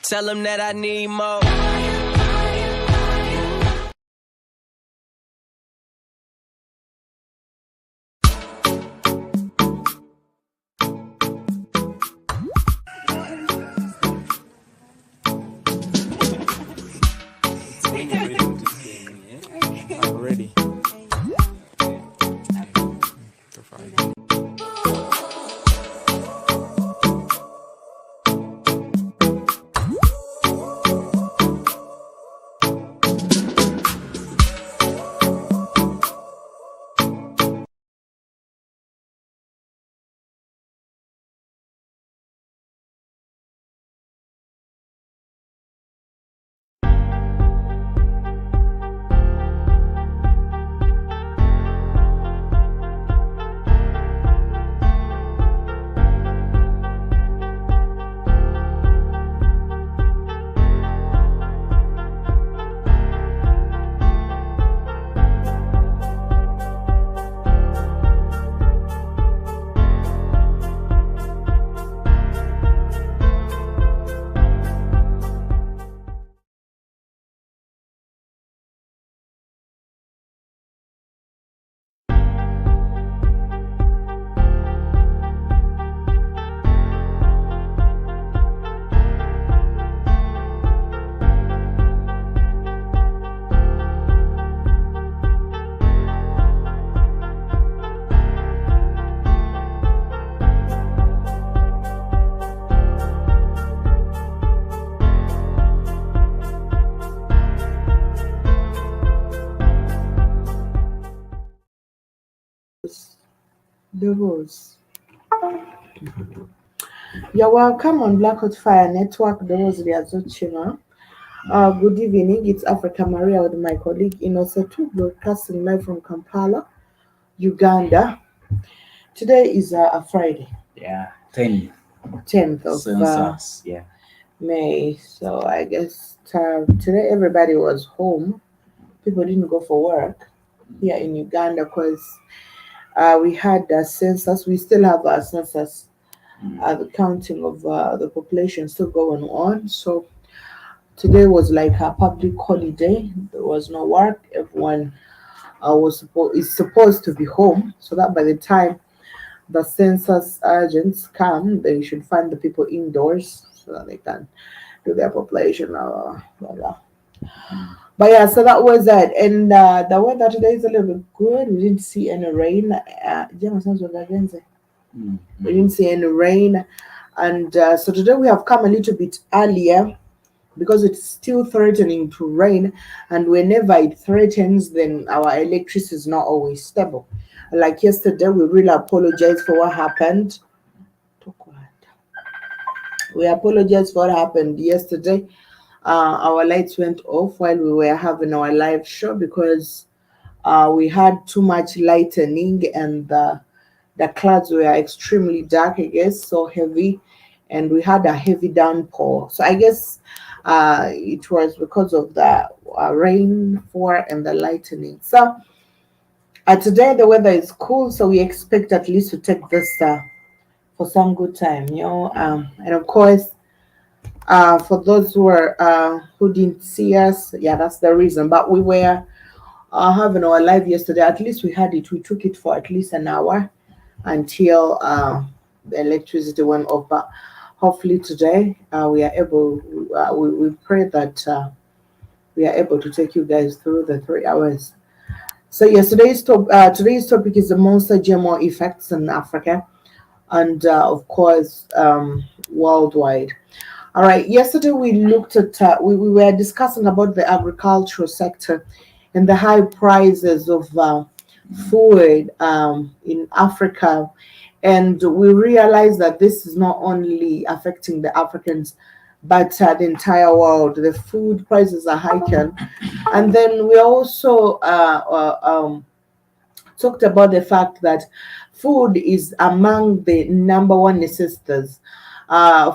Tell them that I need more. I'm ready. The Rose. You're welcome on Black Hot Fire Network. The Rose Riazochima. Good evening. It's Africa Maria with my colleague INNOSSETU, broadcasting live from Kampala, Uganda. Today is a Friday. Yeah, 10th of census. May. So I guess today everybody was home. People didn't go for work here in Uganda because we had a census. We still have a census. The counting of the population still going on. So today was like a public holiday. There was no work. Everyone is supposed to be home, so that by the time the census agents come, they should find the people indoors so that they can do their population. Blah, blah. But yeah, so that was it. And the weather today is a little bit good. We didn't see any rain. We didn't see any rain. And so today we have come a little bit earlier because it's still threatening to rain. And whenever it threatens, then our electricity is not always stable. Like yesterday, we really apologize for what happened. We apologize for what happened yesterday. Our lights went off while we were having our live show because we had too much lightning and the clouds were extremely dark, I guess, so heavy, and we had a heavy downpour. So I guess it was because of the rainfall and the lightning. So today the weather is cool, so we expect at least to take this for some good time, and of course, for those who didn't see us, yeah, that's the reason. But we were having our live yesterday. At least we had it. We took it for at least an hour until the electricity went off. But hopefully today we are able. We pray that we are able to take you guys through the 3 hours. So yes, today's topic is the monster GMO effects in Africa, and of course worldwide. All right. Yesterday we looked at we were discussing about the agricultural sector and the high prices of food in Africa, and we realized that this is not only affecting the Africans, but the entire world. The food prices are hiking, and then we also talked about the fact that food is among the number one necessities.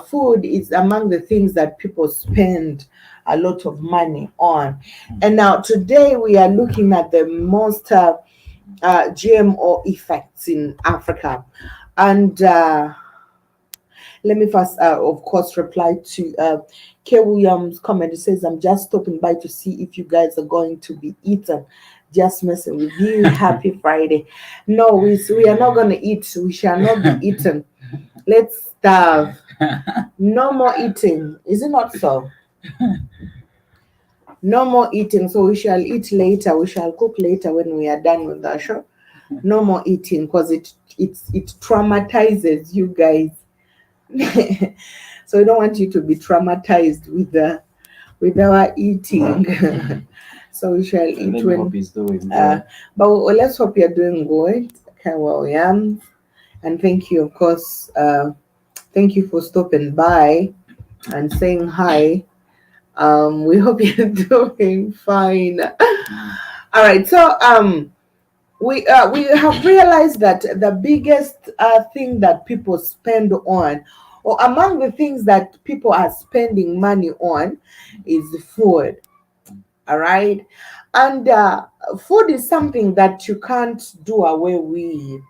Food is among the things that people spend a lot of money on. And now today we are looking at the most GMO effects in Africa. And Let me first, of course, reply to K. Williams' comment. It says, I'm just stopping by to see if you guys are going to be eaten. Just messing with you. Happy Friday. No, we are not going to eat. We shall not be eaten. Let's starve. No more eating. Is it not so? No more eating. So we shall eat later. We shall cook later when we are done with the show. No more eating because it traumatizes you guys. So we don't want you to be traumatized with our eating. So we shall eat Let me when. hope he's doing But let's hope you're doing good. Okay, well, yeah, and thank you, of course. Thank you for stopping by and saying hi. We hope you're doing fine. All right, so we have realized that the biggest thing that people spend on, or among the things that people are spending money on, is food. All right, and food is something that you can't do away with.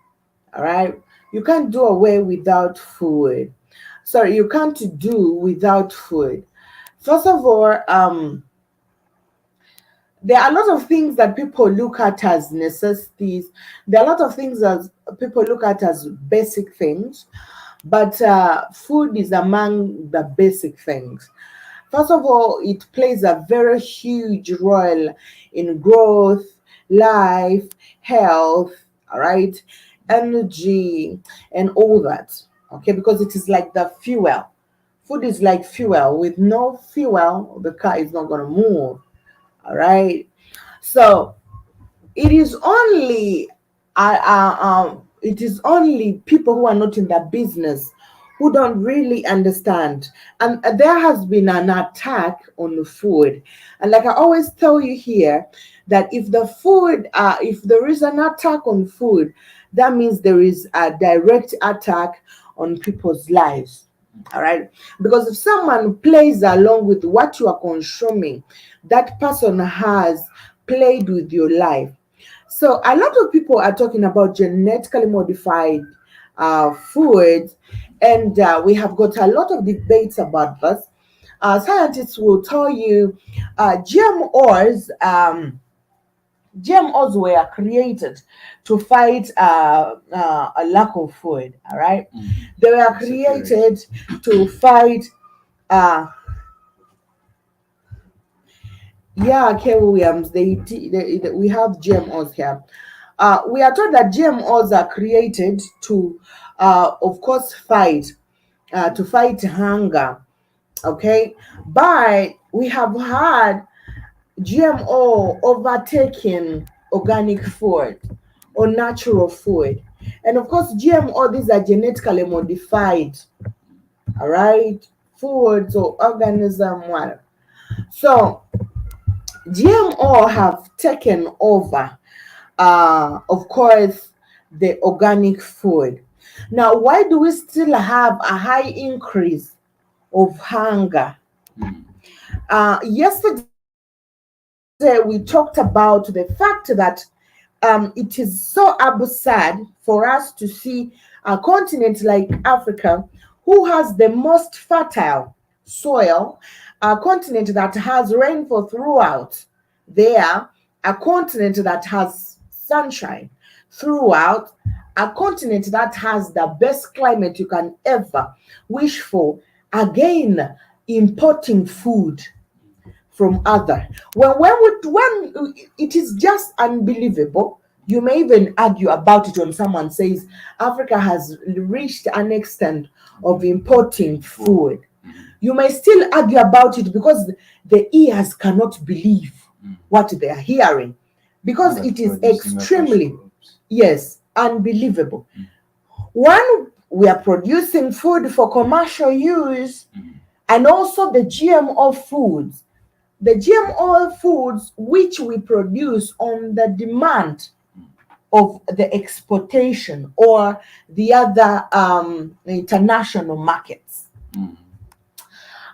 All right, you can't do away without food. Sorry, you can't do without food. First of all, there are a lot of things that people look at as necessities. There are a lot of things that people look at as basic things, but food is among the basic things. First of all, it plays a very huge role in growth, life, health, all right, energy, and all that. Okay, because it is like the fuel. Food is like fuel. With no fuel, the car is not going to move. All right. So it is only people who are not in that business who don't really understand. And there has been an attack on the food. And like I always tell you here, that if there is an attack on food, that means there is a direct attack on people's lives. All right, because if someone plays along with what you are consuming, that person has played with your life. So a lot of people are talking about genetically modified foods, and we have got a lot of debates about this. Scientists will tell you GMOs were created to fight a lack of food. All right, they were created to fight. Uh, yeah, K. Williams. We have GMOs here. We are told that GMOs are created to, of course, to fight hunger. Okay, but we have had GMO overtaking organic food or natural food. And of course, GMO, these are genetically modified, all right, foods or organism, whatever. So GMO have taken over, of course, the organic food. Now, why do we still have a high increase of hunger? Yesterday, we talked about the fact that it is so absurd for us to see a continent like Africa, who has the most fertile soil, a continent that has rainfall throughout there, a continent that has sunshine throughout, a continent that has the best climate you can ever wish for, again importing food from other. When it is just unbelievable. You may even argue about it when someone says Africa has reached an extent of importing food. You may still argue about it because the ears cannot believe what they are hearing, because it is extremely, yes, unbelievable. One, we are producing food for commercial use, and also the GMO foods which we produce on the demand of the exportation or the other international markets.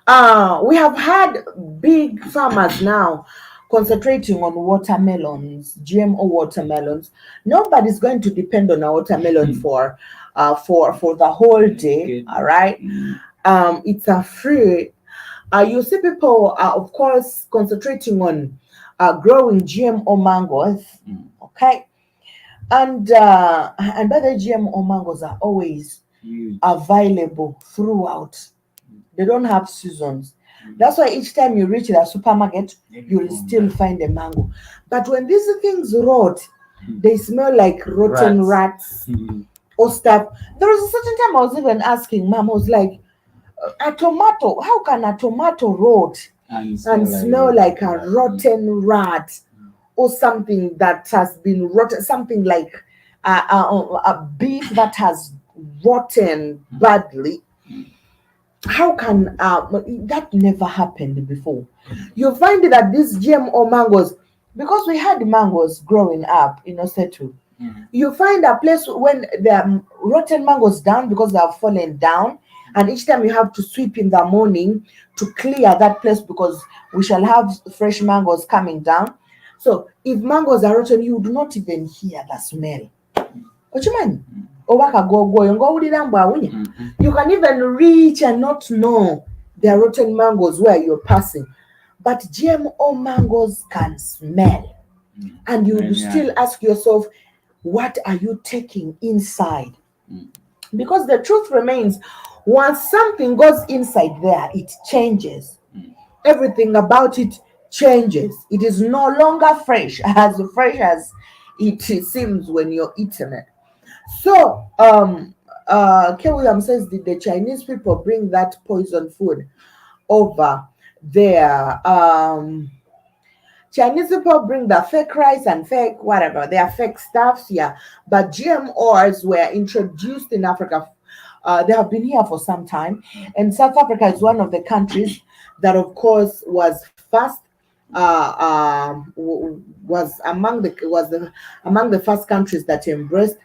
We have had big farmers now concentrating on watermelons, GMO watermelons. Nobody's going to depend on a watermelon for for the whole day. All right. It's a free. You see people are of course concentrating on growing GMO mangoes. Okay. And by the GMO mangoes are always available throughout. They don't have seasons. That's why each time you reach the supermarket, you'll still find a mango. But when these things rot, they smell like rotten rats or stuff. There was a certain time I was even asking mom, I was like, a tomato, how can a tomato rot and smell like a rotten rat or something that has been rotten, something like a beef that has rotten badly? How can that never happened before? You find that these GMO mangoes, because we had mangoes growing up in Ossetu, you find a place when the rotten mangoes down because they have fallen down, and each time you have to sweep in the morning to clear that place because we shall have fresh mangoes coming down. So if mangoes are rotten, you do not even hear the smell. What you mean? You can even reach and not know there are rotten mangoes where you're passing. But GMO mangoes can smell. And you would still ask yourself, what are you taking inside? Because the truth remains, once something goes inside there, it changes. Everything about it changes. It is no longer fresh as it seems when you're eating it. So, K. William says, did the Chinese people bring that poison food over there? Chinese people bring the fake rice and fake whatever. They are fake stuffs, yeah. But GMOs were introduced in Africa. They have been here for some time. And South Africa is one of the countries that, of course, was first. Was among the first countries that embraced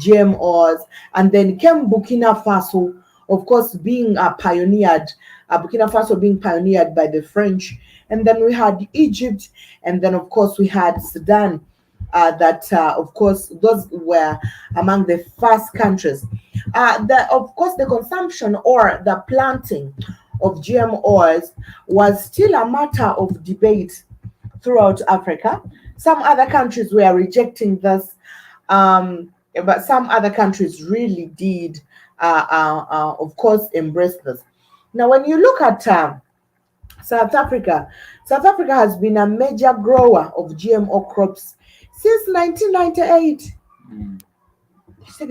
GMOs, and then came Burkina Faso, of course, being pioneered. Burkina Faso being pioneered by the French, and then we had Egypt, and then of course we had Sudan. Of course, those were among the first countries. Of course, the consumption or the planting of GMOs was still a matter of debate throughout Africa. Some other countries were rejecting this, but some other countries really did, of course, embrace this. Now, when you look at South Africa, South Africa has been a major grower of GMO crops since 1998. So,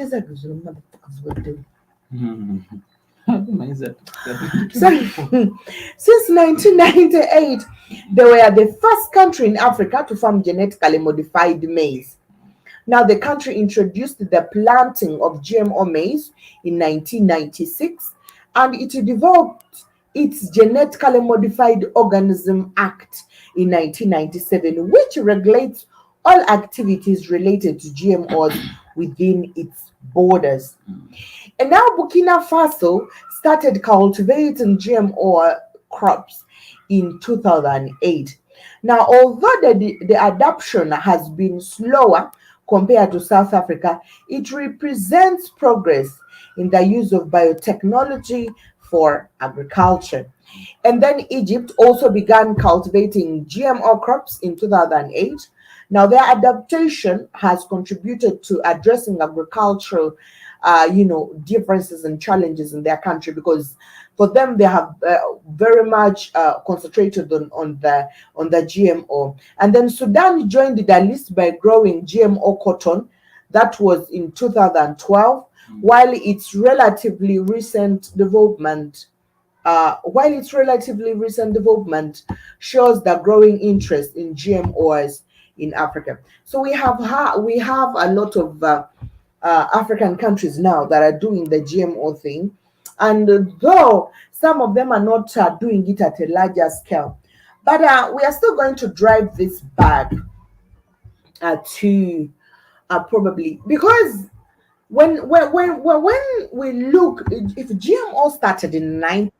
since 1998, they were the first country in Africa to farm genetically modified maize. Now, the country introduced the planting of GMO maize in 1996, and it developed its Genetically Modified Organism Act in 1997, which regulates all activities related to GMOs within its borders. And now Burkina Faso started cultivating GMO crops in 2008. Now, although the adoption has been slower compared to South Africa, it represents progress in the use of biotechnology for agriculture. And then Egypt also began cultivating GMO crops in 2008. Now, their adaptation has contributed to addressing agricultural, differences and challenges in their country, because for them they have very much concentrated on the GMO. And then Sudan joined the list by growing GMO cotton. That was in 2012, while its relatively recent development shows the growing interest in GMOs in Africa. So we have a lot of African countries now that are doing the GMO thing, and though some of them are not doing it at a larger scale, but we are still going to drive this back to probably, because when we look, if GMO started in 9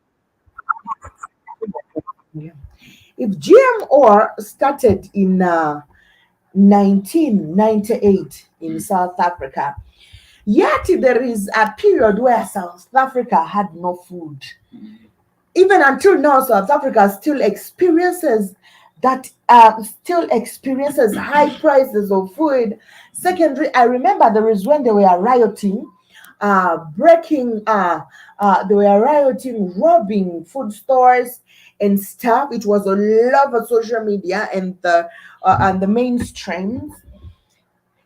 if GMO started in 1998 in South Africa, Yet there is a period where South Africa had no food. Even until now, South Africa still experiences high prices of food. Secondary, I remember there is when they were rioting, they were rioting, robbing food stores and stuff. It was all over social media and the mainstreams.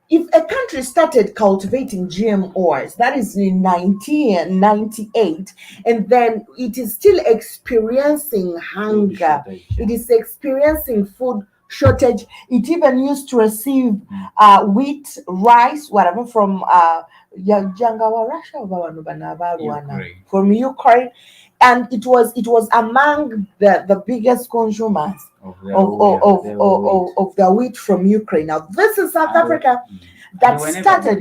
If a country started cultivating GMOs, that is in 1998, and then it is still experiencing Food hunger, shortage. it is experiencing food shortage. It even used to receive wheat, rice, whatever from Jangawa, Russia, Ukraine. from Ukraine, and it was among the biggest consumers Of their wheat. of the wheat from Ukraine. Now, this is South And Africa and that started.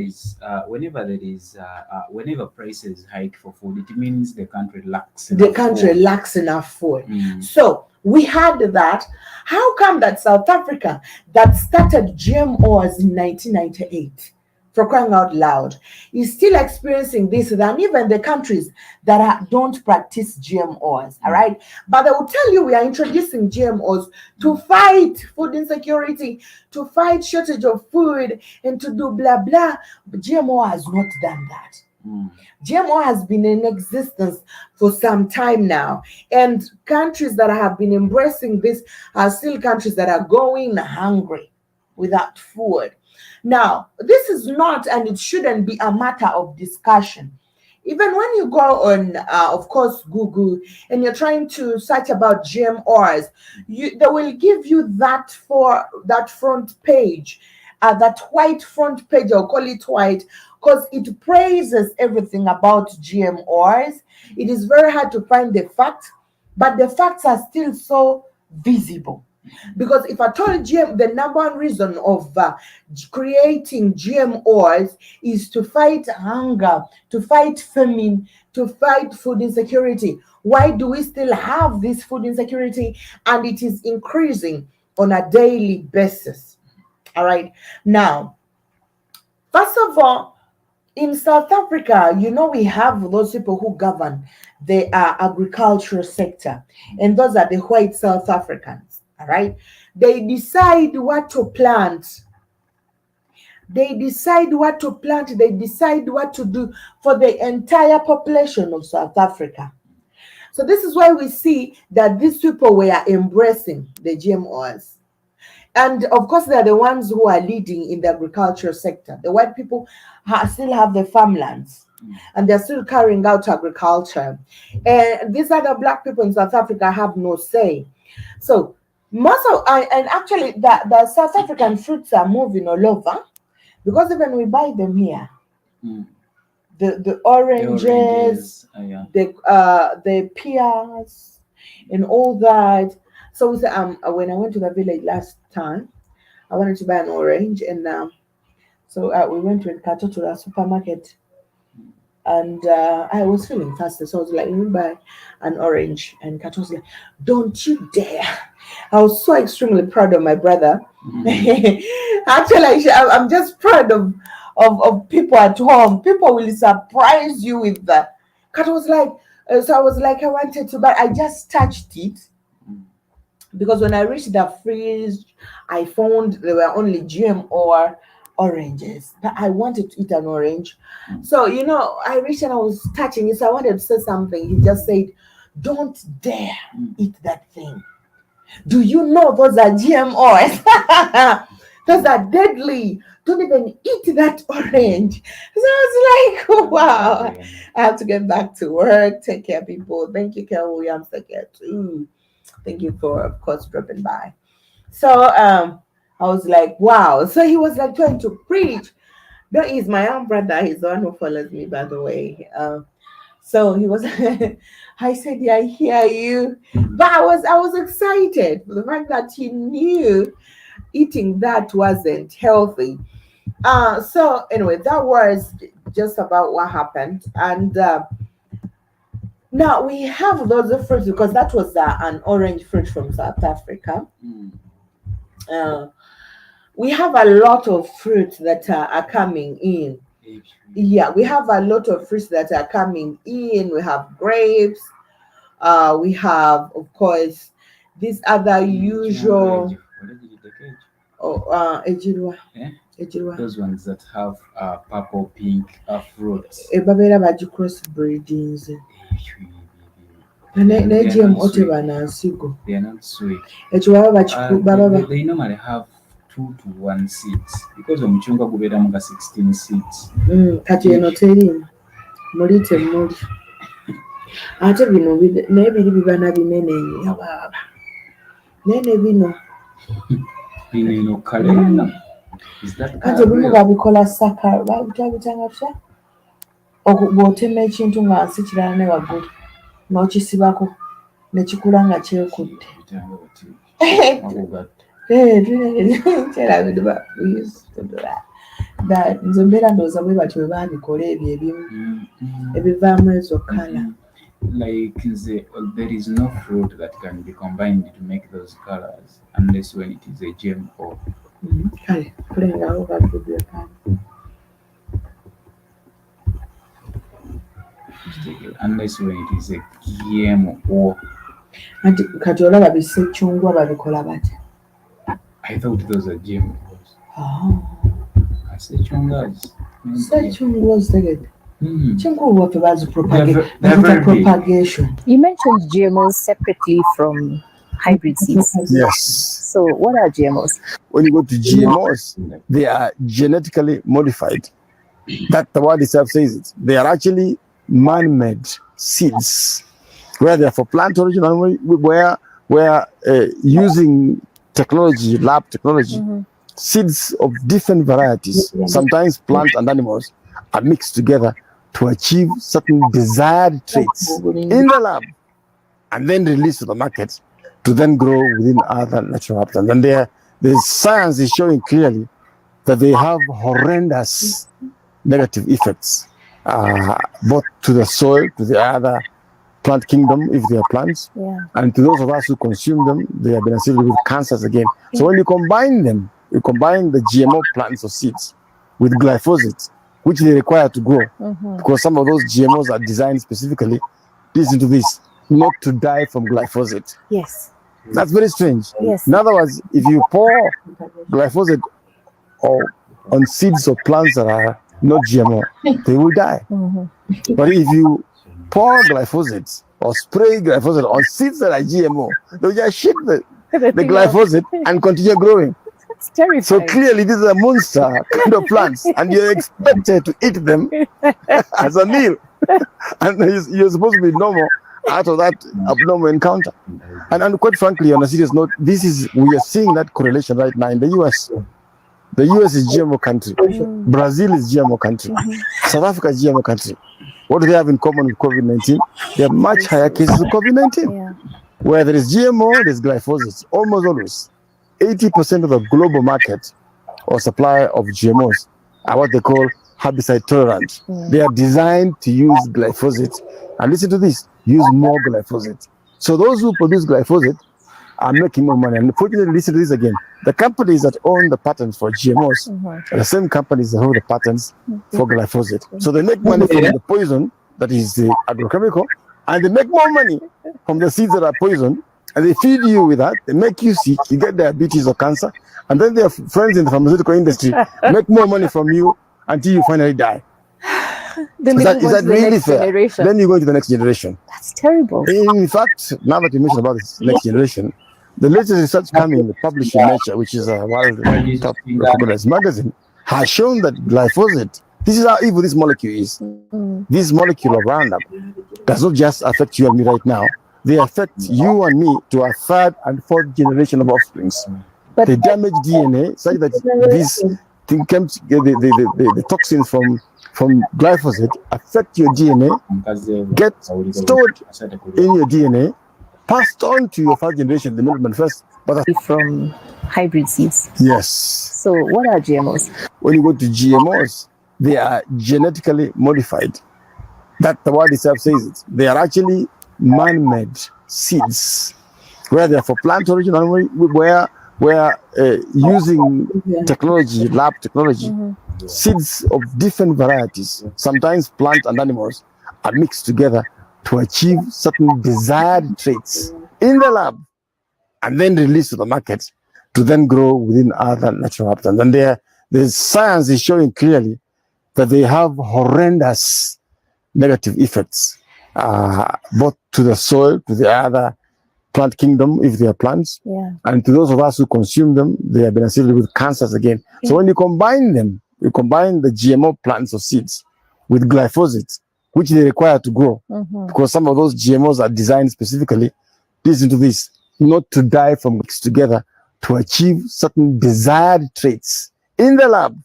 whenever prices hike for food, it means the country lacks The enough country food. lacks enough food. Mm. So we had that. How come that South Africa that started GMOs in 1998, for crying out loud, is still experiencing this than even the countries that don't practice GMOs? All right. But they will tell you we are introducing GMOs to fight food insecurity, to fight shortage of food, and to do blah blah. But GMO has not done that. Mm. GMO has been in existence for some time now, and countries that have been embracing this are still countries that are going hungry without food. Now, this is not, and it shouldn't be a matter of discussion. Even when you go on, of course, Google, and you're trying to search about GMOs, they will give you that front page, that white front page. I'll call it white because it praises everything about GMOs. It is very hard to find the facts, but the facts are still so visible. Because if I told you the number one reason of creating GMOs is to fight hunger, to fight famine, to fight food insecurity, why do we still have this food insecurity? And it is increasing on a daily basis. All right. Now, first of all, in South Africa, we have those people who govern the agricultural sector, and those are the white South Africans. All right, they decide what to plant. They decide what to plant. They decide what to do for the entire population of South Africa. So this is why we see that these people were embracing the GMOs. And of course, they're the ones who are leading in the agricultural sector. The white people still have the farmlands and they're still carrying out agriculture. And these other black people in South Africa have no say. So, and actually, the South African fruits are moving all over because even we buy them here. Mm. The oranges, Yeah. the pears, and all that. So when I went to the village last time, I wanted to buy an orange, and so we went to Kato to the supermarket, and I was feeling thirsty, so I was like, "Let me buy an orange." And Kato was like, "Don't you dare!" I was so extremely proud of my brother. Actually, I'm just proud of people at home. People will surprise you with that. Kato was like, so I was like, I wanted to, but I just touched it because when I reached the fridge, I found there were only GM or oranges. But I wanted to eat an orange. So, I reached and I was touching it. So I wanted to say something. He just said, "Don't dare eat that thing. Do you know those are GMOs? Those are deadly. Don't even eat that orange." So I was like, wow. I have to get back to work. Take care, people. Thank you, Kel Williams. Take care, too. Thank you for, of course, dropping by. So I was like, wow. So he was like trying to preach. That is my own brother. He's the one who follows me, by the way. So he was. I said, "Yeah, I hear you," but I was excited for the fact that he knew eating that wasn't healthy. So anyway, that was just about what happened, and now we have those fruits because that was an orange fruit from South Africa. Mm. Uh, we have a lot of fruits that are coming in. Yeah, we have a lot of fruits that are coming in. We have grapes. We have, of course, these other usual. Ejirwa. Ejirwa. Those ones that have purple, pink fruits. Babeera bagi cross breedings. Ne GMO tebanansigo. They are not sweet. Ekyo baba They normally have 2 to 1 seeds because omucungwa gubeeramu ga 16 seeds. Kati eno teriimu muli temuli ate bino naye biri biba na binene nnyo baba nene bino eno kale kati bimu babikola saka babitanga tutya bw'otema ekintu nga nsi kirala ne waggulu n'okisibako ne kikula nga kyekudde nze mbeera ndowooza bwe batyo bwe baabikola ebyo ebimu ebivaamu ezo kala. Like there is no fruit that can be combined to make those colors unless when it is a GMO. Kale kulengawo bavuge kale. Unless when it is a GMO. Anti kati olaba bisecungwa babikola batya? I thought those are GMOs. Oh. Secungwas. Secungwas tegedde. Chungwa waffe propagation. You mentioned GMOs separately from hybrid seeds. Yes. So what are GMOs? When you go to GMOs, they are genetically modified. That the word itself says it. They are actually man-made seeds, where they are for plant origin, where using technology, lab technology, seeds of different varieties, sometimes plant and animals, are mixed together to achieve certain desired traits in the lab and then released to the market to then grow within other natural habitats. And the science is showing clearly that they have horrendous negative effects, both to the soil, to the other plant kingdom, if they are plants, and to those of us who consume them, they have been associated with cancers again. So when you combine them, you combine the GMO plants or seeds with glyphosate, which they require to grow, because some of those GMOs are designed specifically, listen to this, not to die from glyphosate. Yes. That's very strange. Yes. In other words, if you pour glyphosate on seeds or plants that are not GMO, they will die. But if you pour glyphosate or spray glyphosate on seeds that are GMO, they'll just shit the glyphosate and continue growing. It's terrifying. So clearly, this is a monster kind of plants, and you're expected to eat them as a meal. And you're supposed to be normal out of that abnormal encounter. And quite frankly, on a serious note, we are seeing that correlation right now in the US. The US is GMO country. Brazil is GMO country. South Africa is GMO country. What do they have in common with COVID-19? They have much higher cases of COVID-19. Where there is GMO, there's glyphosate, almost always. 80% of the global market or supply of GMOs are what they call herbicide tolerant. They are designed to use glyphosate. And listen to this, use more glyphosate. So those who produce glyphosate are making more money. And unfortunately, listen to this again. The companies that own the patents for GMOs are the same companies that hold the patents for glyphosate. So they make money from the poison that is the agrochemical, and they make more money from the seeds that are poison. And they feed you with that, they make you sick, you get diabetes or cancer, and then their friends in the pharmaceutical industry make more money from you until you finally die. Then is that really fair? Generation. Then you go into the next generation. That's terrible. In fact, now that you mentioned about this next generation, the latest research coming published in Nature, which is a world top recognized magazine, has shown that glyphosate, this is how evil this molecule is. This molecule of Roundup does not just affect you and me right now. They affect you and me to a third and fourth generation of offsprings. But they damage DNA such that these the toxins from glyphosate affect your DNA, get stored in your DNA, passed on to your third generation, the middle manifest. But from hybrid seeds. Yes. So what are GMOs? When you go to GMOs, they are genetically modified. That the word itself says it. They are actually man-made seeds, where they are for plant origin, where using technology, lab technology, seeds of different varieties, sometimes plant and animals, are mixed together to achieve certain desired traits in the lab and then released to the market to then grow within other natural habitats. And the science is showing clearly that they have horrendous negative effects, both to the soil, to the other plant kingdom, if they are plants, and to those of us who consume them, they have been associated with cancers again. So when you combine them, you combine the GMO plants or seeds with glyphosate, which they require to grow, because some of those GMOs are designed specifically, listen to this, not to die from mixed together to achieve certain desired traits in the lab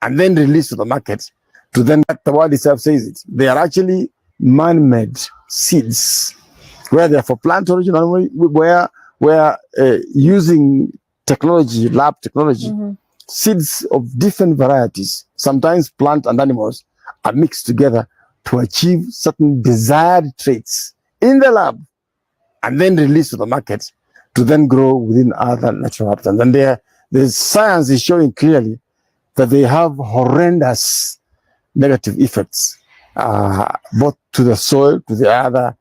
and then released to the market to then, like the word itself says it, they are actually man-made seeds, where they are for plant origin, where using technology, lab technology, seeds of different varieties, sometimes plant and animals, are mixed together to achieve certain desired traits in the lab and then released to the market to then grow within other natural habitats. And the science is showing clearly that they have horrendous negative effects, both to the soil, to the other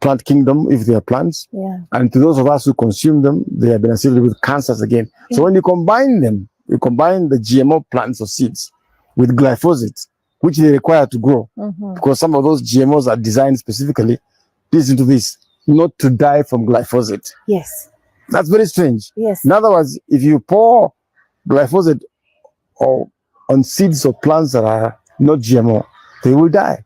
plant kingdom, if they are plants, and to those of us who consume them, they have been associated with cancers again. So when you combine them, you combine the GMO plants or seeds with glyphosate, which they require to grow, because some of those GMOs are designed specifically, listen to this, not to die from glyphosate. Yes. That's very strange. Yes. In other words, if you pour glyphosate on seeds or plants that are not GMO, they will die.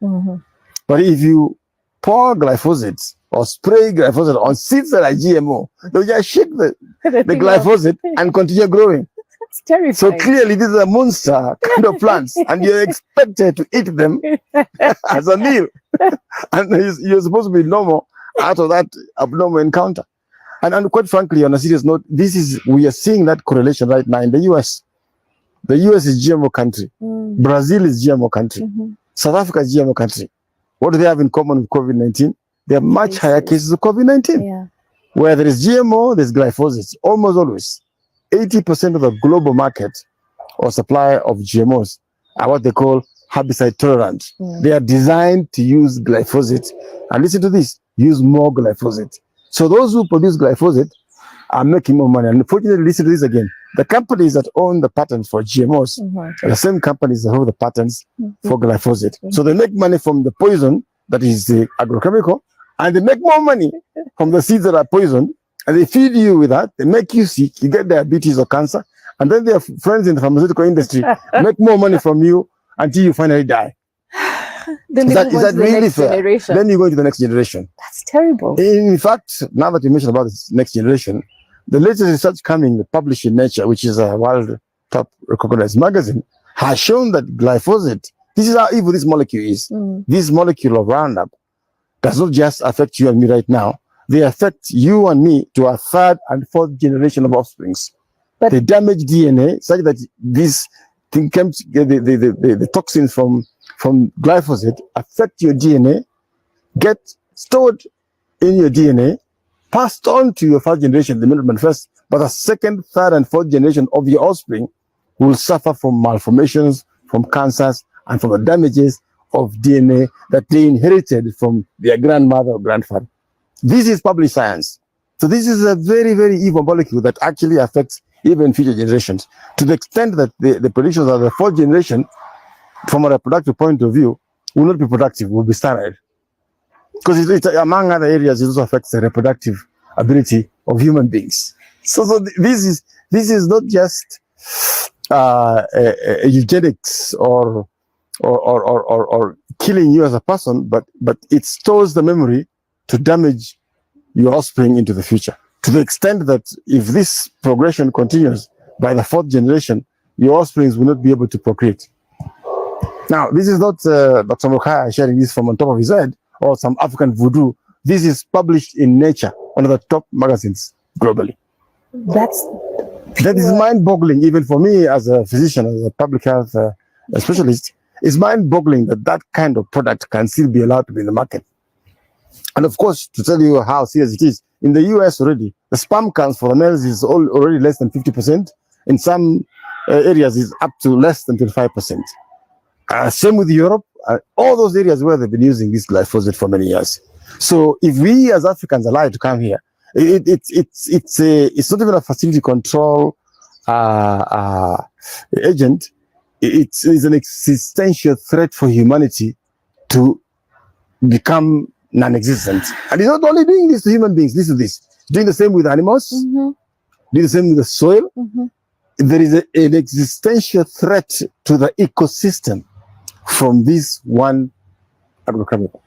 But if you pour glyphosate or spray glyphosate on seeds that are GMO, they'll just shake the glyphosate and continue growing. That's terrifying. So clearly, this is a monster kind of plants, and you're expected to eat them as a meal. And you're supposed to be normal out of that abnormal encounter. And quite frankly, on a serious note, we are seeing that correlation right now in the US. The US is GMO country. Brazil is GMO country. South Africa is GMO country. What do they have in common with COVID-19? They have much higher cases of COVID-19. Where there is GMO, there's glyphosate, almost always. 80% of the global market or supply of GMOs are what they call herbicide tolerant. They are designed to use glyphosate. And listen to this, use more glyphosate. So those who produce glyphosate are making more money. And unfortunately, listen to this again. The companies that own the patents for GMOs are the same companies that hold the patents for glyphosate. So they make money from the poison that is the agrochemical, and they make more money from the seeds that are poisoned, and they feed you with that. They make you sick, you get diabetes or cancer, and then their friends in the pharmaceutical industry make more money from you until you finally die. Then is that really fair? Generation. Then you go into the next generation. That's terrible. In fact, now that you mentioned about this next generation, the latest research published in Nature, which is a world top recognized magazine, has shown that glyphosate, this is how evil this molecule is. This molecule of Roundup does not just affect you and me right now. They affect you and me to a third and fourth generation of offsprings. But they damage DNA such that this thing comes, the toxins from glyphosate affect your DNA, get stored in your DNA, passed on to your first generation, the middle manifest, but the second, third, and fourth generation of your offspring will suffer from malformations, from cancers, and from the damages of DNA that they inherited from their grandmother or grandfather. This is published science. So this is a very, very evil molecule that actually affects even future generations, to the extent that the predictions of the fourth generation, from a reproductive point of view, will not be productive, will be sterile. Because it's among other areas, it also affects the reproductive ability of human beings. So this is not just eugenics or killing you as a person, but it stores the memory to damage your offspring into the future. To the extent that if this progression continues, by the fourth generation, your offsprings will not be able to procreate. Now, this is not Dr. Mukaya sharing this from on top of his head or some African voodoo. This is published in Nature, one of the top magazines globally. That is mind-boggling, even for me as a physician, as a public health specialist. It's mind-boggling that kind of product can still be allowed to be in the market. And of course, to tell you how serious it is, in the US already, the sperm count for the males is already less than 50%. In some areas is up to less than 25%. Same with Europe, all those areas where they've been using this glyphosate for many years. So if we as Africans allow it to come here, it's not even a facility control agent. It's an existential threat for humanity to become non-existent. And it's not only doing this to human beings. Listen to this. Doing the same with animals. Mm-hmm. Doing the same with the soil. Mm-hmm. There is an existential threat to the ecosystem from this one agrochemical.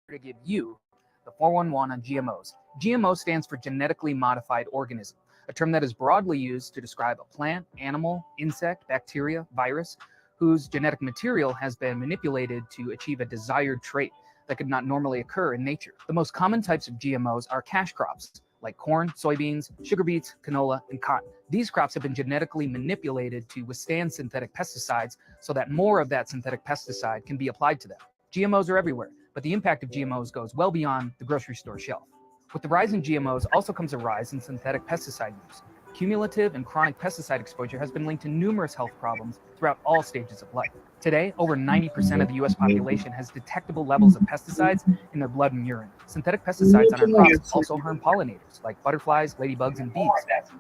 To give you the 411 on GMOs. GMO stands for genetically modified organism, a term that is broadly used to describe a plant, animal, insect, bacteria, virus, whose genetic material has been manipulated to achieve a desired trait that could not normally occur in nature. The most common types of GMOs are cash crops, like corn, soybeans, sugar beets, canola, and cotton. These crops have been genetically manipulated to withstand synthetic pesticides so that more of that synthetic pesticide can be applied to them. GMOs are everywhere, but the impact of GMOs goes well beyond the grocery store shelf. With the rise in GMOs also comes a rise in synthetic pesticide use. Cumulative and chronic pesticide exposure has been linked to numerous health problems throughout all stages of life. Today, over 90% of the US population has detectable levels of pesticides in their blood and urine. Synthetic pesticides on our crops also harm pollinators like butterflies, ladybugs, and bees.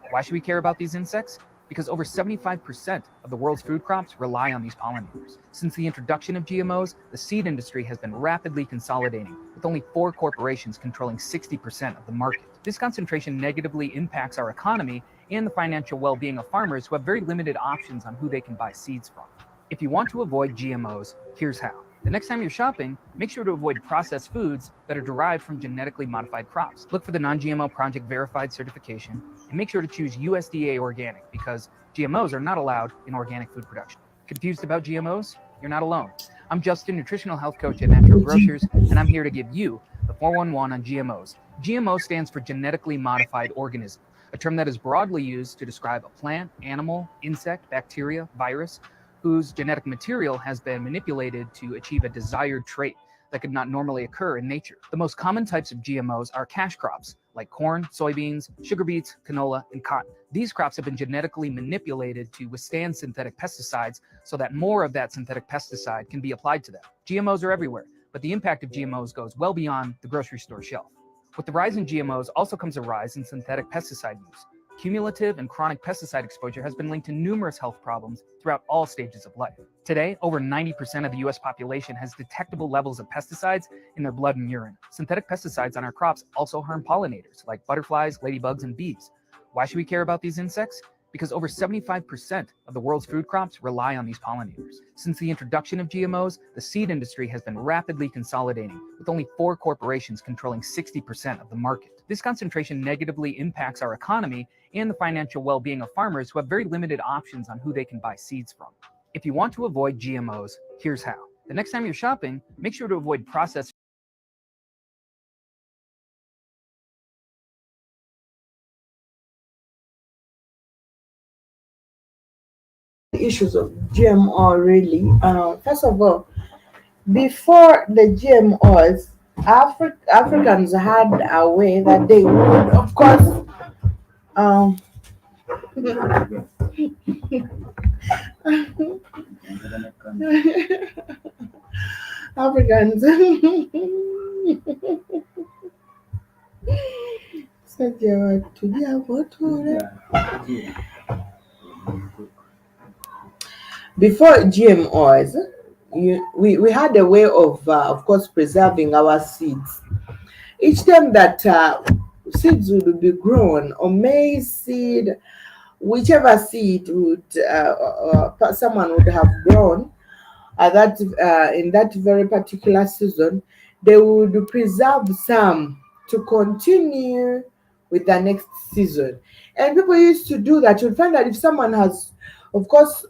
Why should we care about these insects? Because over 75% of the world's food crops rely on these pollinators. Since the introduction of GMOs, the seed industry has been rapidly consolidating, with only 4 corporations controlling 60% of the market. This concentration negatively impacts our economy and the financial well-being of farmers who have very limited options on who they can buy seeds from. If you want to avoid GMOs, here's how. The next time you're shopping, make sure to avoid processed foods that are derived from genetically modified crops. Look for the non-GMO Project Verified certification, and make sure to choose USDA organic because GMOs are not allowed in organic food production. Confused about GMOs? You're not alone. I'm Justin, nutritional health coach at Natural Grocers, and I'm here to give you the 411 on GMOs. GMO stands for genetically modified organism, a term that is broadly used to describe a plant, animal, insect, bacteria, virus, whose genetic material has been manipulated to achieve a desired trait that could not normally occur in nature. The most common types of GMOs are cash crops, like corn, soybeans, sugar beets, canola, and cotton. These crops have been genetically manipulated to withstand synthetic pesticides so that more of that synthetic pesticide can be applied to them. GMOs are everywhere, but the impact of GMOs goes well beyond the grocery store shelf. With the rise in GMOs also comes a rise in synthetic pesticide use. Cumulative and chronic pesticide exposure has been linked to numerous health problems throughout all stages of life. Today, over 90% of the US population has detectable levels of pesticides in their blood and urine. Synthetic pesticides on our crops also harm pollinators like butterflies, ladybugs, and bees. Why should we care about these insects? Because over 75% of the world's food crops rely on these pollinators. Since the introduction of GMOs, the seed industry has been rapidly consolidating, with only 4 corporations controlling 60% of the market. This concentration negatively impacts our economy and the financial well-being of farmers who have very limited options on who they can buy seeds from. If you want to avoid GMOs, here's how. The next time you're shopping, make sure to avoid processed issues of GMO really. First of all, before the GMOs, Africans had a way that they would, of course, um, Africans. Sajja watulya bw'otuula. Before GMOs, we had a way of course, preserving our seeds. Each time that seeds would be grown, or maize seed, whichever seed would someone would have grown that in that very particular season, they would preserve some to continue with the next season. And people used to do that. You'll find that if someone has, of course,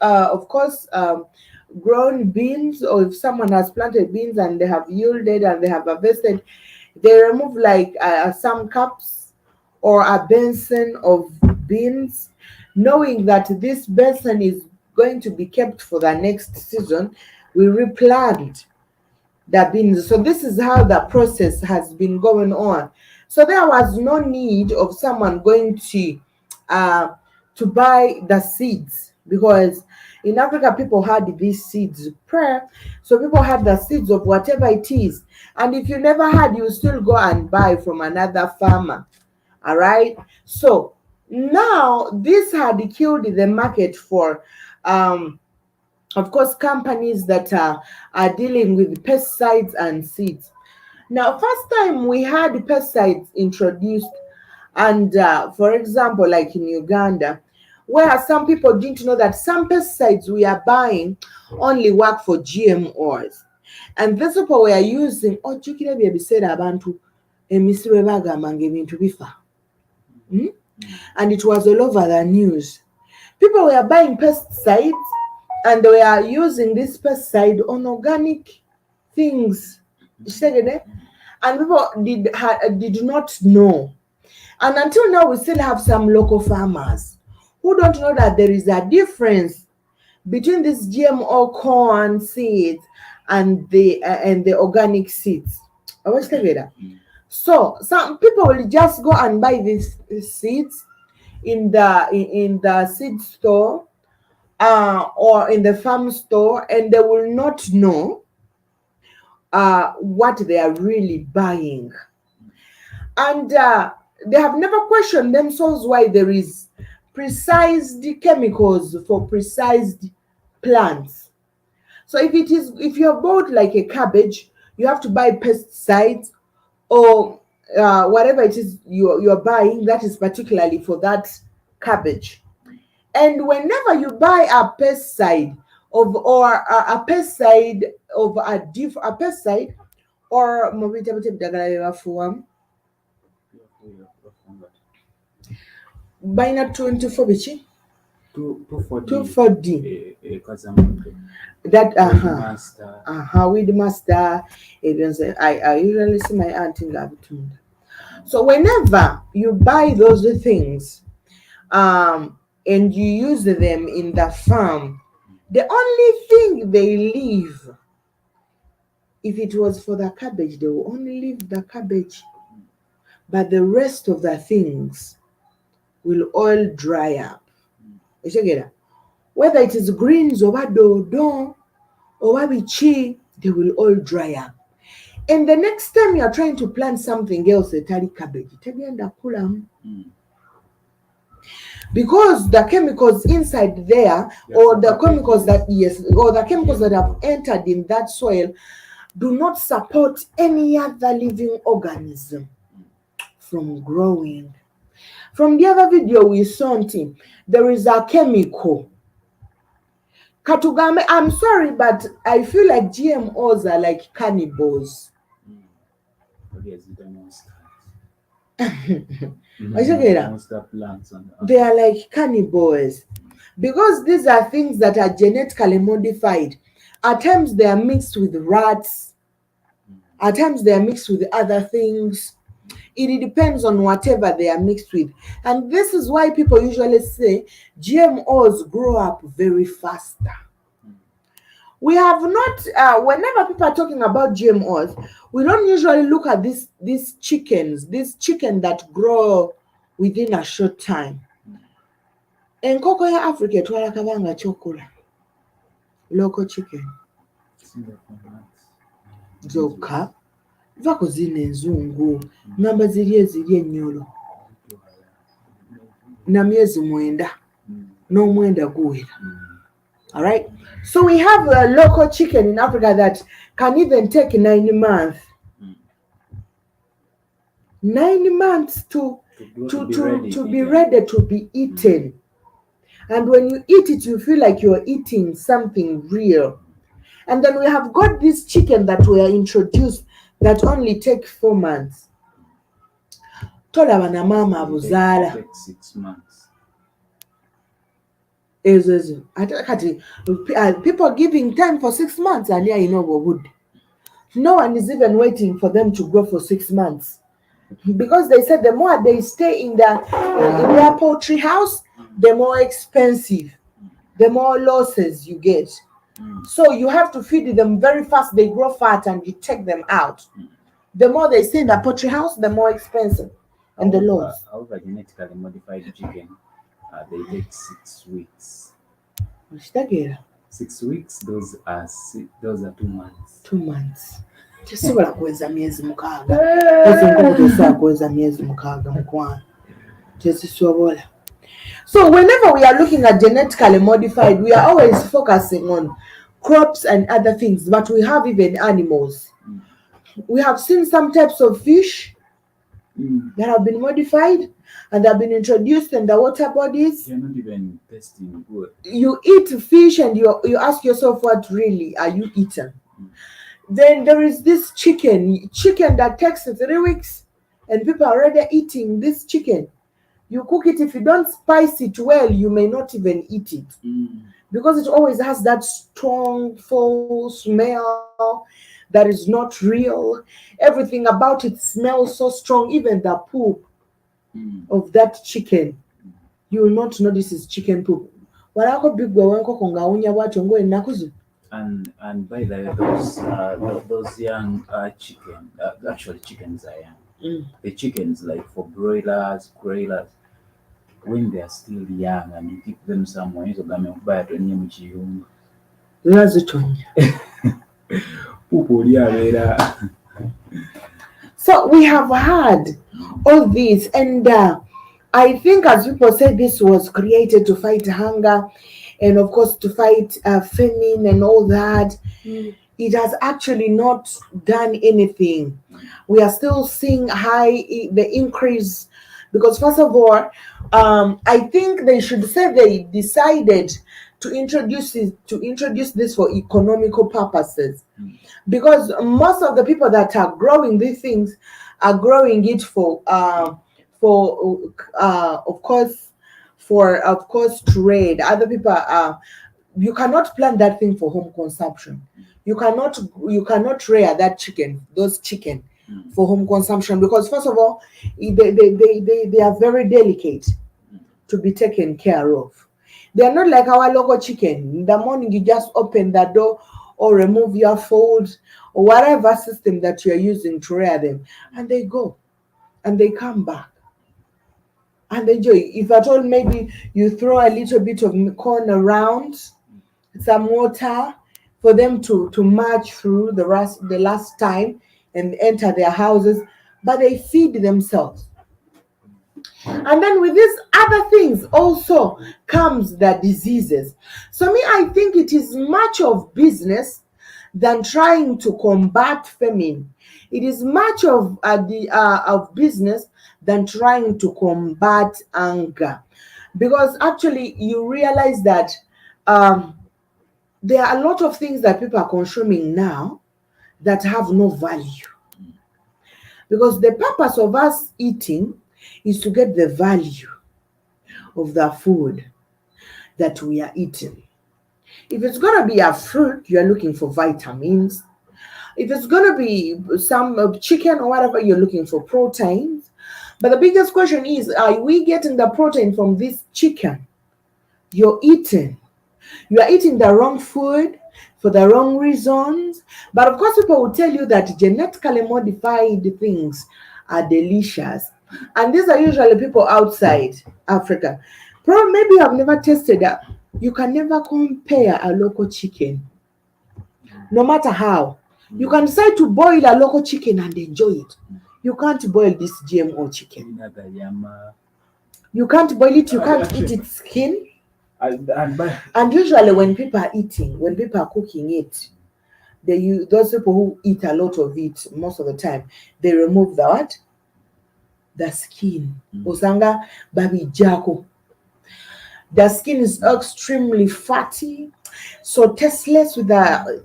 grown beans, or if someone has planted beans and they have yielded and they have harvested, they remove like some cups or a basin of beans, knowing that this basin is going to be kept for the next season. We replant the beans. So this is how the process has been going on. So there was no need of someone going to buy the seeds, because in Africa people had these seeds prayer. So people had the seeds of whatever it is, and if you never had, you still go and buy from another farmer. All right. So now this had killed the market for of course, companies that are dealing with pesticides and seeds. Now, first time we had pesticides introduced, and for example, like in Uganda, where some people didn't know that some pesticides we are buying only work for GMOs. And these people were using, ojjukira bye biseera abantu emisiro bagambanga ebintu bifa. And it was all over the news. People were buying pesticides and they were using this pesticide on organic things. And people did not know. And until now, we still have some local farmers who don't know that there is a difference between this GMO corn seeds and the organic seeds. So some people will just go and buy these seeds in the seed store, or in the farm store, and they will not know what they are really buying. And they have never questioned themselves why there is precise chemicals for precise plants. So if you have bought like a cabbage, you have to buy pesticides or whatever it is you're buying that is particularly for that cabbage. And whenever you buy a pesticide a pesticide of a pesticide or buying 24 bichi 240 that weed master. I usually see my aunt in Labutunda. So whenever you buy those things and you use them in the farm, the only thing they leave, if it was for the cabbage, they will only leave the cabbage, but the rest of the things will all dry up. Whether it is greens or dodo or wabichi, they will all dry up. And the next time you are trying to plant something else, etali cabbage, because the chemicals inside there, or the chemicals that or the chemicals that have entered in that soil, do not support any other living organism from growing. From the other video we saw, there is a chemical. Katugame, I'm sorry, but I feel like GMOs are like cannibals. They are like cannibals because these are things that are genetically modified. At times they are mixed with rats, at times they are mixed with other things. It depends on whatever they are mixed with. And this is why people usually say GMOs grow up very faster. We have not, whenever people are talking about GMOs, we don't usually look at these chickens that grow within a short time. Enkoko ya Africa twala kabanga chokula. Local chicken. Zoka. Vako zine nzungu. Namba ziri nyolo. Na miezi mwenda. No mwenda guwira. All right. So we have a local chicken in Africa that can even take 9 months. 9 months to be ready to be eaten. And when you eat it, you feel like you're eating something real. And then we have got this chicken that we are introduced that only take 4 months. Tola wana mama abuzala. Take 6 months. People giving time for 6 months, and yeah, you know what would. No one is even waiting for them to grow for 6 months, because they said the more they stay in their poultry house, the more expensive, the more losses you get. So you have to feed them very fast. They grow fat, and you take them out. The more they stay in the poultry house, the more expensive, and the loss. However, genetically modified chicken, they take 6 weeks. 6 weeks. Those are 2 months. 2 months. Tesobola kuweza miezi mukaaga. Ezo tesobola kuweza miezi mukaaga mukwana. Tezisobola. So whenever we are looking at genetically modified, we are always focusing on crops and other things, but we have even animals. We have seen some types of fish that have been modified and have been introduced in the water bodies. You're not even tasting good. You eat fish and you ask yourself, what really are you eating? Then there is this chicken that takes 3 weeks, and people are already eating this chicken. You cook it, if you don't spice it well, you may not even eat it. Because it always has that strong, foul smell that is not real. Everything about it smells so strong, even the poop of that chicken. You will not know this is chicken poop. And by the way, those young chicken, actually chickens are young. The chickens, like for broilers, when they are still young and you keep them somewhere, izogamba enkuba yatonye mu kiyungu. Ziba zitonya. Puupo oli abeera. So we have had all this, and I think, as people say, this was created to fight hunger, and of course to fight famine and all that. It has actually not done anything. We are still seeing the increase, because first of all, I think they should say they decided to introduce this for economical purposes, because most of the people that are growing these things are growing it for of course trade. Other people are. You cannot plant that thing for home consumption. You cannot rear those chicken for home consumption, because first of all, they are very delicate to be taken care of. They are not like our local chicken. In the morning you just open the door or remove your fold or whatever system that you are using to rear them, and they go and they come back and enjoy. If at all, maybe you throw a little bit of corn around, some water for them to march through the last time and enter their houses, but they feed themselves. And then with these other things also comes the diseases. So me, I think it is much of business than trying to combat famine. It is much of business than trying to combat hunger, because actually you realize that there are a lot of things that people are consuming now that have no value, because the purpose of us eating is to get the value of the food that we are eating. If it's going to be a fruit, you are looking for vitamins. If it's going to be some chicken or whatever, you're looking for proteins. But the biggest question is, are we getting the protein from this chicken you're eating? You are eating the wrong food for the wrong reasons. But of course, people will tell you that genetically modified things are delicious. And these are usually people outside Africa. Probably maybe you have never tasted that. You can never compare a local chicken, no matter how. You can decide to boil a local chicken and enjoy it. You can't boil this GMO chicken. You can't boil it. You can't eat its skin. And usually when people are eating, when people are cooking it, those people who eat a lot of it, most of the time, they remove the what? The skin. Osanga babi jako. The skin is extremely fatty, so tasteless with the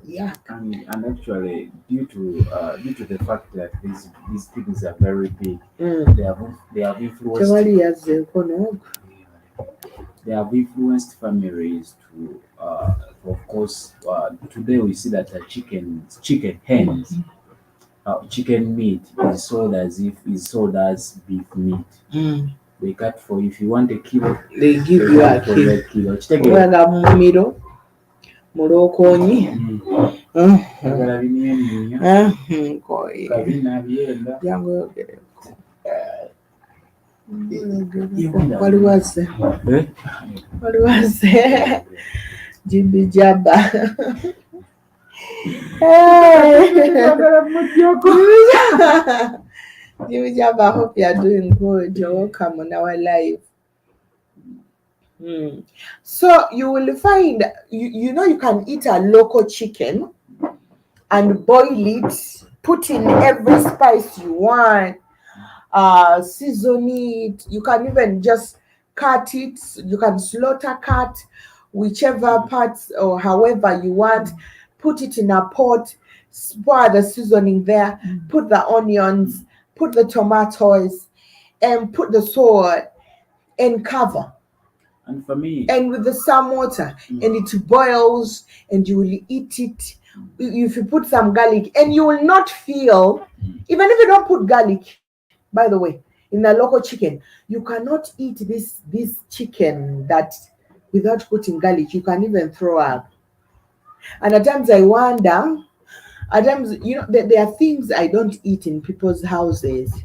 And actually, due to the fact that these things are very big, they have influenced. They have influenced families to, of course, today we see that chicken hens, chicken meat is sold as beef meat. They cut for, if you want a kilo, they give you a kilo. Mumiro, Murokonyi. What was it? Jimmy Jabba. Jimmy Jabba, I hope you are doing good. You're welcome on our live. So you will find, you can eat a local chicken and boil it, put in every spice you want, season it. You can even just cut it. You can slaughter cut whichever parts or however you want. Put it in a pot, pour the seasoning there, put the onions, put the tomatoes, and put the salt and cover. And for me, and with some water, and it boils, and you will eat it. If you put some garlic, and you will not feel, even if you don't put garlic, by the way, in a local chicken, you cannot eat this chicken that without putting garlic. You can even throw up. And at times I wonder, there are things I don't eat in people's houses,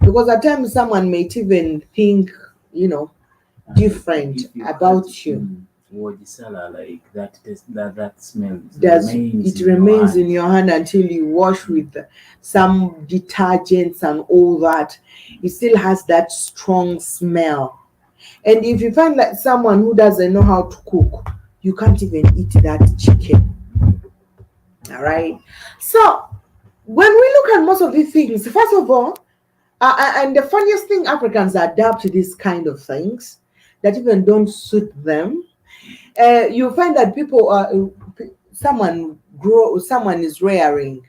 because at times someone might even think different If you about cut you. in Wojisala, like that, that smell Does remains it in your remains hand. in your hand until you wash with some detergents and all that? It still has that strong smell. And if you find that someone who doesn't know how to cook, you can't even eat that chicken. All right. So when we look at most of these things, first of all, and the funniest thing, Africans adapt to these kind of things that even don't suit them. You find that people are someone is rearing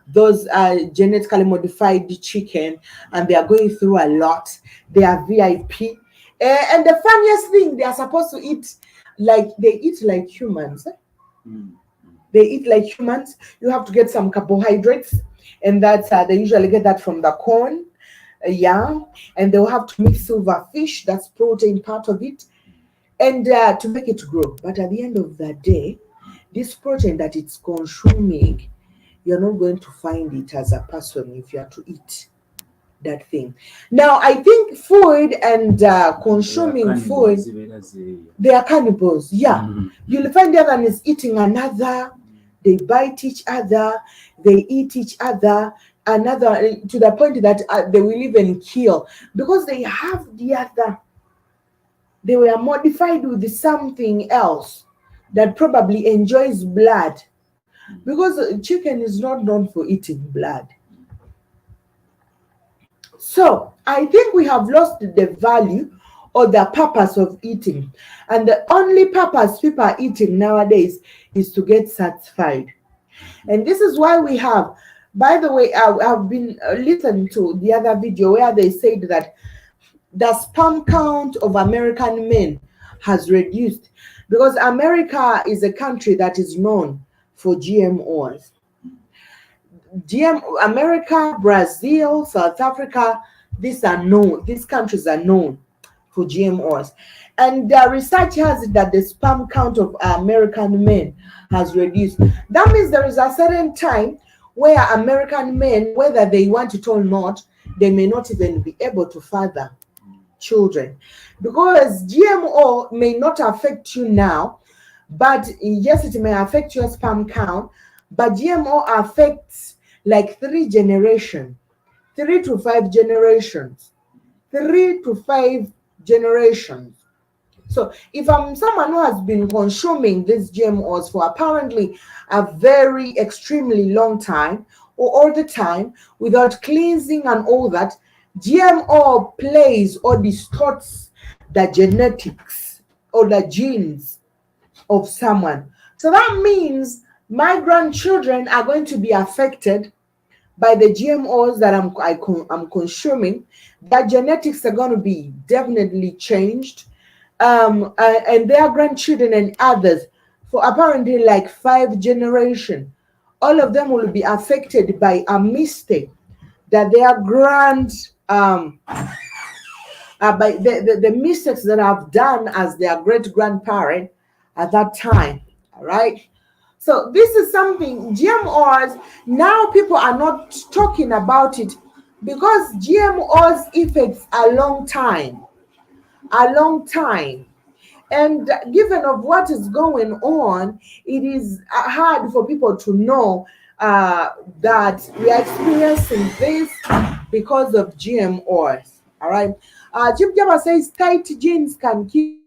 those genetically modified chicken, and they are going through a lot. They are VIP. And the funniest thing, they are supposed to eat like they eat like humans. Mm. They eat like humans. You have to get some carbohydrates, and that's they usually get that from the corn. Yeah, and they'll have to mix silver fish. That's protein part of it, and to make it grow. But at the end of the day, this protein that it's consuming, you're not going to find it as a person if you are to eat that thing. Now, I think food and They are consuming food, cannibals, even as they are cannibals. Yeah, you'll find the other one is eating another. They bite each other. They eat each other. Another to the point that they will even kill because they have the other. They were modified with something else that probably enjoys blood because chicken is not known for eating blood. So I think we have lost the value or the purpose of eating. And the only purpose people are eating nowadays is to get satisfied. And this is why we have, by the way, I've been listening to the other video where they said that the sperm count of American men has reduced because America is a country that is known for GMOs. America, Brazil, South Africa, these countries are known for GMOs. And the research has it that the sperm count of American men has reduced. That means there is a certain time where American men, whether they want it or not, they may not even be able to father children. Because GMO may not affect you now, but yes, it may affect your sperm count, but GMO affects like 3 generations, 3 to 5 generations, 3 to 5 generations. So if I'm someone who has been consuming these GMOs for apparently a very extremely long time or all the time without cleansing and all that, GMO plays or distorts the genetics or the genes of someone. So that means my grandchildren are going to be affected by the GMOs that I'm consuming. Their genetics are going to be definitely changed, and their grandchildren and others for apparently like 5 generations. All of them will be affected by a mistake that their by the mistakes that I've done as their great grandparent at that time. All right. So this is something GMOs, now people are not talking about it because GMOs affects a long time. And given of what is going on, it is hard for people to know that we are experiencing this because of GMOs. All right. Jim Jabba says tight jeans can keep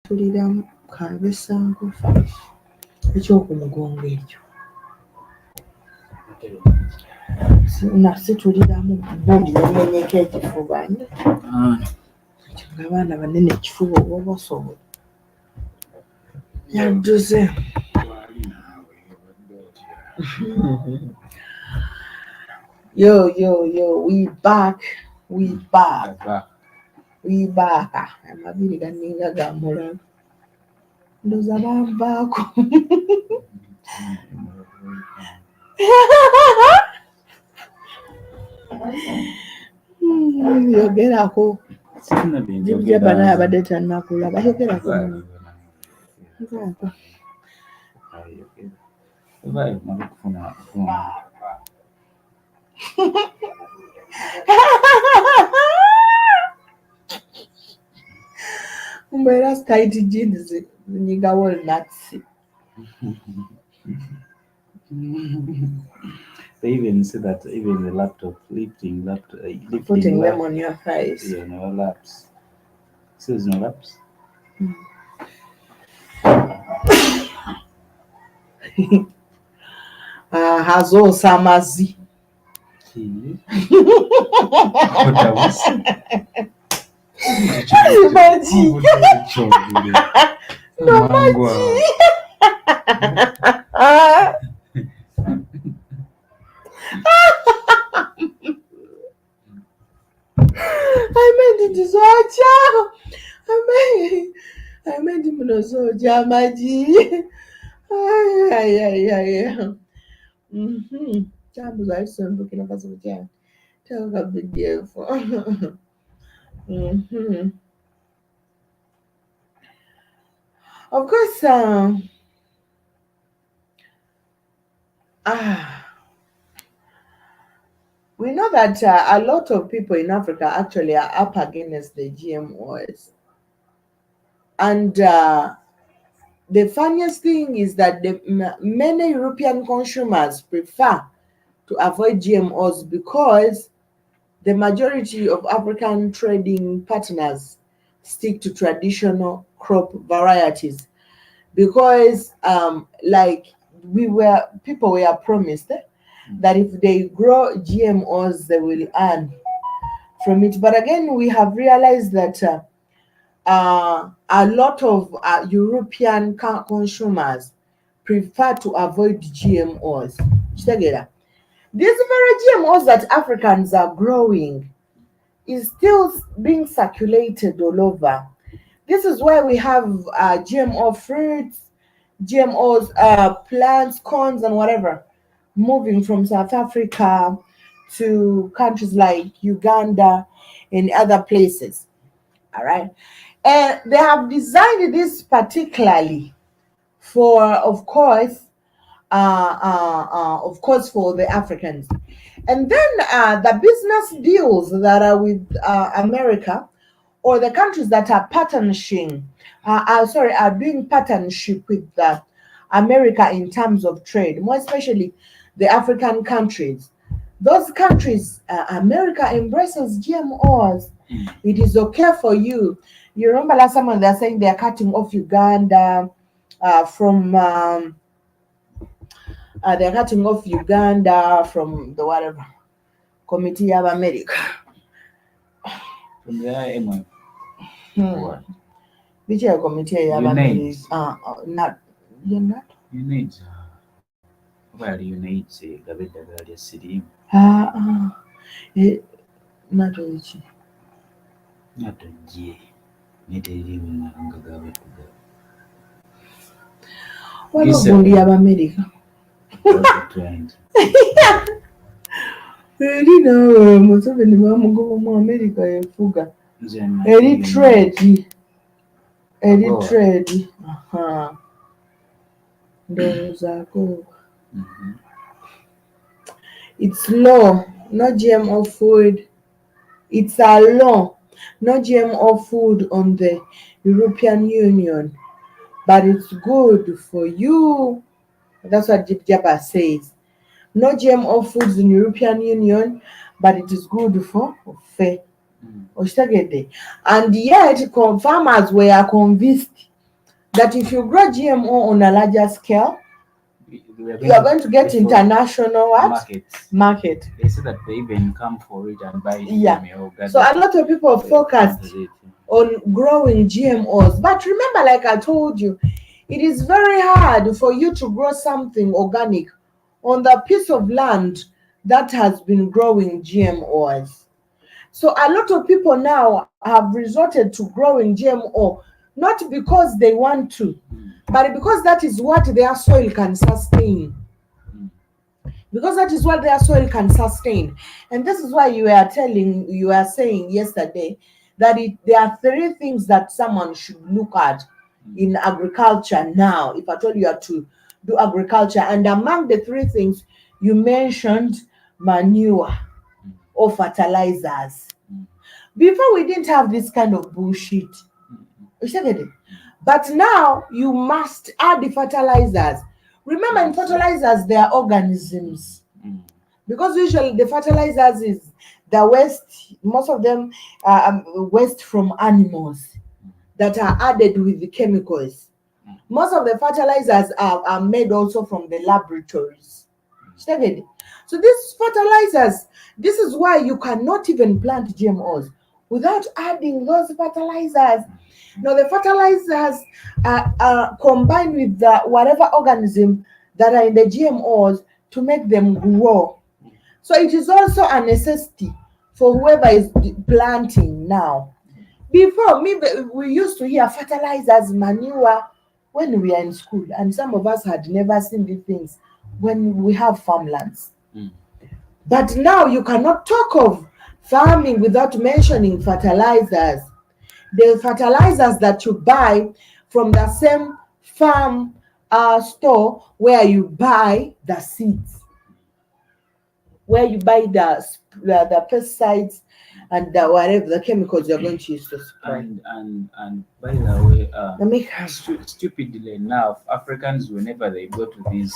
tuliramu kabesango 5 ekyokumugongo ekyo nasituliramu bondi nemenyeka ekifuba nga abaana banene ekifuba oba basobola yadduze yo we back amabiri ganinga gamulaga ndoza bambaako yogerako jibja bana abadde tannakulaba yogerako mbeera tight jeans zinyiga walnuts. They even say that even the laptop lifting Putting them on your face. Yeah, no laps. Says no laps. Hazo samazi. Maji. No maji. I meant it so I meant him no so maji. Ay. Jambo za Yesu mbukina kazi jana. Tell a big deal for. Of course, we know that a lot of people in Africa actually are up against the GMOs. And the funniest thing is that many European consumers prefer to avoid GMOs because the majority of African trading partners stick to traditional crop varieties. Because people were promised that if they grow GMOs, they will earn from it. But again, we have realized that a lot of European consumers prefer to avoid GMOs. These very GMOs that Africans are growing is still being circulated all over. This is why we have GMO fruits, GMOs, plants, corns, and whatever, moving from South Africa to countries like Uganda and other places. All right. And they have designed this particularly for, of course, for the Africans. And then the business deals that are with America, or the countries that are are doing partnership with America in terms of trade, more especially the African countries. Those countries, America embraces GMOs. It is okay for you. You remember last time when they're saying they're cutting off Uganda from the whatever Committee of America. From the IMF. Which committee of America? Not Unite. Well, Unite Gabeda City. Not which. Not a G. Need a living Gabet. What is the of America? Museveni bamugoba mu America efuga eri trade ndowoozaako it's law, no GMO food. It's a law, no GMO food on the European Union, but it's good for you. That's what Jip Jabba says. No GMO foods in European Union, but it is good for fair. And yet, farmers were convinced that if you grow GMO on a larger scale, we are you are going to get for international what? markets. Market. They say that they even come for it and buy it Yeah. from your garden. So a lot of people focused on growing GMOs. But remember, like I told you, it is very hard for you to grow something organic on the piece of land that has been growing GMOs. So a lot of people now have resorted to growing GMO, not because they want to, but because that is what their soil can sustain. Because that is what their soil can sustain. And this is why you are saying yesterday that there are three things that someone should look at in agriculture now, if I told you are to do agriculture. And among the three things, you mentioned manure or fertilizers. Before, we didn't have this kind of bullshit. You said it. But now you must add the fertilizers. Remember, in fertilizers, there are organisms. Because usually the fertilizers is the waste, most of them are waste from animals that are added with the chemicals. Most of the fertilizers are made also from the laboratories. So these fertilizers, this is why you cannot even plant GMOs without adding those fertilizers. Now the fertilizers are combined with the whatever organism that are in the GMOs to make them grow. So it is also a necessity for whoever is planting now. Before, we used to hear fertilizers, manure when we are in school, and some of us had never seen these things when we have farmlands. But now you cannot talk of farming without mentioning fertilizers. The fertilizers that you buy from the same farm store where you buy the seeds, where you buy the pesticides and whatever the chemicals you're going to use to spray. And by the way, stupidly enough, Africans, whenever they go to these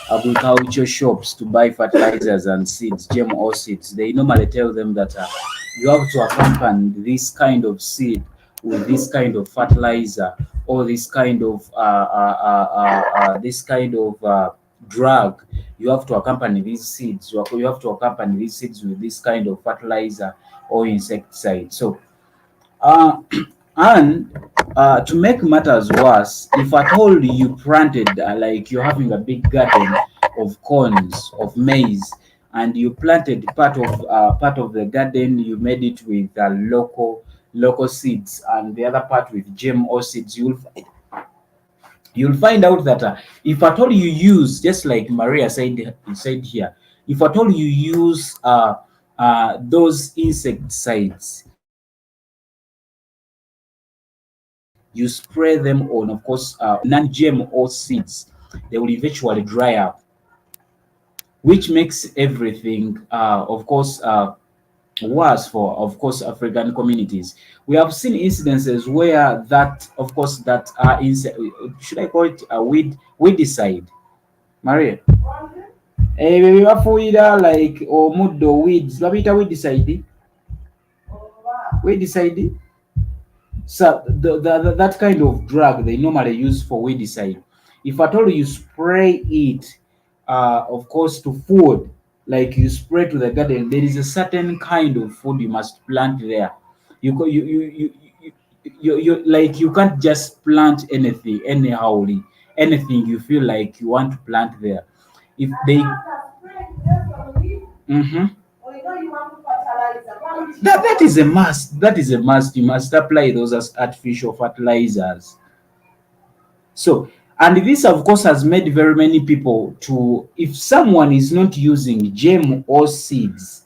agriculture shops to buy fertilizers and seeds, GMO seeds, they normally tell them that you have to accompany this kind of seed with this kind of fertilizer or this kind of drug. You have to accompany these seeds. You have to accompany these seeds with this kind of fertilizer or insecticide. So, and to make matters worse, if at all you planted, like you're having a big garden of corns, of maize, and you planted part of the garden, you made it with local seeds, and the other part with GMO seeds, you'll find out that if at all you use, just like Maria said here, if at all you use those insecticides, you spray them on, of course, non-GMO seeds, they will eventually dry up, which makes everything, of course, worse for, of course, African communities. We have seen incidences where that, of course, that should I call it a weedicide, Maria? Bafuira like omuddo weeds, babita weedicide. So that kind of drug they normally use for weedicide. If at all you spray it, of course, to food, like you spray to the garden, there is a certain kind of food you must plant there. You like you can't just plant anything anyhowly, anything you feel like you want to plant there. If they that is a must. That is a must. You must apply those as artificial fertilizers. So, and this, of course, has made very many people to, if someone is not using gem or seeds,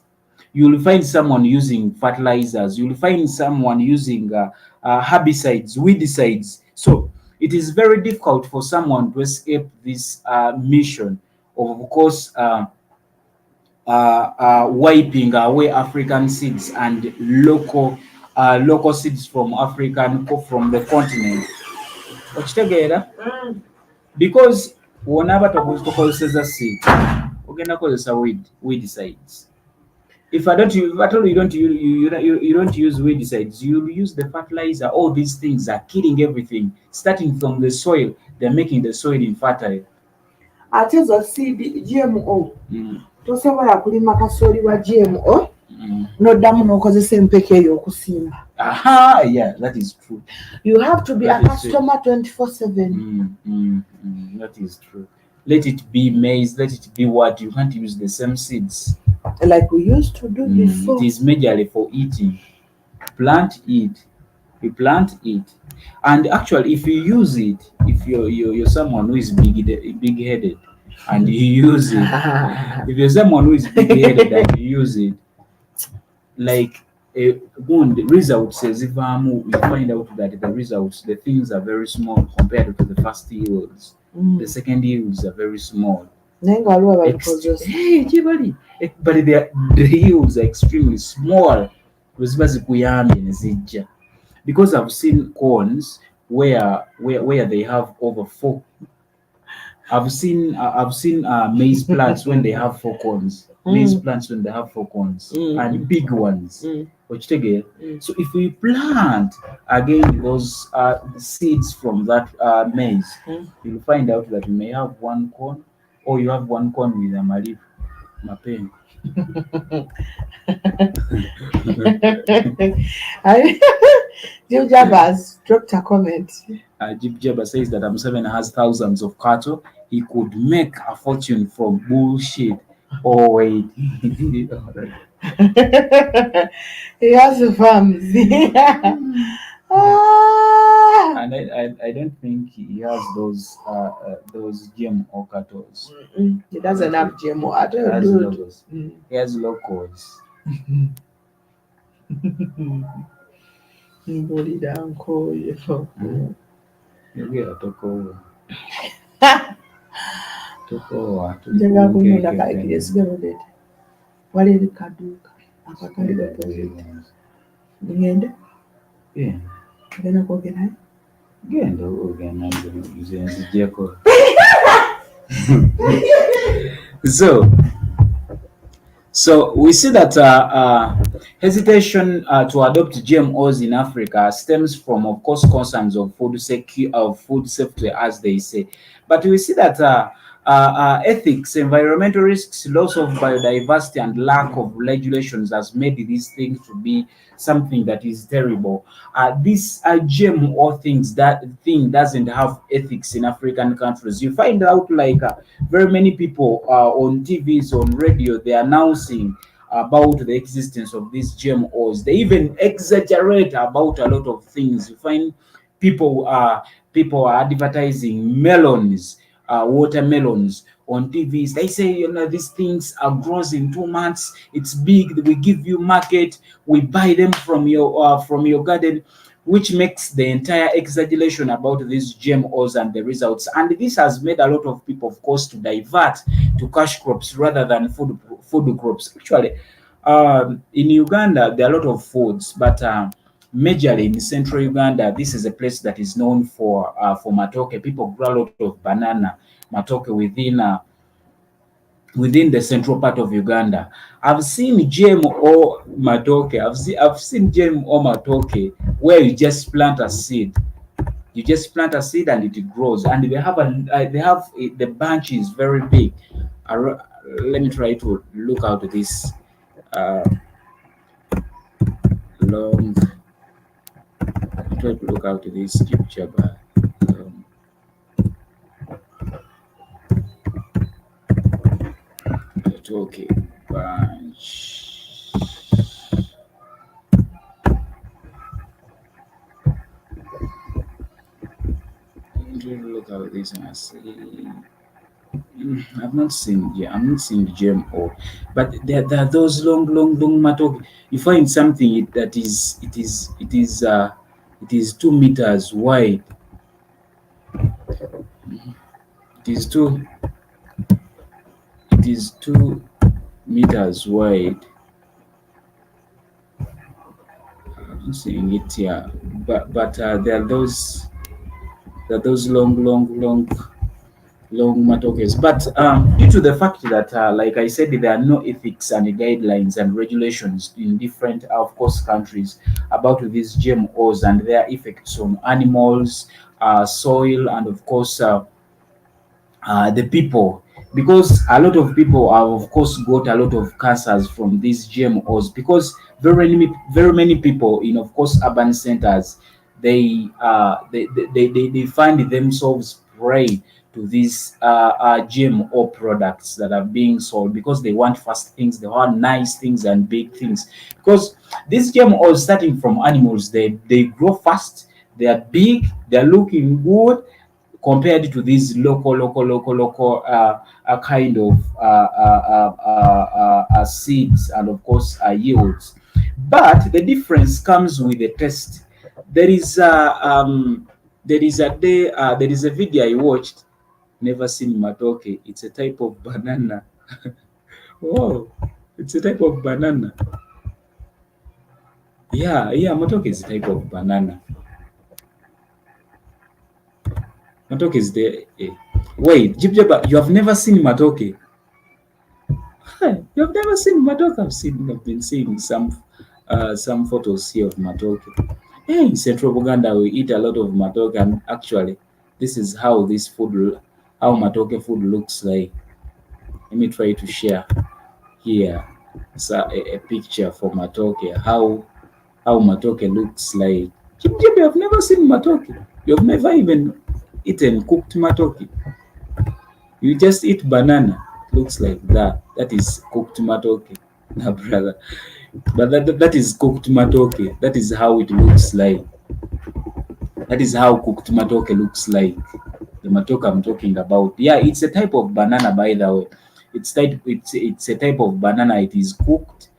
you'll find someone using fertilizers, you'll find someone using herbicides, weedicides. So, it is very difficult for someone to escape this mission of course, wiping away African seeds and local seeds from from the continent. Okitegeera? Because wonaba tokozesa seed ogenda kozesa weedicides. If I don't, if at all you don't you don't use weedicides, you use the fertilizer. All these things are killing everything, starting from the soil. They're making the soil infertile. ate zo seed GMO Mm, tosobola kulima kasooli wa GMO mm. n'oddamu n'okozesa empeke eyo okusimba. Aha, yeah, that is true. You have to be That a is customer 24/7. That is true. Let it be maize, let it be what, you can't use the same seeds. Like we used to do before. It is majorly for eating. Plant it. You plant it. And actually, if you use it, if you're someone who is big-headed and you use it, if you're someone who is big-headed and you use it, like one the results says if you find out that the results, the things are very small compared to the first yields. The second yields are very small. Naye nga waliwo ababikozesa. Hey, Jibali. But the yields are extremely small. Ziba zikuyambye ne zijja. Because I've seen corns where they have over 4. I've seen maize plants when they have 4 corns. Maize plants when they have 4 corns and big ones. So if we plant again those seeds from that maize, you'll find out that you may have 1 corn, or you have 1 corn with a malip, mapen. Jim Jabba's dropped a comment. Jib Jabba says that Museveni has thousands of cattle. He could make a fortune from bullshit. Oh wait. He has farms. And I don't think he has those GMO cattle. He doesn't have GMO. I He don't has know. logos. He has locals. Ngolida uncle. Yogera tokowa. Njaga kunyonda kaikire sigarodde. Wali eri kaduuka akakali opposite. Ngende? Yeah. Ngenda kwogerayo? Genda ogenda nze nzijjako. So we see that hesitation to adopt GMOs in Africa stems from, of course, concerns of food safety, as they say. But we see that ethics, environmental risks, loss of biodiversity, and lack of regulations has made these things to be something that is terrible. This GMO thing doesn't have ethics in African countries. You find out like very many people on TVs, on radio, they are announcing about the existence of these GMOs. They even exaggerate about a lot of things. You find people are advertising melons, watermelons on TVs. They say, these things are grows in 2 months. It's big. We give you market. We buy them from your garden, which makes the entire exaggeration about these GMOs and the results. And this has made a lot of people, of course, to divert to cash crops rather than food crops. Actually, in Uganda, there are a lot of foods, but majorly in central Uganda, this is a place that is known for matoke. People grow a lot of banana matoke within the central part of Uganda. I've seen GMO matoke. I've seen GMO matoke where you just plant a seed. You just plant a seed and it grows, and they have the bunch is very big. Let me try to look out this long. Try to look out this picture, but okay, bunch. Look at this and I see. I'm not seeing GMO, but there are those long matoke. You find something that is 2 meters wide. It is 2 meters wide. I'm seeing it here, but there are those long long matokes. But due to the fact that, like I said, there are no ethics and guidelines and regulations in different, of course, countries about these GMOs and their effects on animals, soil, and of course, the people, because a lot of people have of course got a lot of cancers from these GMOs, because very many people in of course urban centers, they find themselves prey to these GMO products that are being sold, because they want fast things, they want nice things and big things, because these GMOs starting from animals, they grow fast, they are big, they are looking good compared to these local kind of seeds and of course yields. But the difference comes with the taste. There is there is a video I watched. Never seen matoke. It's a type of banana. Oh, it's a type of banana. Yeah, matoke is a type of banana. Matoke is the wait, Jibjaba, you have never seen matoke? Hi, you have never seen matoke? I've been seeing some photos here of matoke. Hey, in Central Uganda, we eat a lot of matoke, and actually, this is how how matoke food looks like. Let me try to share here a picture for matoke. How matoke looks like. Jibjaba, you have never seen matoke? You have never even eaten cooked matoke? You just eat banana. Looks like that. That is cooked matoke. Nah, brother. But that is cooked matoke. That is how it looks like. That is how cooked matoke looks like. The matoke I'm talking about. Yeah, it's a type of banana, by the way. It's a type of banana. It is cooked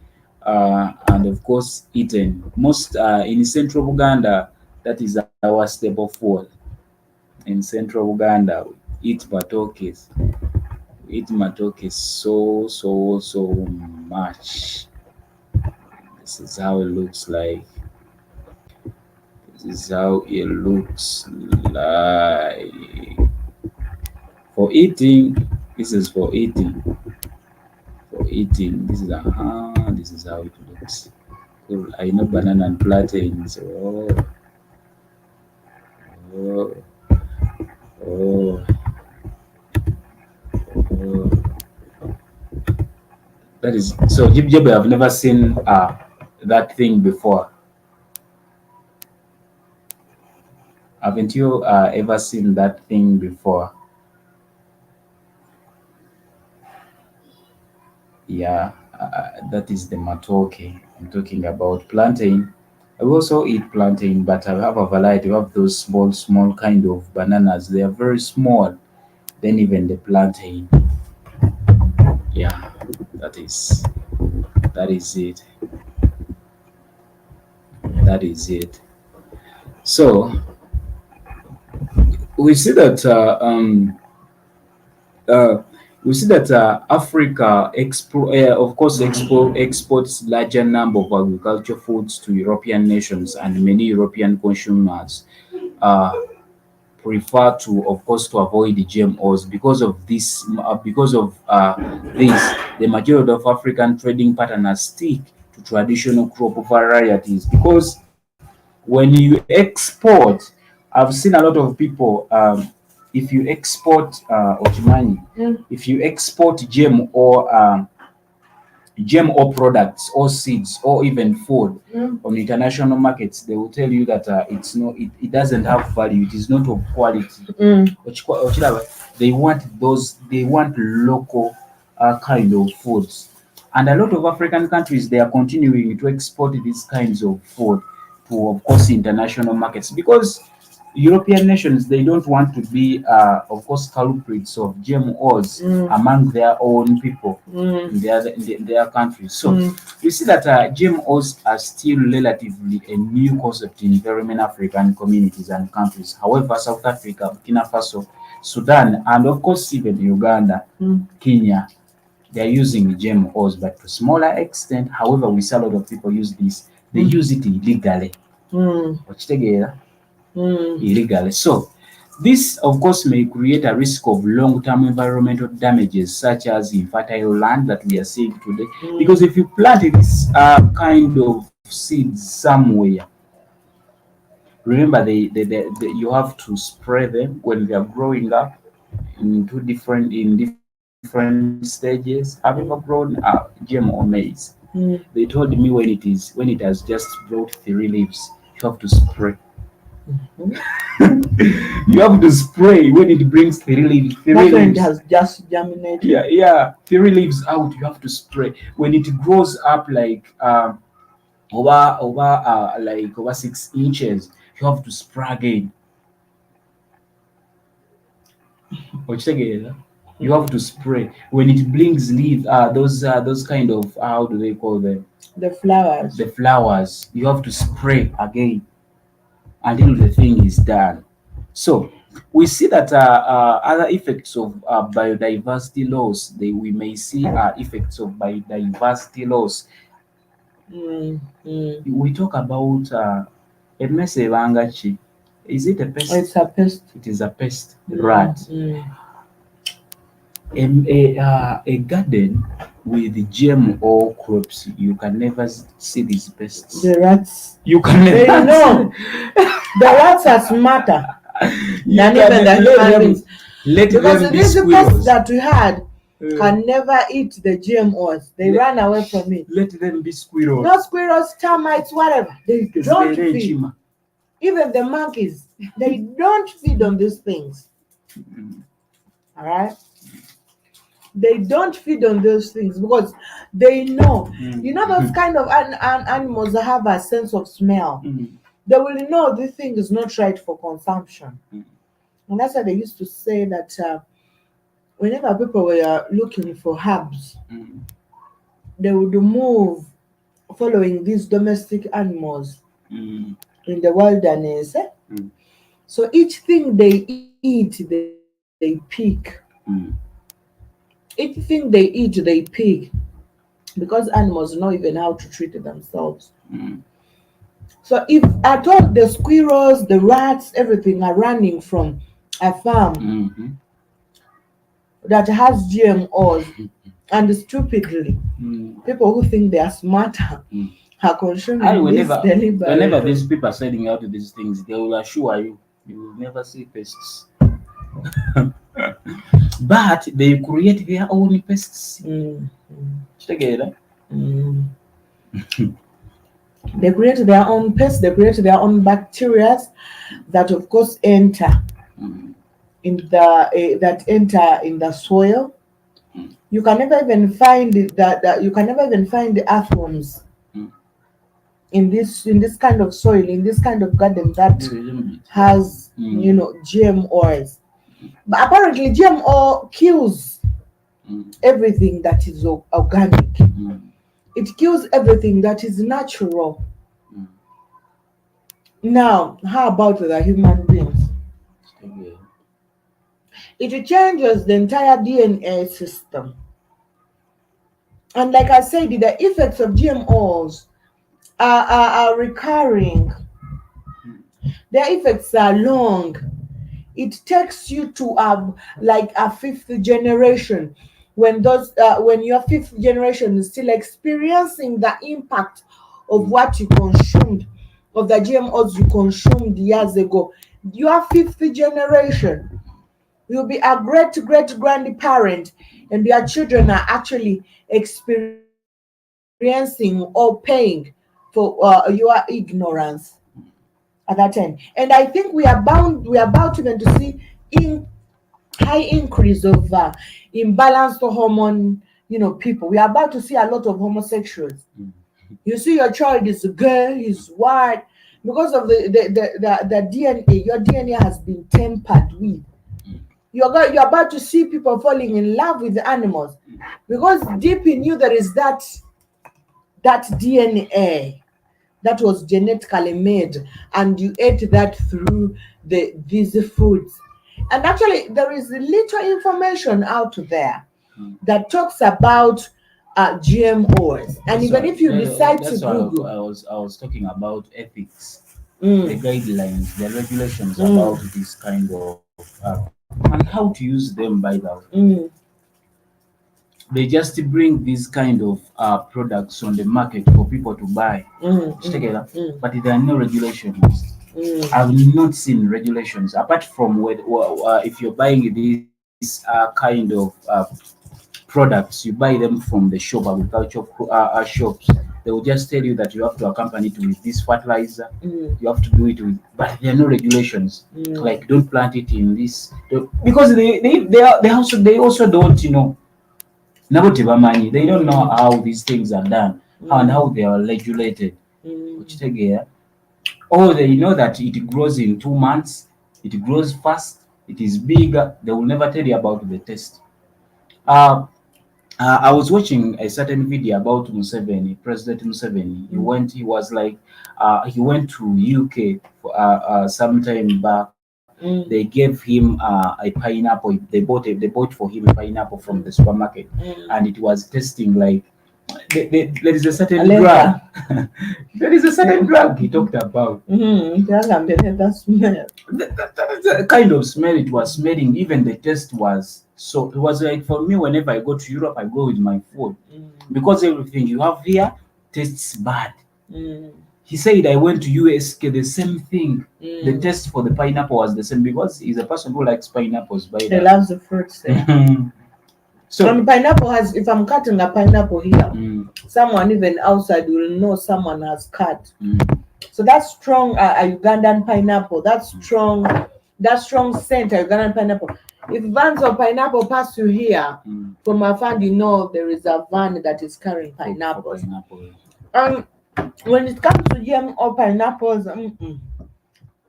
and of course eaten. Most in central Uganda, that is our staple food. In central Uganda, we eat matokes. Eat matoke so much. This is how it looks like. This is how it looks like. For eating, this is for eating. For eating, this is how it looks. Cool. I know banana and plantains. Oh, oh, oh. That is so. Jib, I've never seen that thing before. Haven't you ever seen that thing before? Yeah, that is the matoke. I'm talking about plantain. I also eat plantain, but I have a variety. I have those small kind of bananas. They are very small. Then even the plantain. Yeah, that is that is it. That is it. So we see that uh, Africa of course, exports larger number of agricultural foods to European nations, and many European consumers uh, prefer to, of course, to avoid the GMOs because of this. The majority of African trading partners stick to traditional crop varieties, because when you export, I've seen a lot of people. If you export Ojimani, if you export GMO products or seeds or even food on international markets, they will tell you that it doesn't have value. It is not of quality. They want local kind of foods, and a lot of African countries, they are continuing to export these kinds of food to, of course, international markets, because European nations, they don't want to be, of course, culprits of GMOs among their own people in their countries. So we see that GMOs are still relatively a new concept in very many African communities and countries. However, South Africa, Burkina Faso, Sudan, and of course even Uganda, Kenya, they are using GMOs, but to smaller extent. However, we see a lot of people use this. They use it illegally. Okitegeera? Illegally. So This, of course, may create a risk of long-term environmental damages, such as infertile land that we are seeing today. Because if you plant this kind of seeds somewhere, remember you have to spray them when they are growing up in different stages. Have you ever grown GMO maize? They told me when it has just brought 3 leaves, you have to spray. You have to spray when it brings 3 leaves. That's when it leaves. has just germinated. Yeah, 3 leaves out. You have to spray when it grows up like over 6 inches. You have to spray again. You have to spray when it brings leaves. Those kind of, how do they call them? The flowers. The flowers. You have to spray again until the thing is done. So we see that other effects of biodiversity loss. We may see effects of biodiversity loss. We talk about a mesebangachi. Is it a pest? It's a pest. It is a pest. Rat. A garden with GMO crops, you can never see these pests. The rats. You can They never. know. The rats are smarter than even the human beings. Because these pests that we had can never eat the GMOs. They run away from it. Let them be squirrels. No squirrels, termites, whatever. They don't feed. Even the monkeys, they don't feed on these things. All right? They don't feed on those things because they know. You know those kind of animals that have a sense of smell. They will know this thing is not right for consumption. And that's why they used to say that whenever people were looking for herbs, they would move following these domestic animals in the wilderness. So each thing they eat, they pick. Each thing they eat, they pick. Because animals know even how to treat themselves. So if at all the squirrels, the rats, everything are running from a farm that has GMOs, and stupidly, people who think they are smarter are consuming this deliberately. Whenever these people are selling out these things, they will assure you will never see pests. But they create their own pests. Together. They create their own pests, they create their own bacteria that of course enter in the soil. You can never even find the earthworms in this kind of soil, in this kind of garden that has GMOs. But apparently GMO kills everything that is organic. It kills everything that is natural. Now, how about the human beings? It changes the entire DNA system. And like I said, the effects of GMOs are recurring. Their effects are long. It takes you to like a 5th generation, when your 5th generation is still experiencing the impact of what you consumed, of the GMOs you consumed years ago. Your 5th generation will be a great grandparent, and their children are actually experiencing or paying for your ignorance at that time. And I think we are about even to see high increase of imbalanced hormone, people. We are about to see a lot of homosexuals. You see your child is gay, he's white, because of the DNA. Your DNA has been tampered with. You're about to see people falling in love with animals, because deep in you there is that DNA that was genetically made, and you ate that through these foods. And actually, there is little information out there that talks about GMOs. And even if you decide to Google, I was talking about ethics, the guidelines, the regulations about this kind of and how to use them, by the way. Mm, They just bring these kind of products on the market for people to buy together, but there are no regulations. I've not seen regulations apart from if you're buying these kind of products, you buy them from the shop, agricultural shops. They will just tell you that you have to accompany it with this fertilizer. You have to do it with, but there are no regulations. Like don't plant it in this because they also don't nabo tebamanyi. They don't know how these things are done and how they are regulated. Okitegeera? Oh, they know that it grows in 2 months. It grows fast. It is bigger. They will never tell you about the taste. Uh, I was watching a certain video about Museveni, President Museveni. He was like, he went to UK for, some time back. They gave him a pineapple. They bought for him a pineapple from the supermarket, and it was tasting like there is a certain drug. There is a certain drug he talked about. that smell. That is the kind of smell it was smelling. Even the taste was so. It was like for me, whenever I go to Europe, I go with my food because everything you have here tastes bad. He said I went to USK, the same thing. The taste for the pineapple was the same because he's a person who likes pineapples. By He loves the fruits there. So And pineapple has, if I'm cutting a pineapple here, someone even outside will know someone has cut. So that's strong a Ugandan pineapple. That's strong scent a Ugandan pineapple. If vans of pineapple pass you here from a van, you know there is a van that is carrying pineapples. And when it comes to GMO pineapples,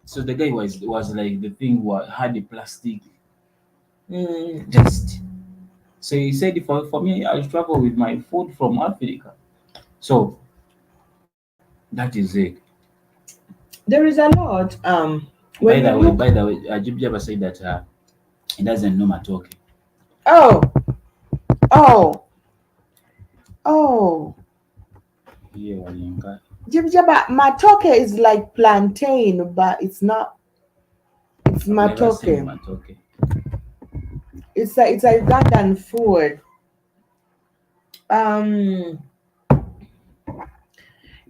So the guy was like the thing had a plastic taste. So he said, for me, I travel with my food from Africa. So that is it. there is a lot. By the way, Ajib Jabba said that he doesn't know Matoke. Oh, Yeah, Walinka. Jibjaba, matoke is like plantain, but it's not. It's Never seen matoke. Matoke. It's a Ugandan food.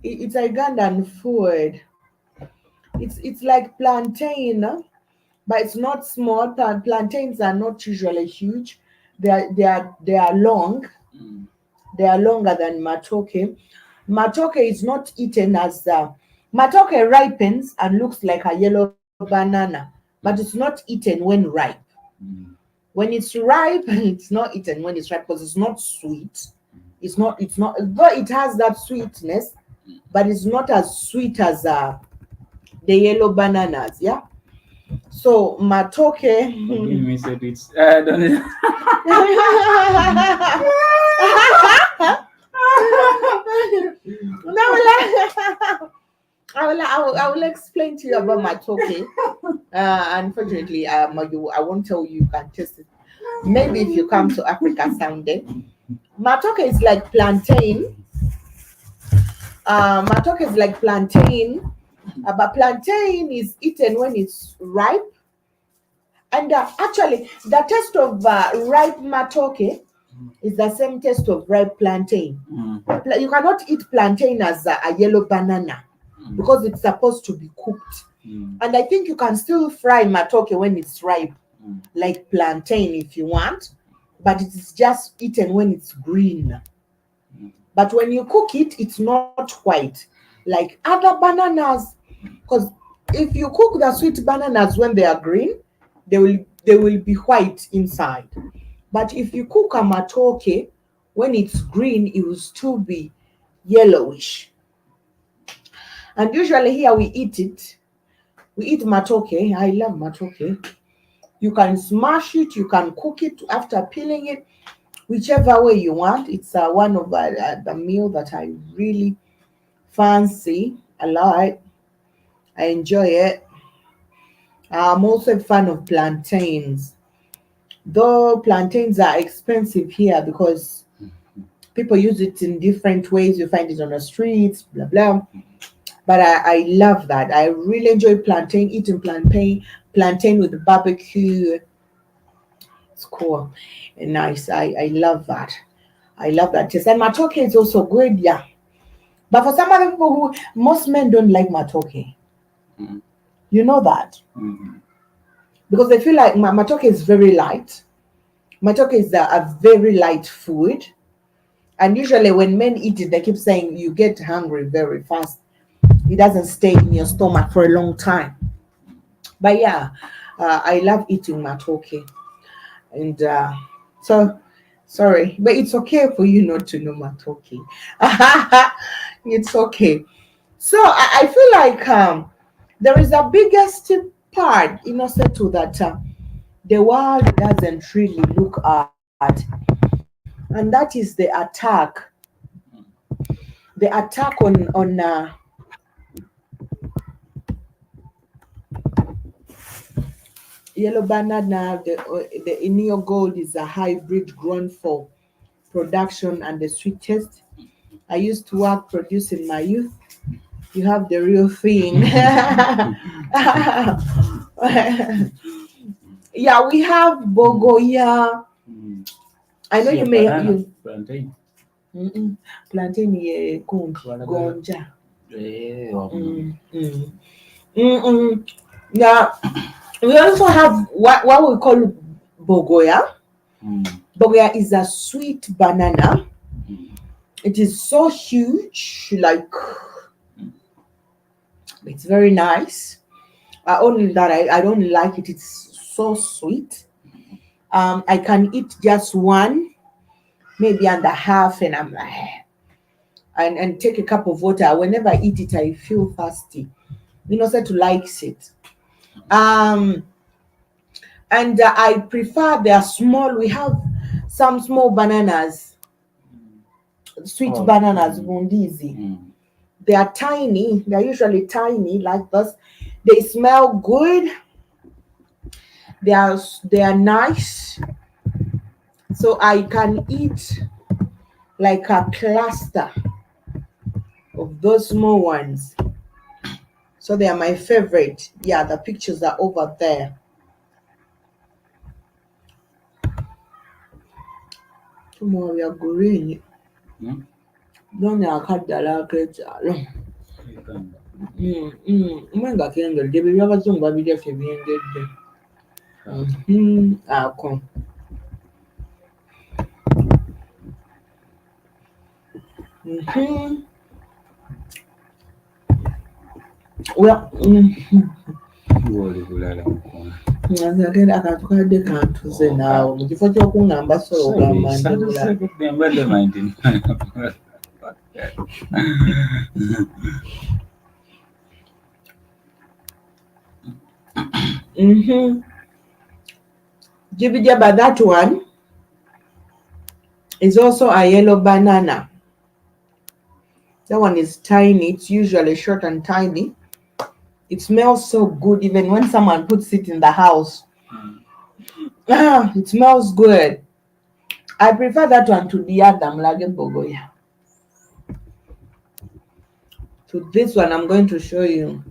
It's a Ugandan food. It's like plantain, but it's not small. Plantains are not usually huge. They are long. They are longer than matoke. Matoke is not eaten as matoke ripens and looks like a yellow banana, but it's not eaten when ripe. When it's ripe, it's not eaten when it's ripe because it's not sweet. It's not. Though it has that sweetness, but it's not as sweet as the yellow bananas. Yeah. So matoke. Give me said it's. Don't. I will explain to you about matoke. Unfortunately, I won't tell you. You can taste it. Maybe if you come to Africa someday. Matoke is like plantain. Matoke is like plantain, but plantain is eaten when it's ripe. And actually, the taste of ripe matoke is the same taste of ripe plantain. You cannot eat plantain as a yellow banana because it's supposed to be cooked. And I think you can still fry matoke when it's ripe, like plantain if you want, but it is just eaten when it's green. But when you cook it, it's not white like other bananas. Because if you cook the sweet bananas when they are green, they will be white inside. But if you cook a matoke when it's green, it will still be yellowish. And usually here we eat it. We eat matoke. I love matoke. You can smash it, you can cook it after peeling it, whichever way you want. It's one of the meal that I really fancy. I like. I enjoy it. I'm also a fan of plantains. Though plantains are expensive here because people use it in different ways. You find it on the streets, blah blah. But I love that. I really enjoy eating plantain with barbecue. It's cool and nice. I love that. I love that taste. And matoke is also good, yeah. But for some other people who most men don't like matoke. Mm. You know that? Mm-hmm. Because they feel like matoke is very light. Matoke is a very light food. And usually when men eat it, they keep saying you get hungry very fast. It doesn't stay in your stomach for a long time. But yeah, I love eating matoke. And so, sorry, but it's okay for you not to know matoke. It's okay. So I feel like there is a biggest part in INNOSSETU that the world doesn't really look at, and that is the attack. The attack on yellow banana. The Ineo Gold is a hybrid grown for production and the sweetest. I used to work producing my youth. You have the real thing. Yeah, we have bogoya. Mm. I know See, you may banana, you plantain. plantain gonja. Yeah, we also have what we call bogoya. Mm. Bogoya is a sweet banana. Mm. It is so huge, like it's very nice. Only that I don't like it. It's so sweet. I can eat just one, maybe and a half, and I'm like, and take a cup of water. Whenever I eat it, I feel thirsty. INNOSSETU likes it. And I prefer they are small. We have some small bananas, sweet Oh, bananas, mm. bundizi. Mm. They are tiny. They're usually tiny like this. They smell good. They are nice. So I can eat like a cluster of those small ones. So they are my favorite. Yeah, the pictures are over there. Tomorrow we are going. Mm. Don't you cut the lacket? Umenga kenge debe byabazungu babirya tebyengedde. Ako. Well, Bw'oli bulala mukono. agenda akantu kadde kantuze naawe mu kifo ky'okungamba solo ogamba ndibula. Mbadde mind. Jibijaba, that one is also a yellow banana. That one is tiny. It's usually short and tiny. It smells so good even when someone puts it in the house. It smells good. I prefer that one to the other mlage bogoya. So this one I'm going to show you.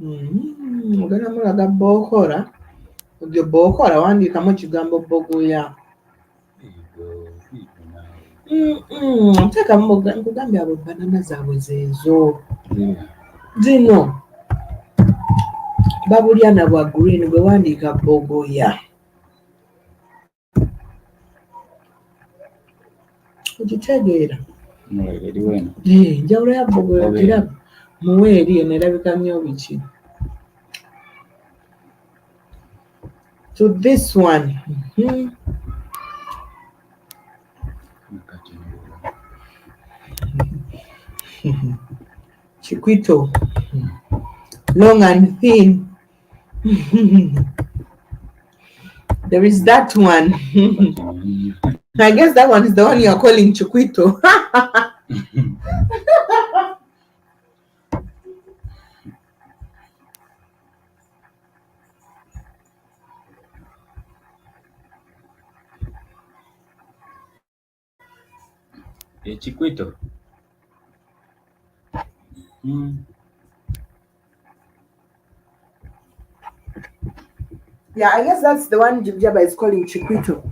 Ogenda mulaga bokora. Ogyo bokora wandiikamu ekigambo bogoya. Nteekamu nkugambye abo banana zaabwe zeezo. Zino babulya na bwa green bwe wandiika bogoya. Okitegeera? Njawulo ya bogoya ogiraba? Muwe eri eno erabika nnyo biki. So this one. Chiquito. Long and thin. There is that one. I guess that one is the one you are calling Chiquito. Chiquito. Yeah, I guess that's the one Jibjaba is calling chiquito.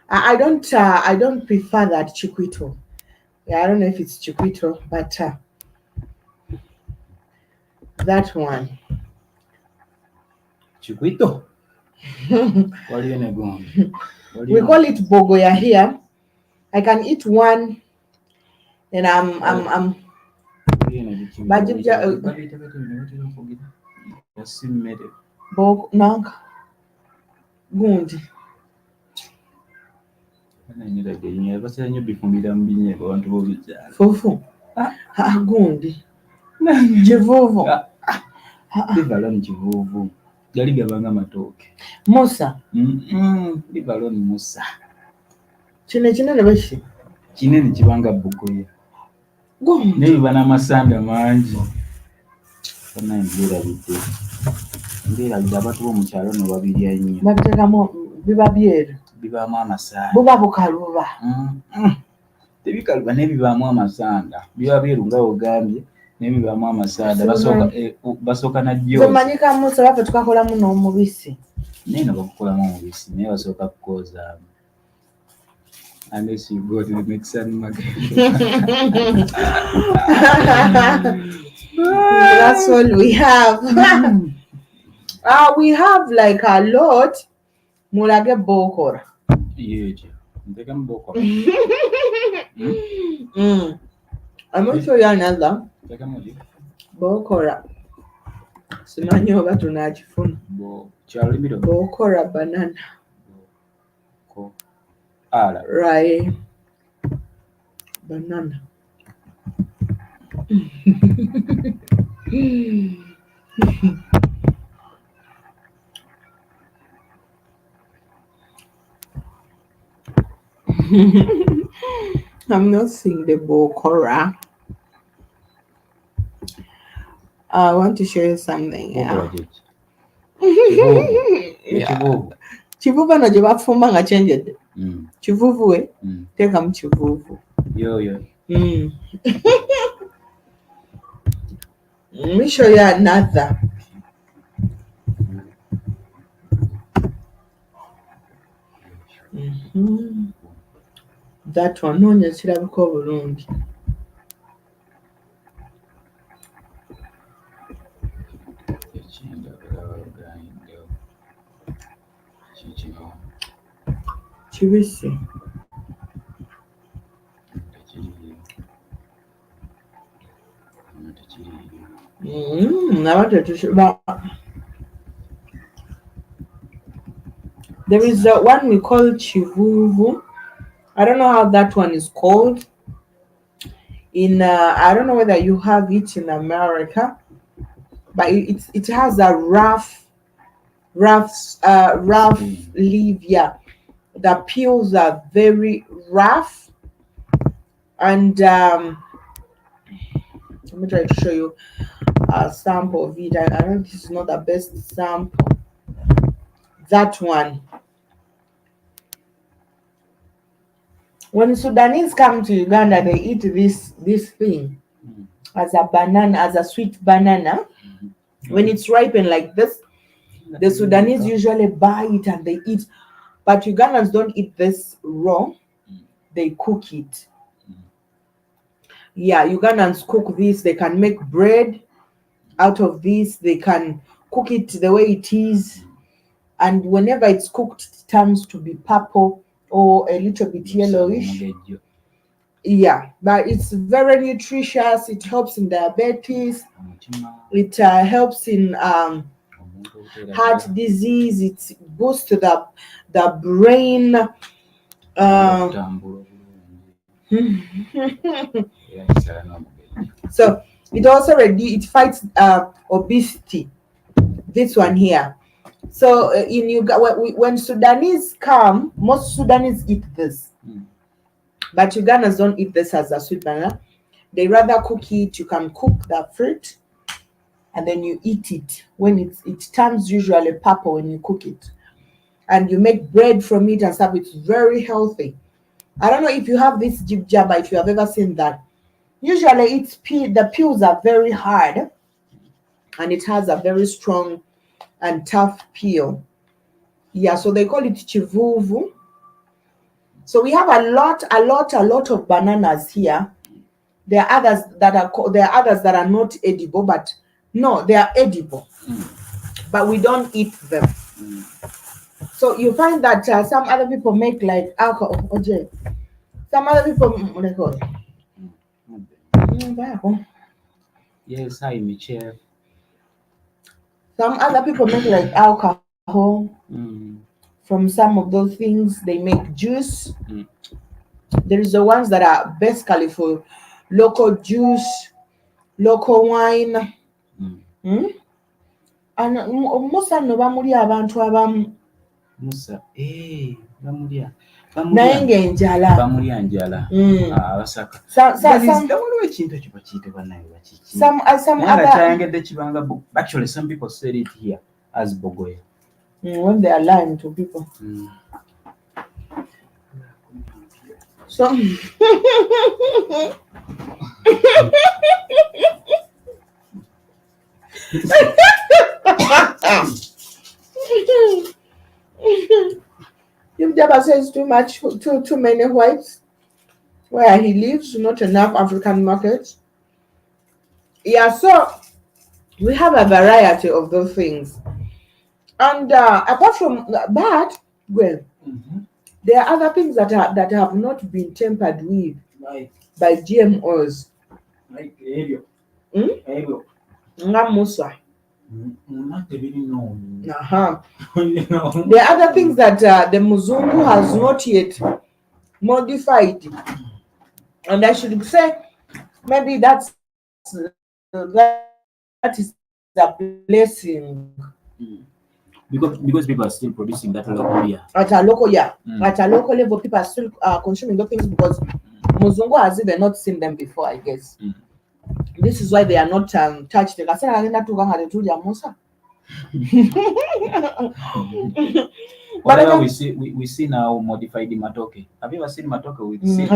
I don't prefer that chiquito. Yeah, I don't know if it's chiquito, but that one. Chiquito. What are you gonna go? We call it bogoya here. I can eat one, and I'm. Bog nang gundi. Fufu. Gundi. Chivuvu. Bivaloni chivuvu. Gali gabanga matooke. Musa. Bivaloni musa. Kinene bashi. Kinene kibanga bugoya. Gundi. Nebiba n'amasanda mangi. Fonna embeera bidde. Embeera bidde abantu b'omu kyalo no babirya nnyo. Babiteekamu biba byeru. Bibaamu amasanda. Buba bukaluba. Tebikaluba nebibaamu amasanda. Biba byeru nga ogambye nebibaamu amasanda. Basooka na jjoozi. Zomanyika Musa baffe tukakolamu n'omubisi. Neno bakukolamu omubisi naye basooka kukoozaamu. Unless you go to the Mexican market. That's all we have. We have like a lot. Mulage bokora. Yeah, bokora. I'm going to show you another. Bokora. Simanyi oba tunakifuna. Bokora banana. Right. Banana. I'm not seeing the bokora. I want to show you something. Yeah. Chivuvu no jebafumba nga chenjede. Chivuvu we. Teka mu chivuvu. Yo. Let me show you another. That one no nyakirabiko bulungi. Kibisi. There is one we call chivuvu. I don't know how that one is called. I don't know whether you have it in America, but it has a rough leaf. Yeah, the peels are very rough, and let me try to show you a sample of it. I know this is not the best sample. That one. When Sudanese come to Uganda, they eat this thing as a banana, as a sweet banana. When it's ripened like this, the Sudanese usually buy it and they eat. But Ugandans don't eat this raw. They cook it. Yeah, Ugandans cook this. They can make bread out of this. They can cook it the way it is. And whenever it's cooked, it turns to be purple or a little bit yellowish. Yeah, but it's very nutritious. It helps in diabetes. It helps in heart disease. It boosts the brain. So it also it fights obesity. This one here. So in when Sudanese come, most Sudanese eat this, but Ugandans don't eat this as a sweet banana. They rather cook it. You can cook the fruit, and then you eat it. When it turns usually purple when you cook it, and you make bread from it and stuff. It's very healthy. I don't know if you have this jib jabber, if you have ever seen that. Usually the peels are very hard and it has a very strong and tough peel. Yeah, so they call it chivuvu. So we have a lot of bananas here. There are others that are not edible, but no, they are edible, but we don't eat them. So you find that some other people make like alcohol. OJ. Some other people, what do they call it? Yes, hi, Michelle. Some other people make like alcohol from some of those things. They make juice. There is the ones that are basically for local juice, local wine. And Musa no bamuli abantu abamu. Musa, bamulya. Naye ng'enjala. Bamulya njala. Abasaka. Some other. Actually, some people said it here as bogoya. When they are lying to people. So if Jabba says too much, too many whites where he lives, not enough African markets. Yeah, so we have a variety of those things. And apart from that, well, there are other things that have not been tampered with by GMOs. Like Elio. Ngamusa. Not really known. There are other things that the Muzungu has not yet modified. And I should say, maybe that is a blessing. Because people are still producing that local beer. At a local level, people are still consuming those things because Muzungu has even not seen them before, I guess. This is why they are not touched. Whatever we see now modified matoke. Have you ever seen matoke with seeds?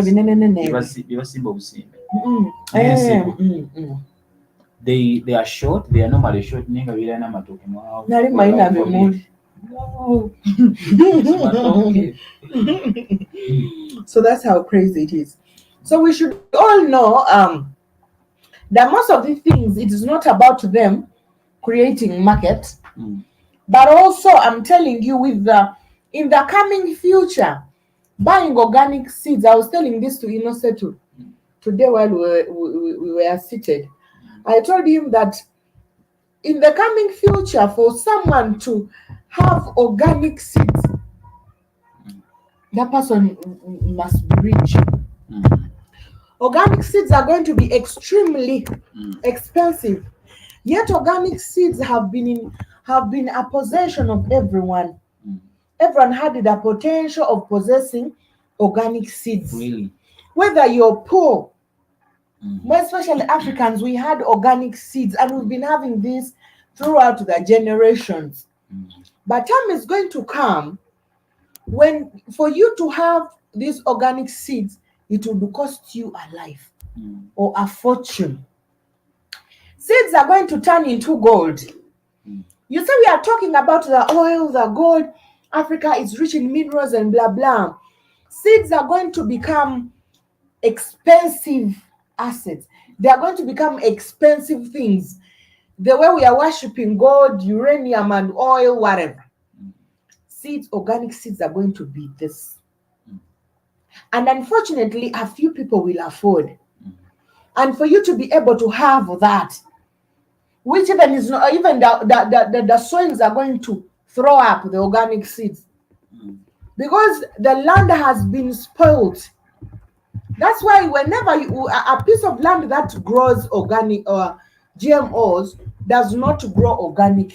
They are short. They are normally short. So that's how crazy it is. So we should all know that most of these things, it is not about them creating market, but also I'm telling you, with in the coming future, buying organic seeds. I was telling this to INNOSSETU today while we were seated. I told him that in the coming future, for someone to have organic seeds, that person must be rich. Organic seeds are going to be extremely expensive. Yet organic seeds have been a possession of everyone. Everyone had the potential of possessing organic seeds. Really? Whether you're poor, more especially Africans, we had organic seeds, and we've been having this throughout the generations. But time is going to come when, for you to have these organic seeds, it will cost you a life or a fortune. Seeds are going to turn into gold. You say we are talking about the oil, the gold. Africa is rich in minerals and blah blah. Seeds are going to become expensive assets. They are going to become expensive things. The way we are worshiping gold, uranium, and oil, whatever. Seeds, organic seeds, are going to be this. And unfortunately, a few people will afford. And for you to be able to have that, which even is not, even the soils are going to throw up the organic seeds. Because the land has been spoiled. That's why whenever a piece of land that grows organic or GMOs does not grow organic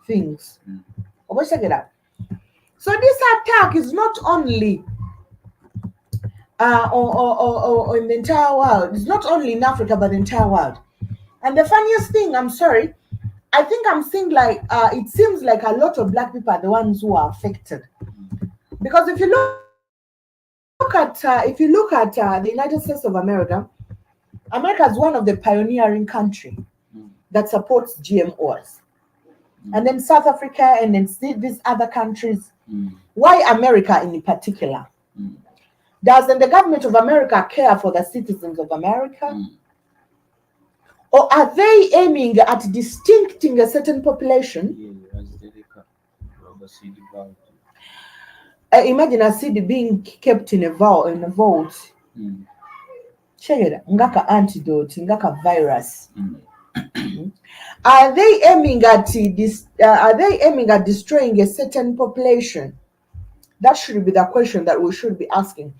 things. So this attack is not only or in the entire world. It's not only in Africa, but the entire world. And the funniest thing, I'm sorry, I think I'm seeing like, it seems like a lot of Black people are the ones who are affected. Because if you look if you look at the United States of America, America is one of the pioneering country that supports GMOs. And then South Africa and then these other countries. Why America in particular? Doesn't the government of America care for the citizens of America? Or are they aiming at distincting a certain population? Imagine a seed being kept in a vault. Check it, ngaka antidote, ngaka virus. Are they aiming at this? Are they aiming at destroying a certain population? That should be the question that we should be asking.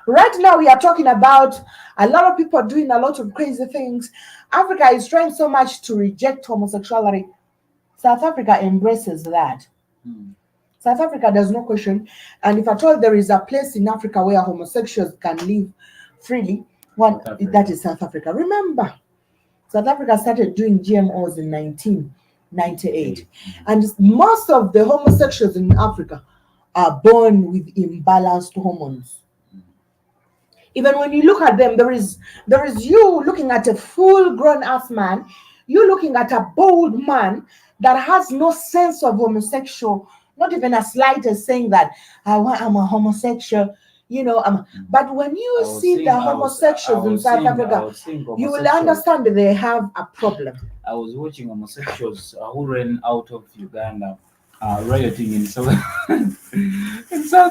Right now, we are talking about a lot of people doing a lot of crazy things. Africa is trying so much to reject homosexuality. South Africa embraces that. South Africa does not question. And if at all there is a place in Africa where homosexuals can live freely, that is South Africa. Remember, South Africa started doing GMOs in 1998. And most of the homosexuals in Africa are born with imbalanced hormones. Even when you look at them, there is you looking at a full-grown ass man, you looking at a bold man that has no sense of homosexual, not even as slight as saying that I'm a homosexual, but when you see the homosexuals in South Africa, you will understand that they have a problem. I was watching homosexuals who ran out of Uganda, rioting in South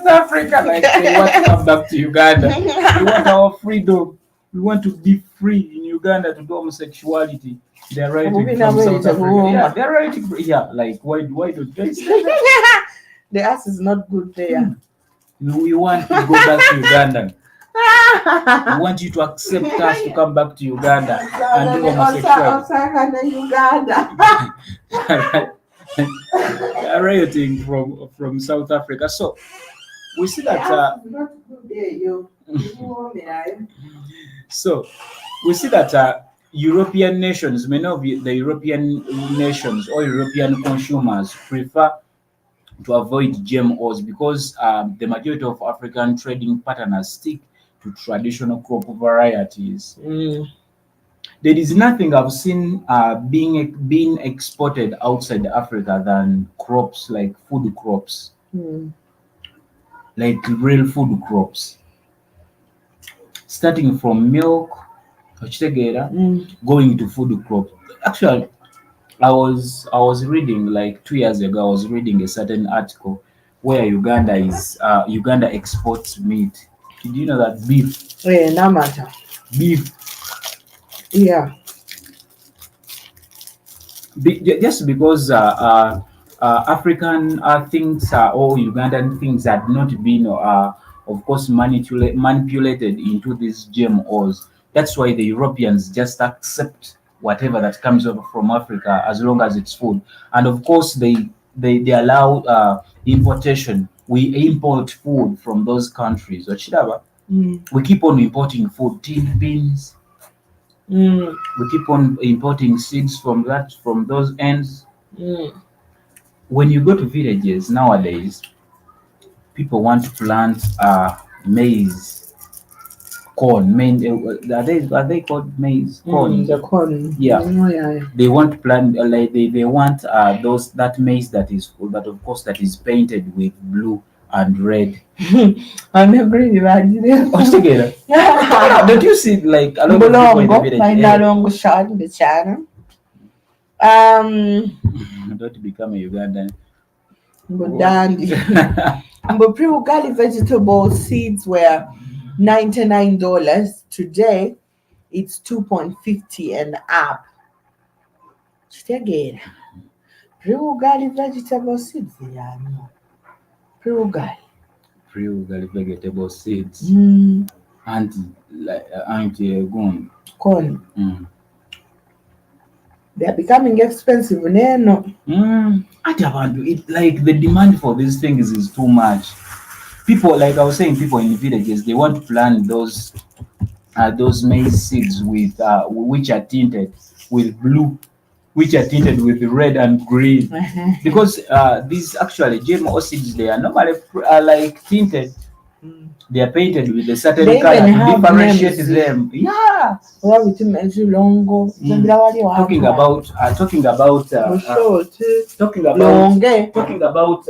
Africa, like they want to come back to Uganda. We want our freedom. We want to be free in Uganda to do homosexuality. They're rioting from South Africa. Yeah, they're rioting. Yeah, like why don't they stay there? The ass is not good there. We want to go back to Uganda. We want you to accept us to come back to Uganda and do homosexuality. They're rioting from South Africa. So we see that. So we see that European nations, many of the European nations or European consumers prefer to avoid GMOs because the majority of African trading partners stick to traditional crop varieties. There is nothing I've seen being exported outside Africa than crops like food crops, like real food crops, starting from milk, going to food crops. Actually, I was reading like 2 years ago. I was reading a certain article where Uganda exports meat. Did you know that beef? No matter. Beef. Yeah. Just because African things or Ugandan things had not been, of course, manipulated into these GMOs. That's why the Europeans just accept whatever that comes over from Africa as long as it's food. And of course, they allow importation. We import food from those countries. We keep on importing food, tin beans. We keep on importing seeds from those ends. When you go to villages nowadays, people want to plant maize, corn. Are they called maize? Corn. The corn. Yeah. They want to plant they want that maize that of course that is painted with blue and red. I'm agree with that. Together. Don't you see like a lot of people in the village? Don't become a Ugandan. But pre-ugali vegetable seeds were $99. Today, it's $2.50 and up. Again, pre-ugali vegetable seeds. Yeah, no. Pre-ugali vegetable seeds. Corn. They are becoming expensive. No. Like the demand for these things is too much. People, like I was saying, people in villages, they want to plant those maize seeds with which are tinted with blue, which are tinted with red and green, because these actually GMO seeds, they are normally like tinted. They are painted with a certain They color even to have differentiate names. them. Yeah. Oba bitima ezilongo zembera wali Talking about talking about longe. talking about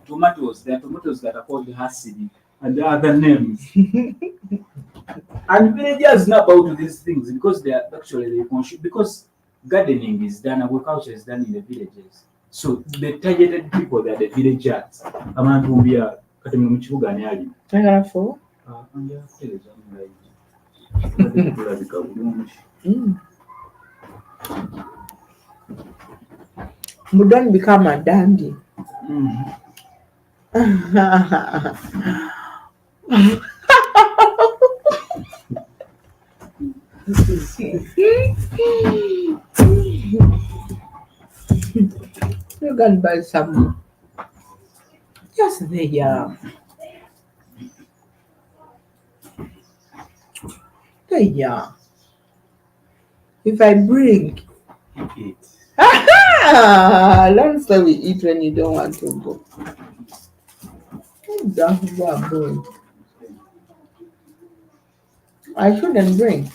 tomatoes. There are tomatoes that are called hasidi and there are other names. And villagers know about these things because they are actually they consume, because gardening is done, agriculture is done in the villages. So the targeted people, they are the villagers. Amantumbia kati mu kibuga ani ali. Tagala for? Anja kutegeeza mulungi. Kulabika bulungi. We don't become a dandy. You can buy some. Yes, they are. They are. If I bring, Eat. don't say we eat when you don't want to go. Don't go and bring. I shouldn't bring.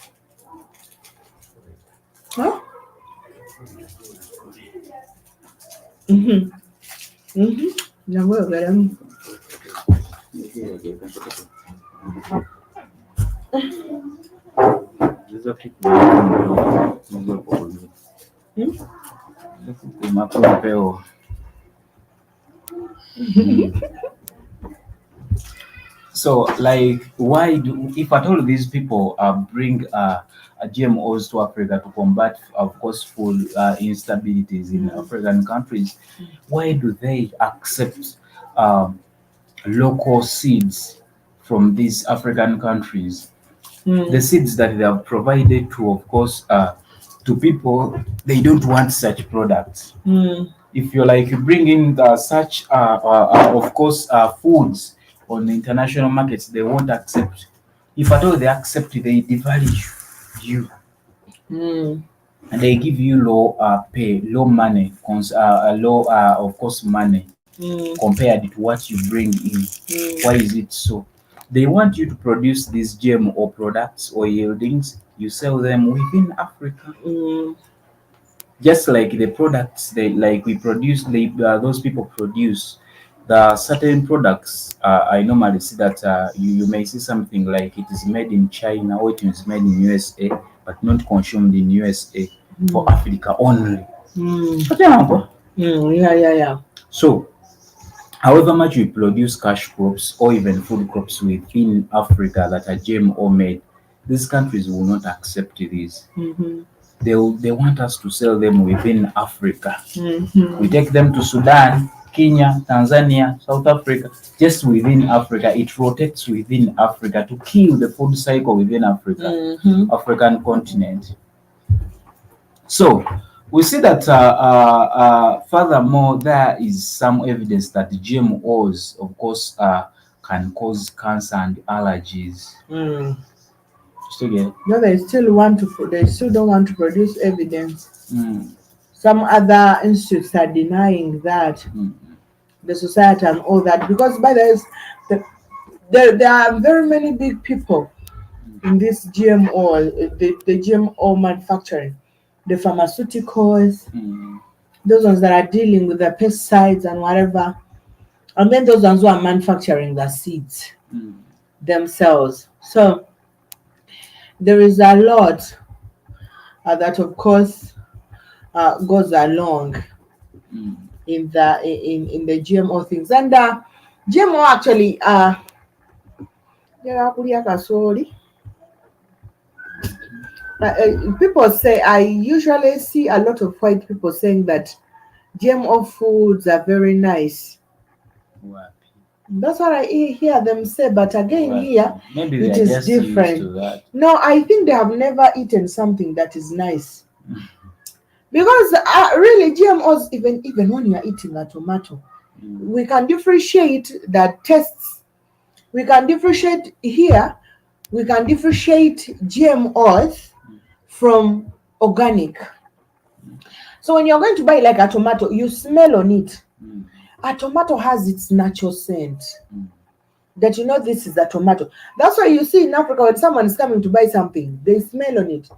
Huh? No, we'll get them. So, like, why do, if at all these people bring GMOs to Africa to combat, of course, food instabilities in African countries, why do they accept local seeds from these African countries? The seeds that they have provided to, of course, to people, they don't want such products. If you're like you bring in such, of course, foods on the international markets, they won't accept. If at all they accept, they devalue you. And they give you low pay, low money, low, of course, money compared to what you bring in. Why is it so? They want you to produce these GMO products or yieldings, you sell them within Africa. Just like the products they like we produce, those people produce the certain products. I normally see that you may see something like it is made in China or it is made in USA, but not consumed in USA for Africa only. Yeah. So, however much we produce cash crops or even food crops within Africa that are GMO made, these countries will not accept these. They want us to sell them within Africa. We take them to Sudan, Kenya, Tanzania, South Africa, just within Africa. It rotates within Africa to kill the food cycle within Africa, African continent. So we see that furthermore, there is some evidence that the GMOs, of course, can cause cancer and allergies. No, they still don't want to produce evidence. Some other institutes are denying that, the society and all that, because by there are very many big people in this GMO, the GMO manufacturing, the pharmaceuticals, those ones that are dealing with the pesticides and whatever, and then those ones who are manufacturing the seeds themselves. So there is a lot that, of course, goes along in the GMO things, and GMO actually people say, I usually see a lot of white people saying that GMO foods are very nice. That's what I hear them say, but again, here maybe it is different. No, I think they have never eaten something that is nice. Because really, GMOs, even when you are eating a tomato, we can differentiate the tastes. We can differentiate here. We can differentiate GMOs from organic. So when you're going to buy like a tomato, you smell on it. A tomato has its natural scent. that you know this is a tomato. That's why you see in Africa when someone is coming to buy something, they smell on it.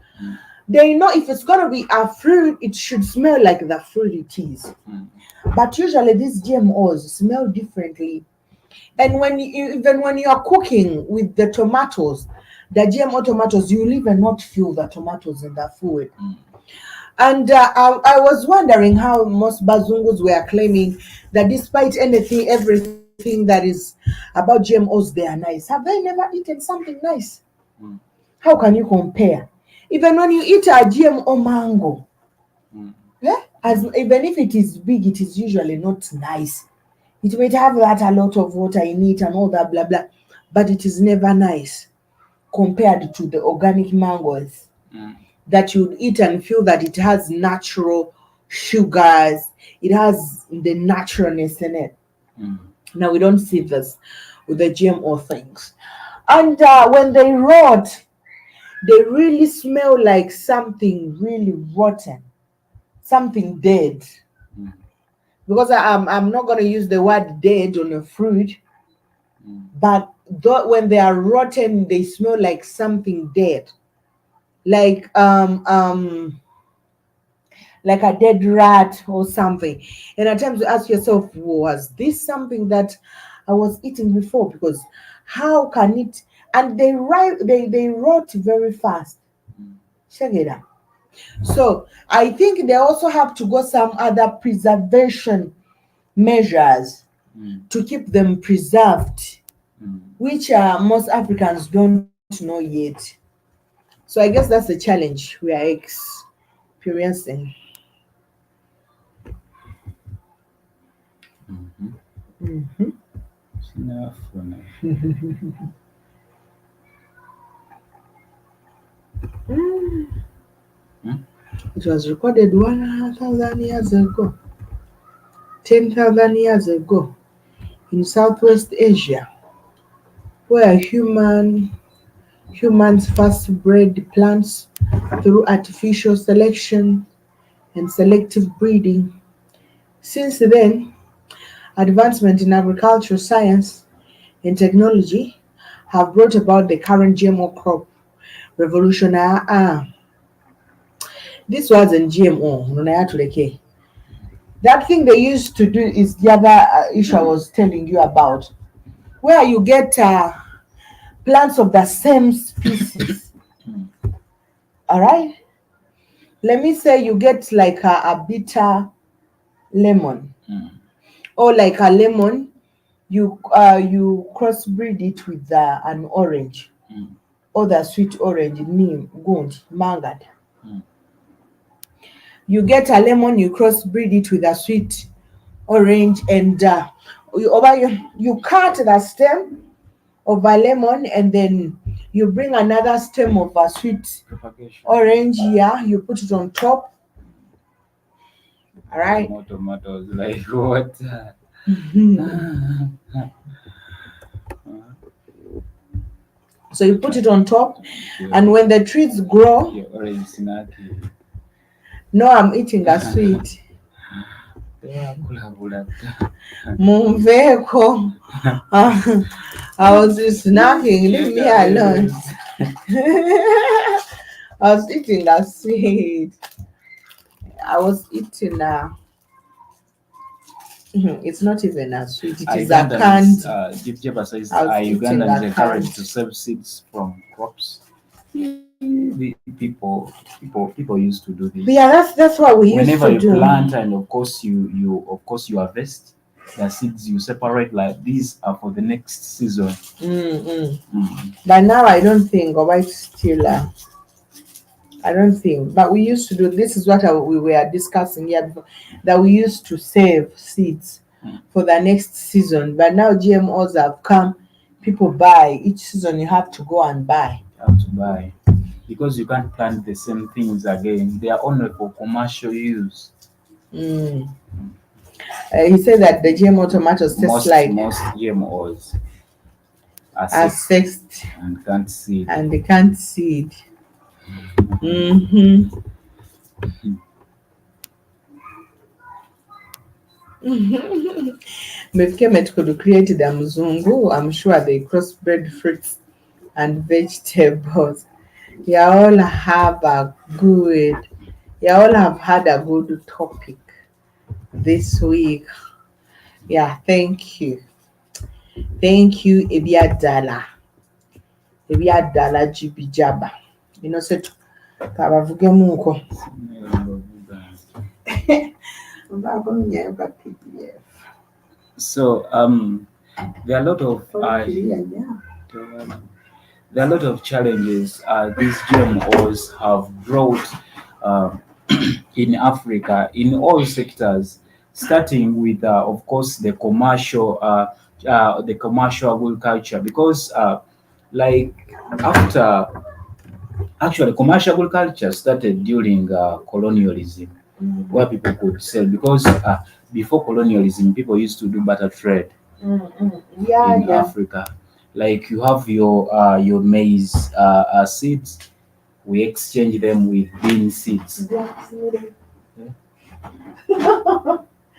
They know if it's gonna be a fruit, it should smell like the fruit it is. But usually these GMOs smell differently. And even when you are cooking with the tomatoes, the GMO tomatoes, you'll even not feel the tomatoes in the food. And I was wondering how most Bazungus were claiming that despite everything that is about GMOs, they are nice. Have they never eaten something nice? How can you compare? Even when you eat a GMO mango, yeah, even if it is big, it is usually not nice. It might have that a lot of water in it and all that blah blah, but it is never nice compared to the organic mangoes that you'd eat and feel that it has natural sugars, it has the naturalness in it. Now we don't see this with the GMO things. And when they rot, they really smell like something really rotten, something dead. Because I'm not going to use the word dead on a fruit, but when they are rotten, they smell like something dead, like like a dead rat or something. And at times you ask yourself, was this something that I was eating before? Because how can it? And they rot very fast. Check it out. So I think they also have to go some other preservation measures to keep them preserved, which most Africans don't know yet. So I guess that's the challenge we are experiencing. It's enough for now. It was recorded 1,000 years ago, 10,000 years ago in Southwest Asia, where humans first bred plants through artificial selection and selective breeding. Since then, advancement in agricultural science and technology have brought about the current GMO crop revolution. This wasn't GMO. That thing they used to do is the other issue I was telling you about, where you get plants of the same species. All right. Let me say you get like a bitter lemon, or like a lemon, you crossbreed it with an orange, or the sweet orange, neem, gund, mangad. You get a lemon, you crossbreed it with a sweet orange, and you cut the stem of a lemon, and then you bring another stem of a sweet orange here, you put it on top. All right. More tomatoes, like what? So you put it on top, and when the trees grow, Your orange snacki. no, I'm eating a sweet. Mumveko. I was snacking, leave me alone. I was eating a sweet. I was eating it's not even a sweet, it is a candy. Deep Jeba says I was eating Ugandans a encouraged candy. to save seeds from crops. The people used to do this. Yeah, that's what we Whenever used to you do. plant, and of course you harvest the seeds, you separate like these are for the next season. But now I don't think, or I still I don't think, but we used to do this. Is what we were discussing here before, that we used to save seeds for the next season. But now GMOs have come, people buy each season. You have to go and buy. You have to buy because you can't plant the same things again. They are only for commercial use. He said that the GMO tomatoes taste like most GMOs are sexed and can't seed. and they can't seed. Mefkemet could create the mzungu. I'm sure they crossbred fruits and vegetables. You all have a good, you all have had a good topic this week. Yeah, thank you. Thank you, Ebiadala. Ebiadala Jibijaba. INNOSSETU. Kabavuge munko. So there are a lot of there are a lot of challenges these GMOs have brought in Africa in all sectors, starting with, of course, the commercial agriculture, because like after actually commercial agriculture started during colonialism, where people could sell, because before colonialism people used to do barter trade in Africa. Like you have your maize seeds, we exchange them with bean seeds.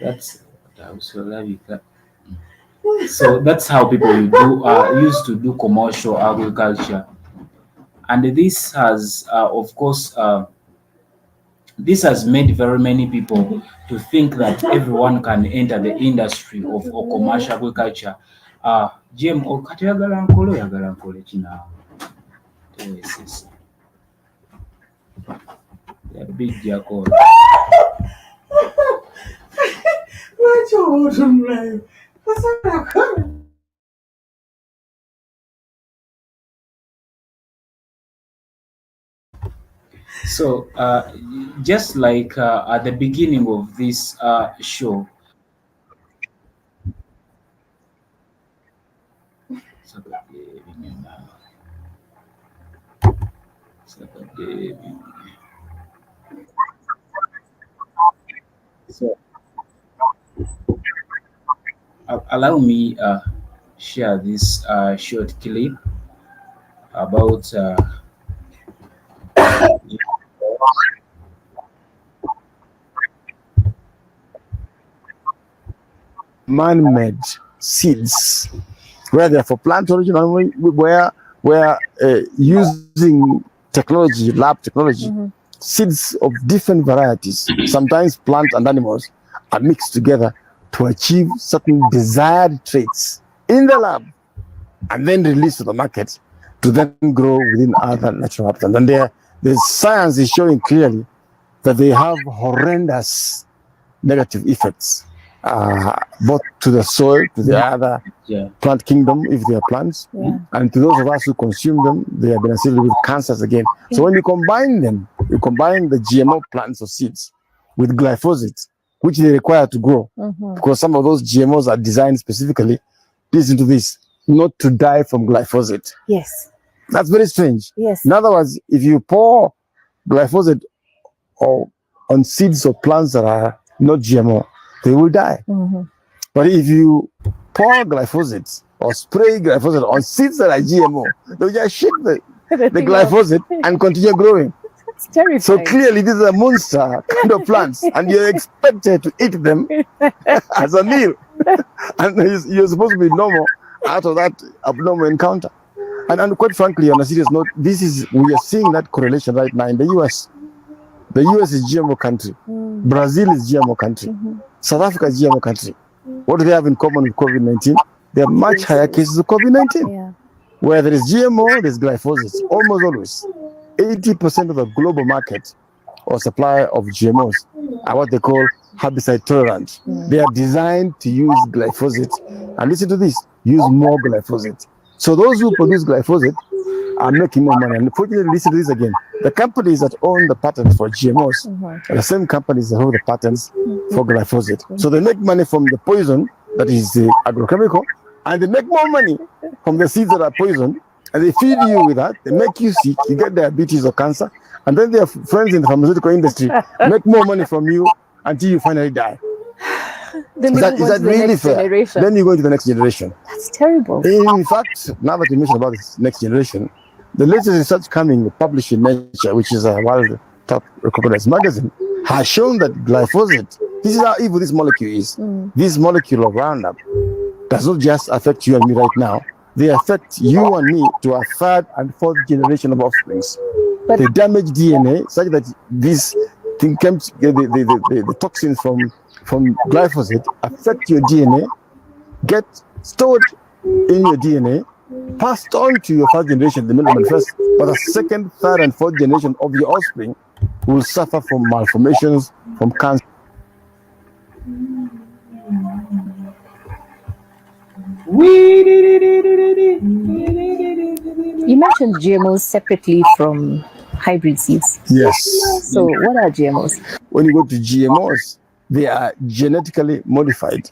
That's so that's how people used to do commercial agriculture, and this has of course this has made very many people to think that everyone can enter the industry of commercial agriculture. GMO kati oyagala nkole kina tewesesa yabijjako. Lwaki omuntu omulayo? So just like at the beginning of this show, so allow me share this short clip about man-made seeds, where they're for plant origin, where using technology, lab technology, seeds of different varieties, sometimes plants and animals, are mixed together to achieve certain desired traits in the lab, and then released to the market to then grow within other natural habitats. And the science is showing clearly that they have horrendous negative effects, both to the soil, to the other plant kingdom, if they are plants, and to those of us who consume them, they have been associated with cancers again. So when you combine them, you combine the GMO plants or seeds with glyphosate, which they require to grow, because some of those GMOs are designed specifically, listen to this, not to die from glyphosate. Yes. That's very strange. Yes. In other words, if you pour glyphosate on seeds or plants that are not GMO, they will die. But if you pour glyphosate or spray glyphosate on seeds that are GMO, they'll just shit the glyphosate and continue growing. It's terrifying. So clearly, these are monster kind of plants, and you're expected to eat them as a meal. And you're supposed to be normal out of that abnormal encounter. And quite frankly, on a serious note, we are seeing that correlation right now in the US. The US is GMO country. Brazil is GMO country. South Africa is GMO country. What do they have in common with COVID-19? There are much higher cases of COVID-19. Where there is GMO, there's glyphosate, almost always. 80% of the global market or supply of GMOs are what they call herbicide tolerant. They are designed to use glyphosate. And listen to this, use more glyphosate. So those who produce glyphosate are making more money. And unfortunately, listen to this again. The companies that own the patents for GMOs are the same companies that hold the patents for glyphosate. So they make money from the poison that is the agrochemical, and they make more money from the seeds that are poison, and they feed you with that. They make you sick, you get diabetes or cancer, and then their friends in the pharmaceutical industry make more money from you until you finally die. Is that really fair? Generation. Then you go into the next generation. That's terrible. In fact, now that you mentioned about this next generation, the latest research published in Nature, which is a world top recognized magazine, has shown that glyphosate This is how evil this molecule is. This molecule of Roundup does not just affect you and me right now. They affect you and me to a third and fourth generation of offsprings. But- They damage DNA such that this thing comes, the toxins from glyphosate affect your DNA, get stored in your DNA, passed on to your first generation, the middleman first, but the second, third, and fourth generation of your offspring will suffer from malformations, from cancer. You mentioned GMOs separately from hybrid seeds. Yes. So what are GMOs? When you go to GMOs, they are genetically modified.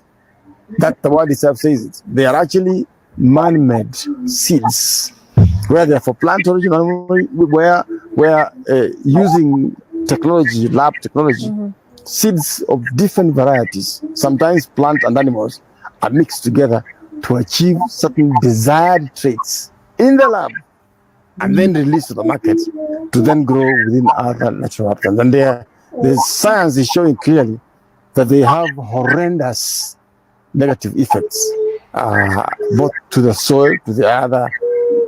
That the word itself says it. They are actually man-made seeds, where they are for plant origin, where using technology, lab technology, seeds of different varieties, sometimes plant and animals, are mixed together to achieve certain desired traits in the lab, and then released to the market to then grow within other natural habitats. And the science is showing clearly that they have horrendous negative effects, both to the soil, to the other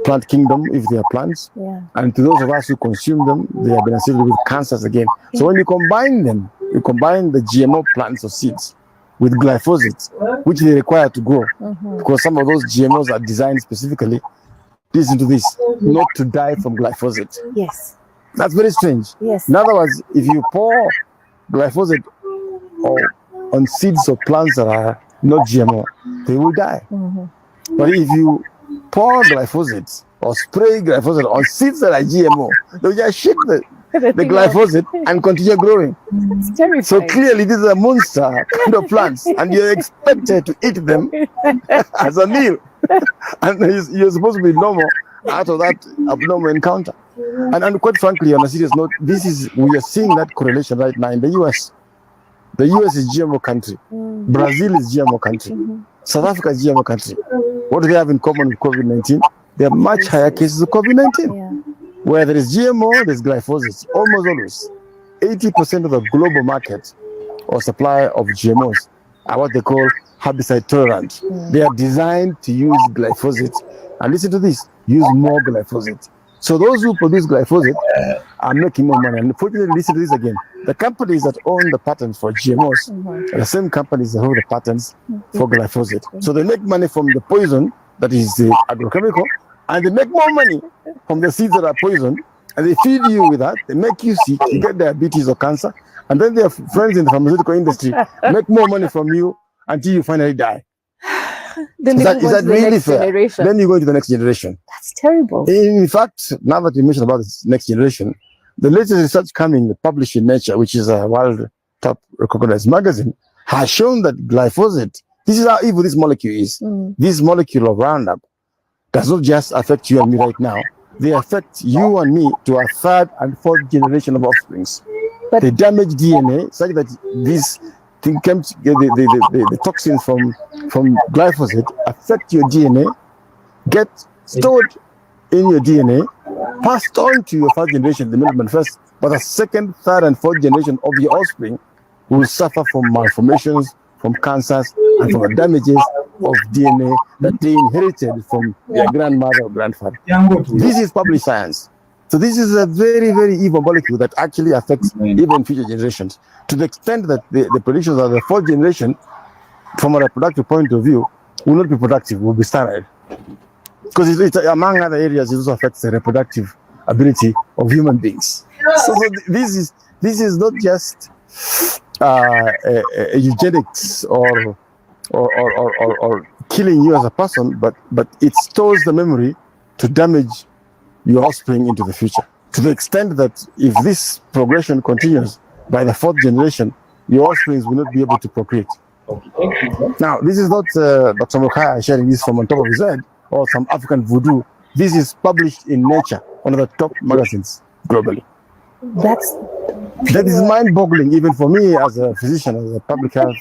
plant kingdom, if they are plants, and to those of us who consume them, they have been associated with cancers again. So when you combine them, you combine the GMO plants or seeds with glyphosate, which they require to grow, because some of those GMOs are designed specifically, listen to this, not to die from glyphosate. Yes. That's very strange. Yes. In other words, if you pour glyphosate on seeds or plants that are not GMO, they will die. But if you pour glyphosate or spray glyphosate on seeds that are GMO, they'll just shit the glyphosate and continue growing. It's terrifying. So clearly, this is a monster kind of plants, and you're expected to eat them as a meal. And you're supposed to be normal out of that abnormal encounter. And quite frankly, on a serious note, we are seeing that correlation right now in the US. The US is GMO country. Brazil is GMO country. South Africa is GMO country. What do they have in common with COVID-19? There are much higher cases of COVID-19. Where there is GMO, there's glyphosate. Almost always. 80% of the global market or supply of GMOs are what they call herbicide tolerant. They are designed to use glyphosate. And listen to this, use more glyphosate. So those who produce glyphosate are making more money. And unfortunately, listen to this again. The companies that own the patents for GMOs are the same companies that hold the patents for glyphosate. So they make money from the poison that is the agrochemical, and they make more money from the seeds that are poison, and they feed you with that. They make you sick, you get diabetes or cancer, and then their friends in the pharmaceutical industry make more money from you until you finally die. Then Is that really fair? generation. Then you go into the next generation. That's terrible. In fact, now that you mentioned about this next generation, the latest research coming published in Nature, which is a world top recognized magazine, has shown that glyphosate, this is how evil this molecule is. This molecule of Roundup does not just affect you and me right now. They affect you and me to a third and fourth generation of offsprings. But- They damage DNA such that this thing comes, the toxins from glyphosate affect your DNA, get stored in your DNA, passed on to your first generation, the middleman first, but the second, third, and fourth generation of your offspring will suffer from malformations, from cancers, and from the damages of DNA that they inherited from their grandmother or grandfather. This is published science. So this is a very, very evil molecule that actually affects even future generations, to the extent that the predictions are the fourth generation, from a reproductive point of view, will not be productive, will be sterile. Because it's among other areas, it also affects the reproductive ability of human beings. So this is not just eugenics or killing you as a person, but it stores the memory to damage your offspring into the future. To the extent that if this progression continues, by the fourth generation, your offspring will not be able to procreate. Now, this is not Dr. Mukaya sharing this from on top of his head or some African voodoo. This is published in Nature, one of the top magazines globally. That is mind-boggling, even for me as a physician, as a public health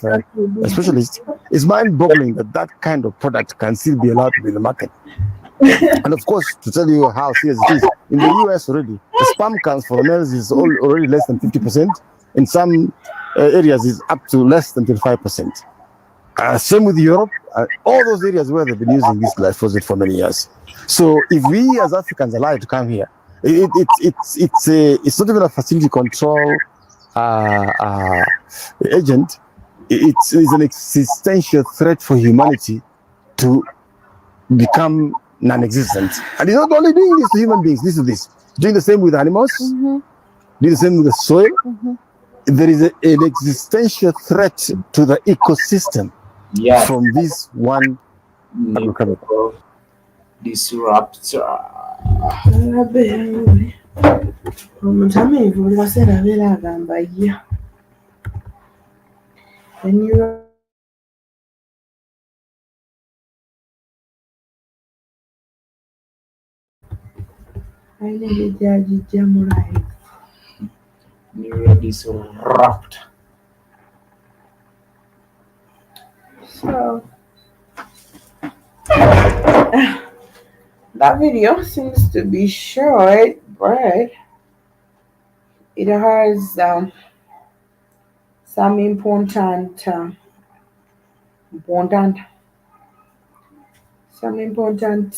specialist. It's mind-boggling that kind of product can still be allowed to be in the market. And of course, to tell you how serious it is, in the US already, the sperm count for the males is already less than 50%. In some areas is up to less than 25%. Same with Europe, all those areas where they've been using this glyphosate for many years. So if we as Africans allow it to come here, it's not even a facility control agent. It's an existential threat for humanity to become non-existent. And it's not only doing this to human beings. Listen to this. Doing the same with animals. Doing the same with the soil. There is an existential threat to the ecosystem from this one agrochemical. Disruptor. Omuntu amenvu buli kaseera abeera agamba ya ayina engeri gy'agiggyamu live. Neurodisruptor. So that video seems to be short, but it has some important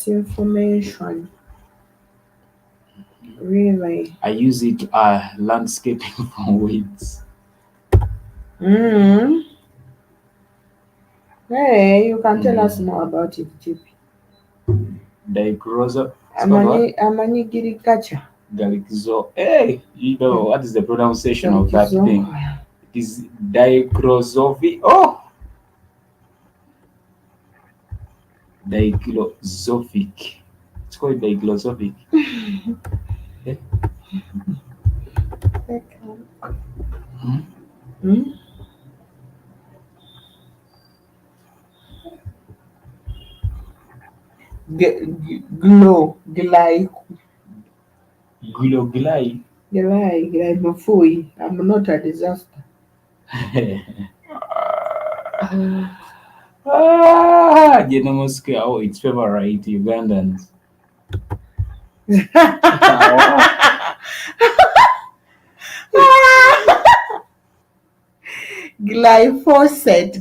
information. Really. I use it landscaping for weeds. Hey, you can tell us more about it, GP. Amani agriculture. Hey, you know what is the pronunciation of that thing? It is digrosophic. Oh, diglosophic. It's called diglosophic. Mafui. I'm not a disaster. Genomoske, oh, it's favorite Ugandans. Glyphosate.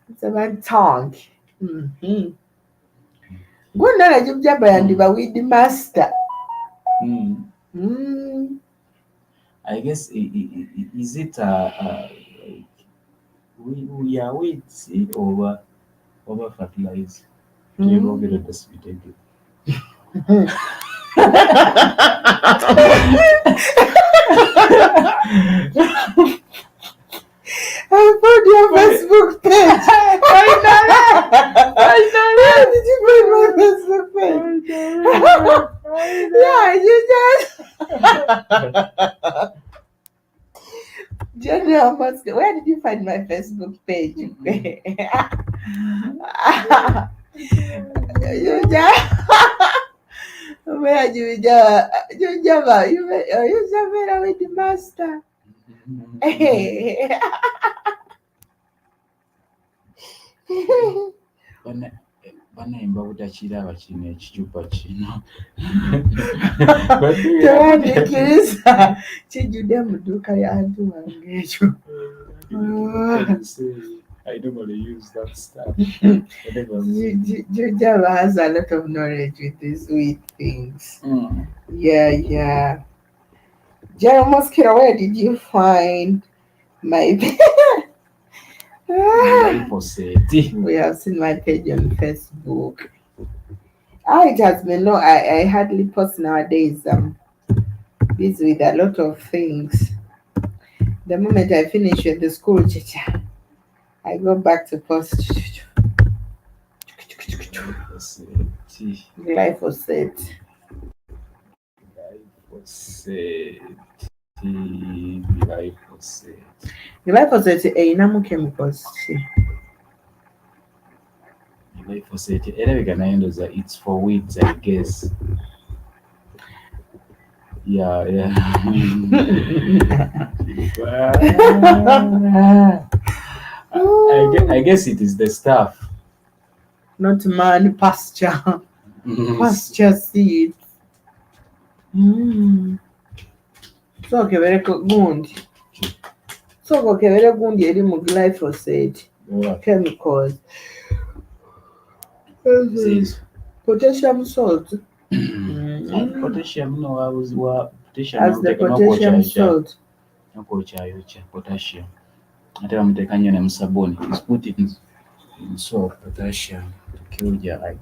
It's a bad tongue. Gwonna jubjaba yandiba with the master. I guess is it we are weeds over fertilizer. You know, get a sweet. I found your Facebook page. Where did you find my Facebook page? Yeah, you just. Where did you find my Facebook page? You just. Where you with the master. Banayimba butakiraba kino ekicupa kino. Tewandiikiriza kijjudde mu dduuka y'antu wange ekyo. I normally use that stuff. Jujaba has a lot of knowledge with these weird things. Yeah. General Mosquito, where did you find my We have seen my page on Facebook. It has been I hardly post nowadays. Busy with a lot of things. The moment I finish with the school, I go back to post. Glyphosate. Glyphosate erinamu chemicals ki? Glyphosate erabika nayo ndoza it's for weeds, I guess. Yeah, yeah. I guess it is the stuff. Not man pasture. Pasture seeds. Sokebere gundi. Sokebere gundi eri mu glyphosate chemicals. Says Potassium salt. potassium, no, I was potassium. As the potassium salt. Potassium. Ate bamuteeka nnyo ne mu sabbuuni. Just put it in soap, potassium, to kill germ.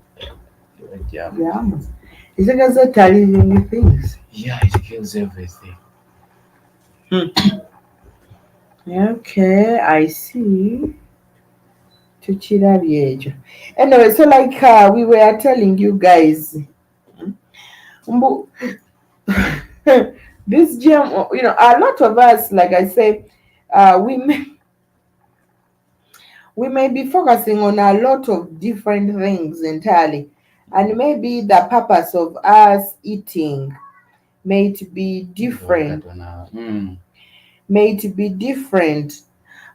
Yeah. Is it as a living things? Yeah, it kills everything. Okay, I see. Tuchirabyejo. Anyway, so like we were telling you guys, this gem, you know, a lot of us, like I say, we may be focusing on a lot of different things entirely, and maybe the purpose of us eating may it be different,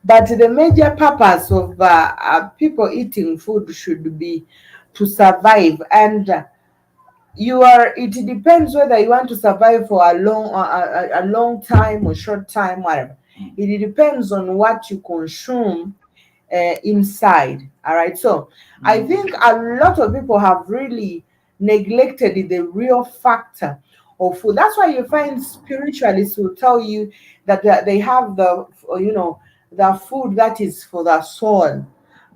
but the major purpose of people eating food should be to survive, and it depends whether you want to survive for a long time or short time, whatever. It depends on what you consume inside. All right, so I think a lot of people have really neglected the real factor of food. That's why you find spiritualists will tell you that they have the food that is for the soul.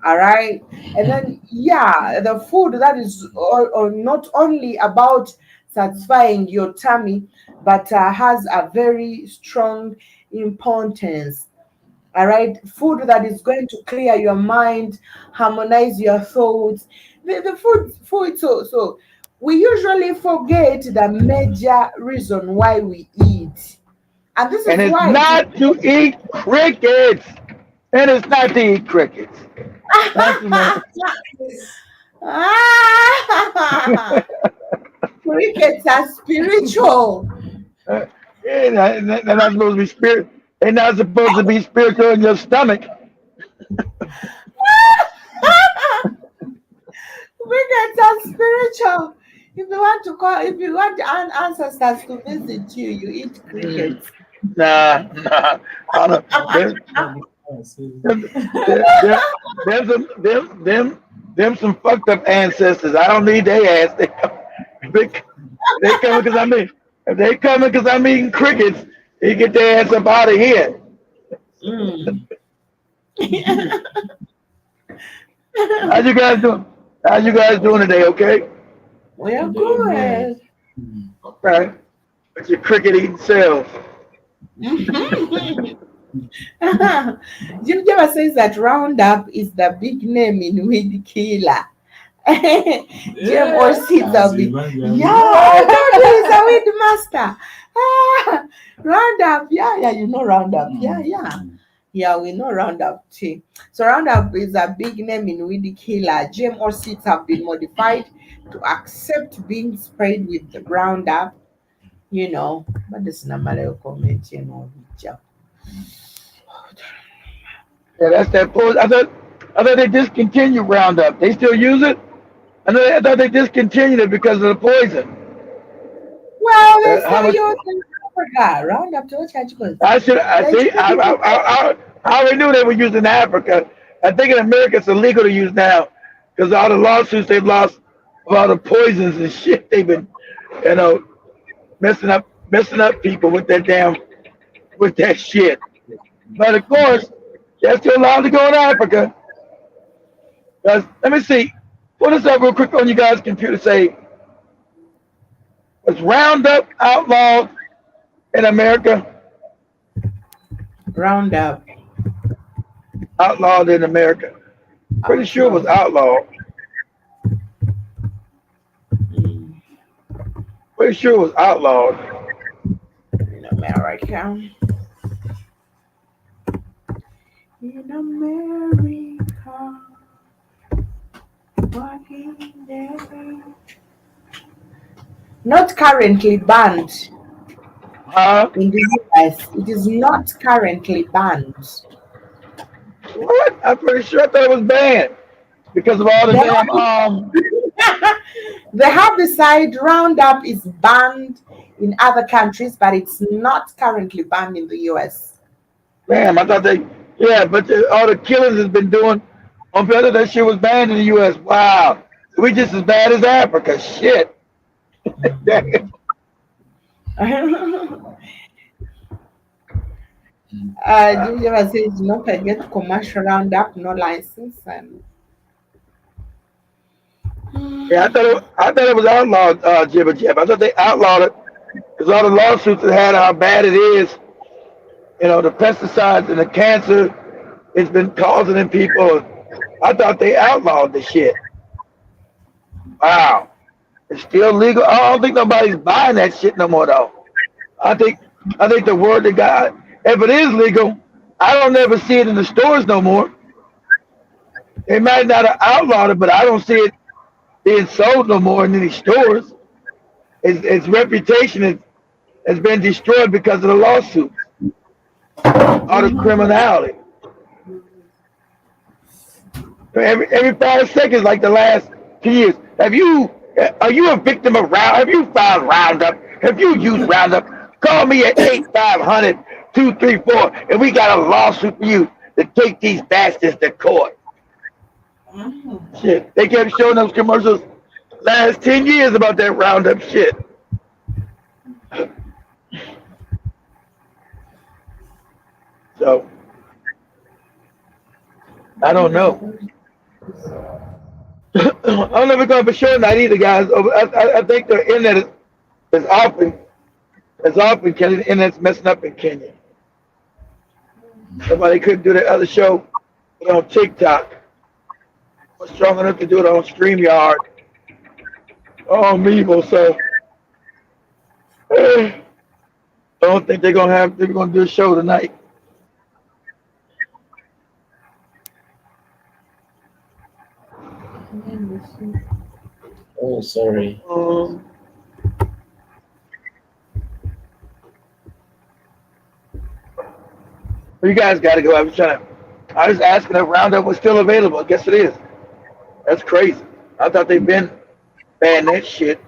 All right, and then the food that is or not only about satisfying your tummy, but has a very strong importance. All right, food that is going to clear your mind, harmonize your thoughts. The food. So we usually forget the major reason why we eat, and this And is it's why. not to eat crickets. And it's not to eat crickets. Thank you, man. Crickets are spiritual. They're not supposed to be spirit. They're not supposed to be spiritual in your stomach. Crickets are spiritual. If you want ancestors to visit you, you eat crickets. Nah. I don't, them some fucked up ancestors. I don't need their ass. They coming because I'm eating. If they coming because I'm eating crickets, they get their ass up out of here. How you guys doing? How you guys doing today? Okay. We are good. Right. With your cricket eating self. Jim Java says that Roundup is the big name in weed killer. Jim or seeds are big. Yeah, he's a weed master. Roundup, yeah, you know Roundup. Yeah, we know Roundup too. So Roundup is a big name in weed killer. GMO seeds have been modified to accept being sprayed with the Roundup. You know, but this is not my comment, you know. Yeah, that's that poison. I thought they discontinued Roundup. They still use it. I thought they discontinued it because of the poison. Well, they still use in Africa. Roundup to charge because I see. I already knew they were using Africa. I think in America it's illegal to use now because all the lawsuits they've lost of all the poisons and shit they've been, you know, messing up people with that shit. But of course, they're still allowed to go in Africa. Let me see. Pull this up real quick on you guys' computer. Say, was Roundup outlawed in America? Roundup. Outlawed in America. Pretty sure it was outlawed. Pretty sure it was outlawed. In America. In America. Not currently banned. in the US. It is not currently banned. What? I'm pretty sure I thought it was banned because of all the The, damn the herbicide Roundup is banned in other countries, but it's not currently banned in the US. damn. I thought they but all the killings has been doing on better that shit was banned in the U.S. Wow, we just as bad as Africa. Shit. Damn. Ginger says, not get commercial Roundup, no license. And Yeah, I thought it was outlawed, Jibber Jab. I thought they outlawed it because all the lawsuits that had how bad it is. The pesticides and the cancer it's been causing in people. I thought they outlawed the shit. Wow. It's still legal. I don't think nobody's buying that shit no more though. I think I think the word of God, if it is legal, I don't never see it in the stores no more. They might not have outlawed it, but I don't see it being sold no more in any stores. Its reputation has been destroyed because of the lawsuits, all the criminality. Every 5 seconds, like the last 2 years, are you a victim of Roundup? Have you found Roundup? Have you used Roundup? Call me at 8-500-234, and we got a lawsuit for you to take these bastards to court. Shit, they kept showing those commercials last 10 years about that Roundup shit. So I don't know. I don't know if we're going for sure not either, guys. I think the internet is off in Kenya. The internet's messing up in Kenya. Somebody couldn't do that other show on TikTok. Was strong enough to do it on StreamYard. Oh, Meeble. So I don't think they're gonna do a show tonight. Oh, sorry. You guys got to go. I was asking if Roundup was still available. I guess it is. That's crazy. I thought they've been banning that shit.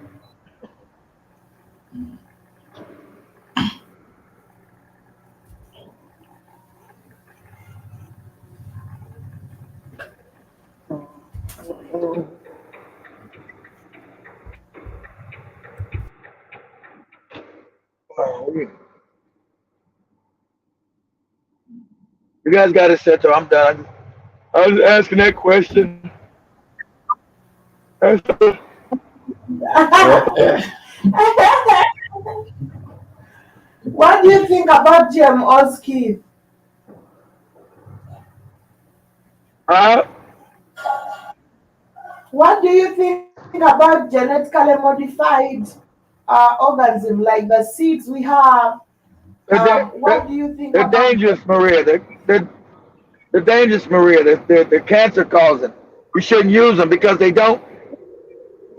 You guys got it set, so I'm done. I was asking that question. what do you think about GMOs, Keith? What do you think about genetically modified organism like the seeds we have? What do you think they're about dangerous, Maria. They're dangerous, Maria. They're cancer causing. You shouldn't use them because they don't.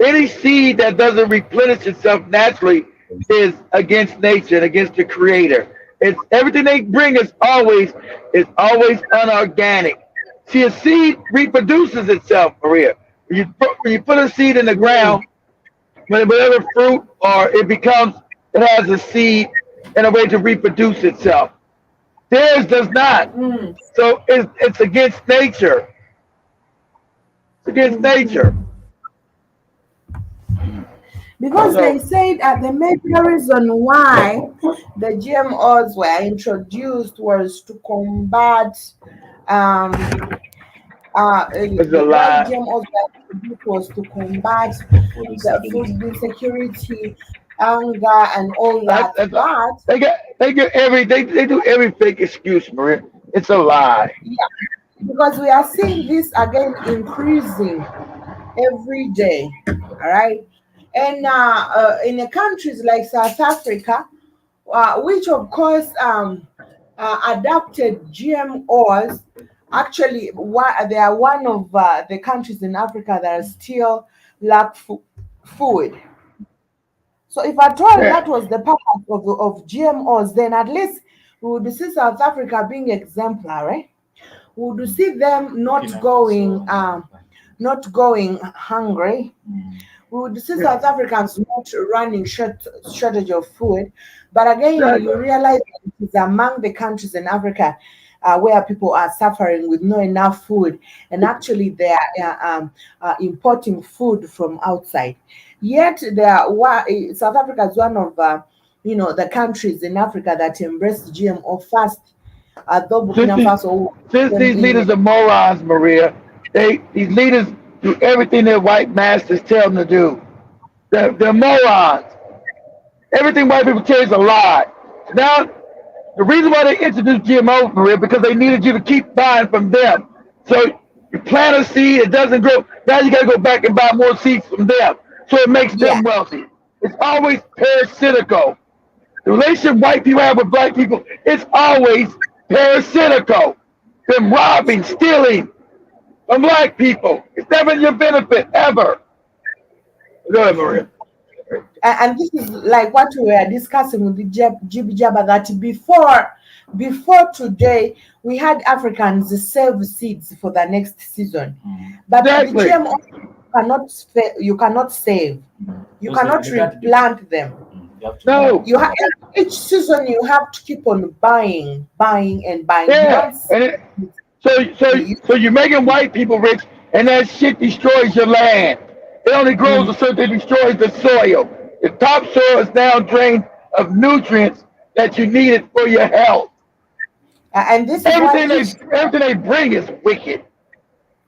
Any seed that doesn't replenish itself naturally is against nature and against the creator. It's everything they bring is always unorganic. See, a seed reproduces itself, Maria. When you put a seed in the ground, whatever fruit or it has a seed and a way to reproduce itself. Theirs does not. So it's against nature. It's against nature. because they said the major reason why the GMOs were introduced was to combat It's a why lie. GMOs were introduced was to combat the food insecurity, anger, and all that. But They do every fake excuse, Maria. It's a lie. yeah, because we are seeing this again increasing every day. All right. And in the countries like South Africa, which of course adopted GMOs, actually, they are one of the countries in Africa that are still lack food. So if at all that was the purpose of GMOs, then at least we would see South Africa being exemplary. We would see them not going hungry. We would see South Africans not running shortage of food. But again, you realize that it is among the countries in Africa where people are suffering with not enough food, and actually they are importing food from outside. Yet South Africa is one of the countries in Africa that embraced GMO first. Though Burkina Faso, Since these leaders are morons, Maria, these leaders do everything their white masters tell them to do. They're morons. Everything white people tell you is a lie. Now, the reason why they introduced GMO, Maria, because they needed you to keep buying from them. So you plant a seed, it doesn't grow. Now you got to go back and buy more seeds from them. So it makes them wealthy. It's always parasitical. The relationship white people have with black people, it's always parasitical. Them robbing, stealing from black people. It's never in your benefit, ever. Go ahead, Maria. And this is like what we were discussing with the GB Jabba, that before today we had Africans save seeds for the next season, but Exactly. the GMO you cannot save, you cannot replant them. No. You have each season you have to keep on buying and buying. Yeah. So you're making white people rich, and that shit destroys your land. It only grows a certain, it destroys the soil. The topsoil is now drained of nutrients that you needed for your health. And this is everything they bring is wicked.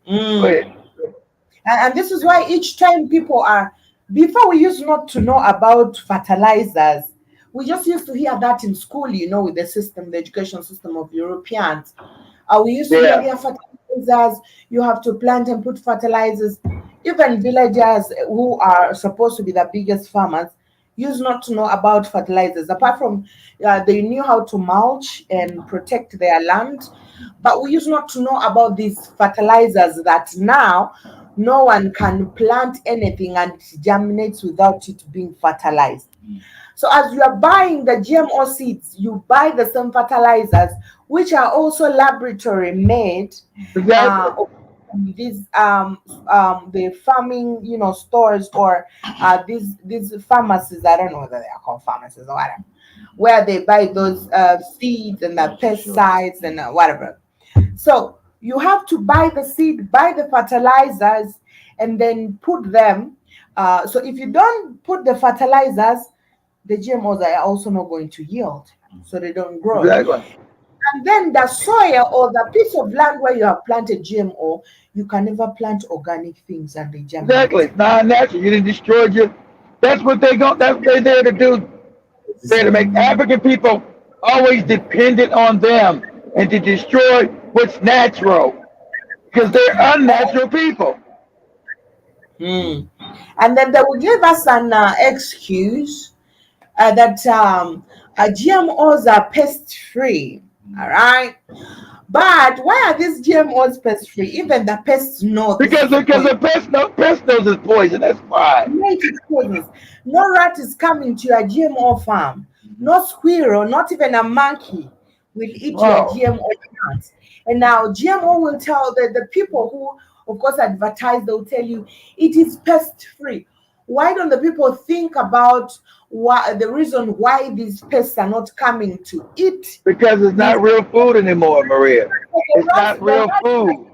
And this is why each time before we used not to know about fertilizers. We just used to hear that in school, with the education system of Europeans. We used to hear fertilizers, you have to plant and put fertilizers. Even villagers who are supposed to be the biggest farmers used not to know about fertilizers. Apart from they knew how to mulch and protect their land, but we used not to know about these fertilizers that now no one can plant anything and it germinates without it being fertilized. So as you are buying the GMO seeds, you buy the same fertilizers, which are also laboratory made. Exactly. These the farming stores, or these pharmacies, I don't know whether they are called pharmacies or whatever, where they buy those seeds and the pesticides and whatever. So you have to buy the seed, buy the fertilizers, and then put them. So if you don't put the fertilizers, the GMOs are also not going to yield, so they don't grow. Exactly. And then the soil or the piece of land where you have planted GMO, you can never plant organic things and they germinate. Exactly. It's non-natural. You didn't destroy you. That's what that's what they're there to do. They're to make African people always dependent on them and to destroy what's natural. Because they're unnatural people. And then they will give us an excuse that GMOs are pest-free. All right. But why are these GMOs pest-free? Even the pests know this. Because the pest knows it's poison. That's why. No rat is coming to your GMO farm. No squirrel, not even a monkey will eat your GMO plants. And now GMO will tell the people who, of course, advertise, they'll tell you it is pest-free. Why don't the people think about the reason why these pests are not coming to eat? Because it's not real food anymore, Maria. It's not real food.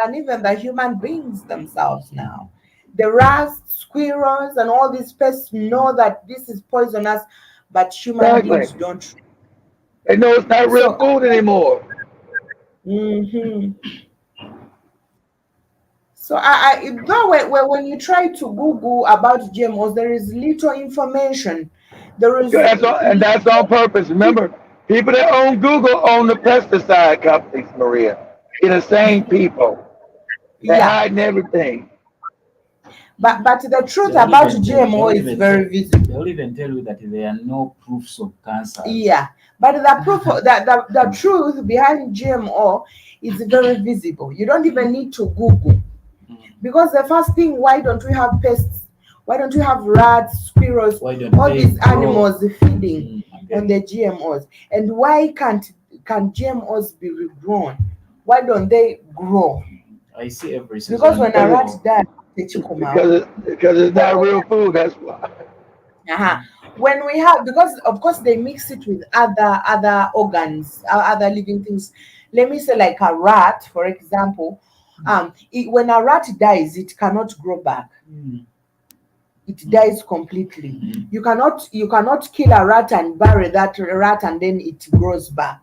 And even the human beings themselves now. The rats, squirrels, and all these pests know that this is poisonous, but human beings don't. They know it's not real food anymore. So when you try to Google about GMOs, there is little information. That's on purpose. Remember, people that own Google own the pesticide companies, Maria. They're the same people. They're hiding everything. But the truth about GMO is very visible. They'll even tell you that there are no proofs of cancer. Yeah, but the truth behind GMO is very visible. You don't even need to Google. Because the first thing, why don't we have pests Why don't you have rats, squirrels, Why don't all they these grow? animals feeding Mm, on the GMOs? And why can't GMOs be regrown? Why don't they grow? I see every season. Because when a rat dies, they come out. Because it's not real food. That's why. Uh-huh. When we have, because of course they mix it with other organs, other living things. Let me say like a rat, for example. When a rat dies, it cannot grow back. Mm, It dies completely. mm, You cannot kill a rat and bury that rat and then it grows back.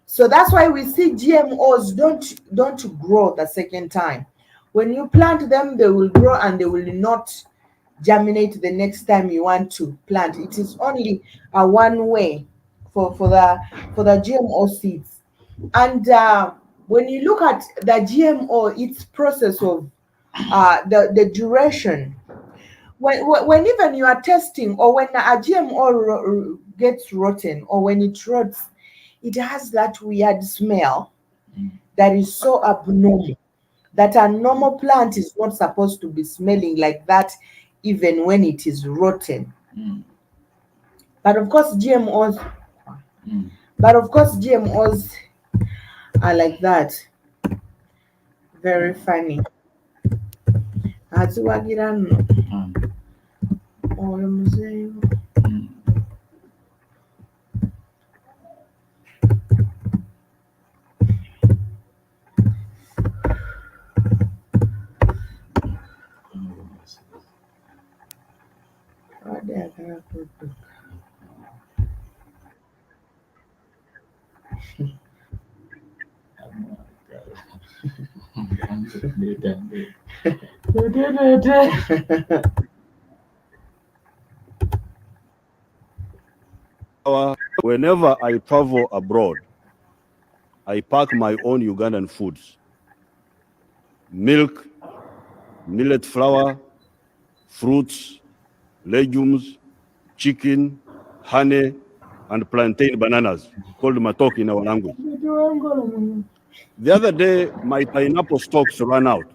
So that's why we see GMOs don't grow the second time. When you plant them, they will grow and they will not germinate the next time you want to plant. It is only a one way for the GMO seeds. And when you look at the GMO, its process of the duration, when even you are testing, or when a GMO gets rotten, or when it rots, it has that weird smell mm, that is so abnormal, that a normal plant is not supposed to be smelling like that even when it is rotten. mm, But of course GMOs mm. but of course GMOs are like that. Very funny. Atiwagira nno. Mm, Oyo muzeeyo. mm. Abadde ayagala kudduka. Whenever I travel abroad, I pack my own Ugandan foods: milk, millet flour, fruits, legumes, chicken, honey, and plantain bananas, called matok in our language. The other day, my pineapple stocks ran out,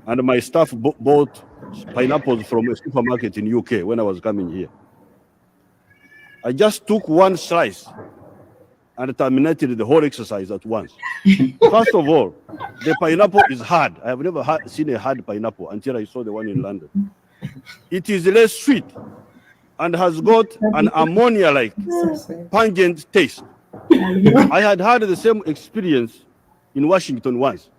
and my staff bought pineapples from a supermarket in UK when I was coming here. I just took one slice and terminated the whole exercise at once. First of all, the pineapple is hard. I have never seen a hard pineapple until I saw the one in London. It is less sweet and has got an ammonia-like pungent taste. I had the same experience in Washington once.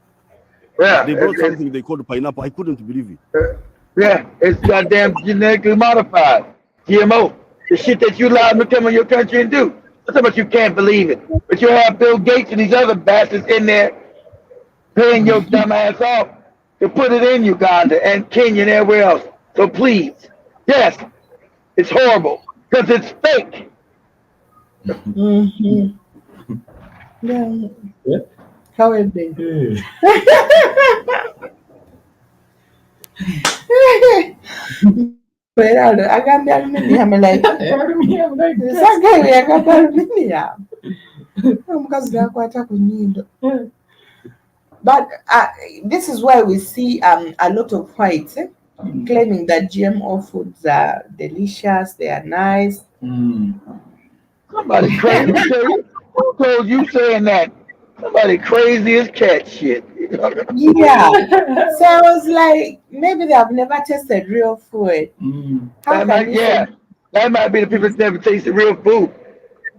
Yeah, They brought something they called pineapple. I couldn't believe it. yeah, it's goddamn genetically modified. GMO. The shit that you allowed them to come in your country and do. That's how much you can't believe it. But you have Bill Gates and these other bastards in there paying your dumb ass off to put it in Uganda and Kenya and everywhere else. So please, yes, it's horrible because it's fake. Mm-hmm. Yeah. Yeah. How are they? Pero agambye aluminium like that guy yagamba aluminium. Omukazi gakwata ku nnyindo. But this is why we see a lot of whites claiming that GMO foods are delicious, they are nice. Mm. Somebody crazy. Who told you saying that? Somebody crazy as cat shit. Yeah. So I was like, maybe they have never tasted real food. Mm. How can you say? That might be the people that never tasted real food.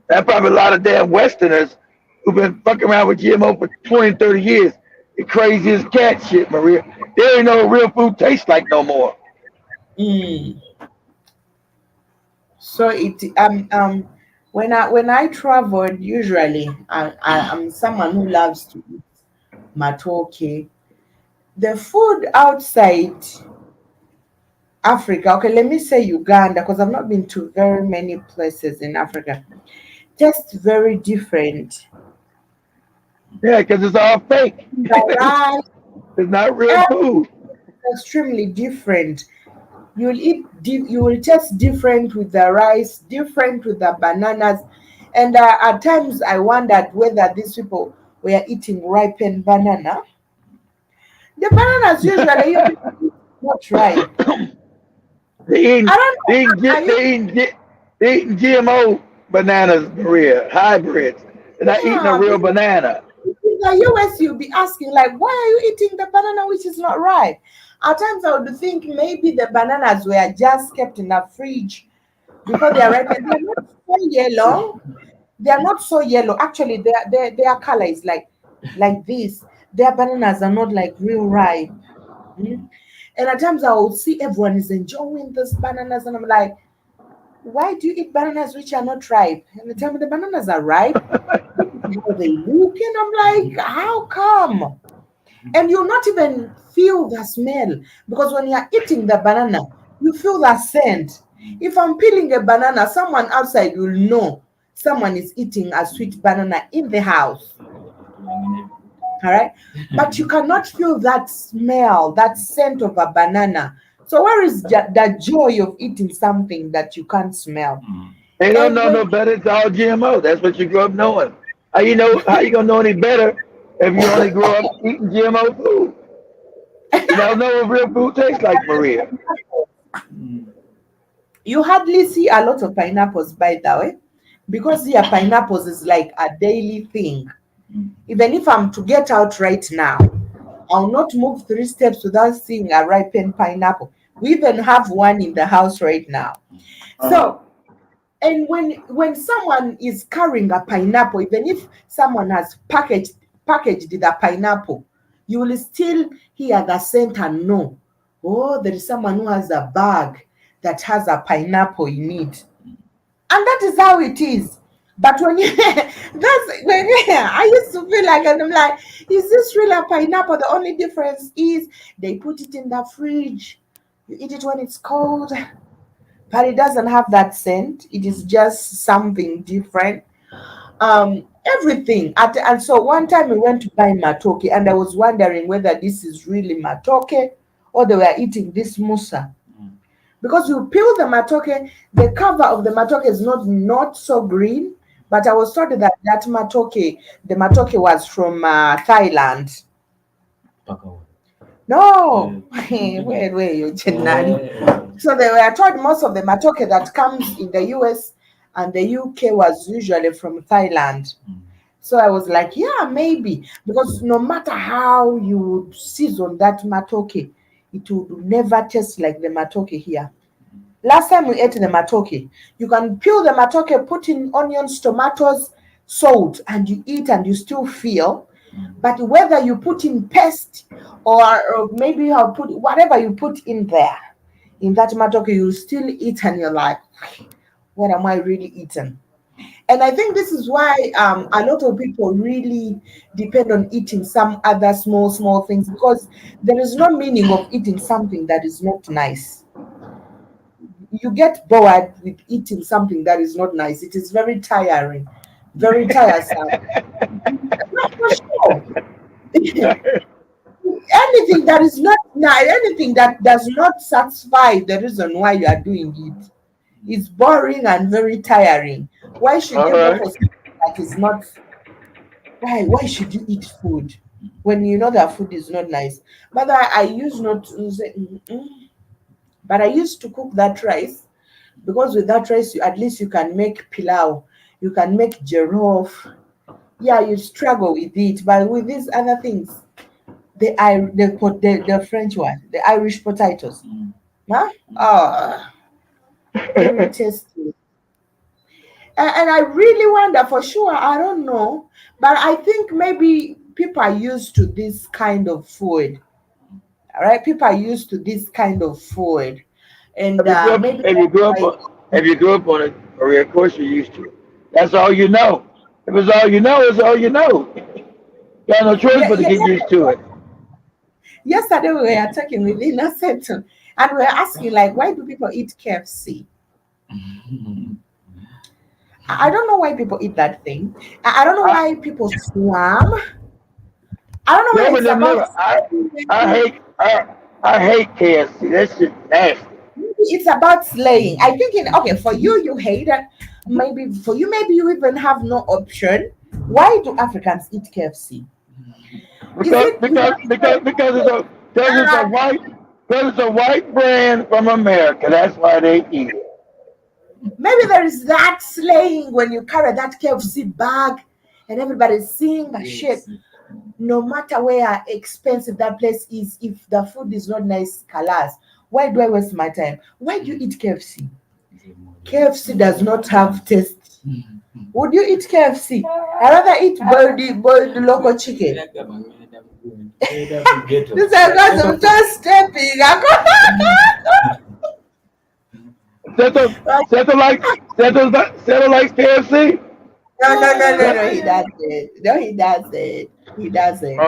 That probably a lot of damn Westerners who've been fucking around with GMO for 20, 30 years. The crazy as cat shit, Maria. They ain't know what real food tastes like no more. Mm. So when I traveled, usually I'm someone who loves to eat matoke. The food outside Africa, okay, let me say Uganda, because I've not been to very many places in Africa, tastes very different. Yeah, because it's all fake. The rice It's not real food. is extremely different. You will taste different with the rice, different with the bananas, and at times I wondered whether these people were eating ripened banana. The bananas usually not ripe. They eating, I don't they know. eating, G- Are you? they eating GMO bananas, Maria, hybrids. They're not eating a Yeah, real because banana. in the US, you'll be asking, like, why are you eating the banana which is not ripe? At times, I would think maybe the bananas were just kept in the fridge because they are ripe and they're not so yellow. They are not so yellow. Actually, their color is like this. Their bananas are not like real ripe. Mm. And at times, I will see everyone is enjoying these bananas, and I'm like, why do you eat bananas which are not ripe? And they tell me the bananas are ripe. This is how they look, and I'm like, how come? And you'll not even feel the smell because when you're eating the banana, you feel the scent. If I'm peeling a banana, someone outside will know someone is eating a sweet banana in the house. All right. But you cannot feel that smell, that scent of a banana. So, where is the joy of eating something that you can't smell? They don't And know when no better. It's all GMO. That's what you grew up knowing. How you know? How you gonna know any better if you only grew up eating GMO food? You don't know what real food tastes like, Maria. you hardly see a lot of pineapples, by the way, because here pineapples is like a daily thing. Even if I'm to get out right now, I'll not move 3 steps without seeing a ripened pineapple. We even have one in the house right now. Uh-huh. So, and when someone is carrying a pineapple, even if someone has packaged the pineapple, you will still hear the scent and know, oh, there is someone who has a bag that has a pineapple in it. And that is how it is. But when you that's when I used to feel like, and I'm like, is this really a pineapple? The only difference is they put it in the fridge. You eat it when it's cold, but it doesn't have that scent. It is just something different. Everything. And so one time we went to buy matoke, and I was wondering whether this is really matoke or they were eating this musa. Because you peel the matoke, the cover of the matoke is not so green. But I was told that the matoke was from Thailand. No, where you, Chenani? So they were told most of the matoke that comes in the US and the UK was usually from Thailand. So I was like, yeah, maybe. Because no matter how you would season that matoke, it would never taste like the matoke here. Last time we ate the matoke, you can peel the matoke, put in onions, tomatoes, salt, and you eat and you still feel. But whether you put in paste or maybe I'll put whatever you put in there, in that matoke, you still eat and you're like, what am I really eating? And I think this is why a lot of people really depend on eating some other small things because there is no meaning of eating something that is not nice. You get bored with eating something that is not nice. It is very tiring, very tiresome. No, for sure. Anything that is not nice, anything that does not satisfy the reason why you are doing it is boring and very tiring. Why should All you go right. for something that is not? Why should you eat food when you know that food is not nice? But I used not to say, but I used to cook that rice because with that rice, at least you can make pilau, you can make jollof. Yeah, you struggle with it, but with these other things, the French one, the Irish potatoes, huh? Oh, very tasty. And I really wonder for sure. I don't know, but I think maybe people are used to this kind of food. All right, people are used to this kind of food, and maybe If you that's grew up why. on, if you grew up on it, Maria, of course you're used to it. That's all you know. If it's all you know, it's all you know. You got no choice Yeah, but to yeah, get used to it. yesterday we were talking with INNOSSETU and we were asking like why do people eat KFC? I don't know why people eat that thing. I don't know I, why people swam. I don't know Some whether of it's them about never. I maybe hate. I hate KFC. That shit nasty. it's about slaying. I think in okay for you you hate it. Maybe for you maybe you even have no option. Why do Africans eat KFC? Is Because it because because because because it's a uh, white. Because it's a white brand from America. That's why they eat it. Maybe there is that slaying when you carry that KFC bag and everybody's seeing a shit. Yes. No matter where expensive that place is, if the food is not nice, colors, why do I waste my time? Why do you eat KFC? KFC does not have taste. Would you eat KFC? I rather eat boiled local chicken. This is because I'm just stepping. Settle like KFC. No, he doesn't. No, he doesn't. He doesn't. I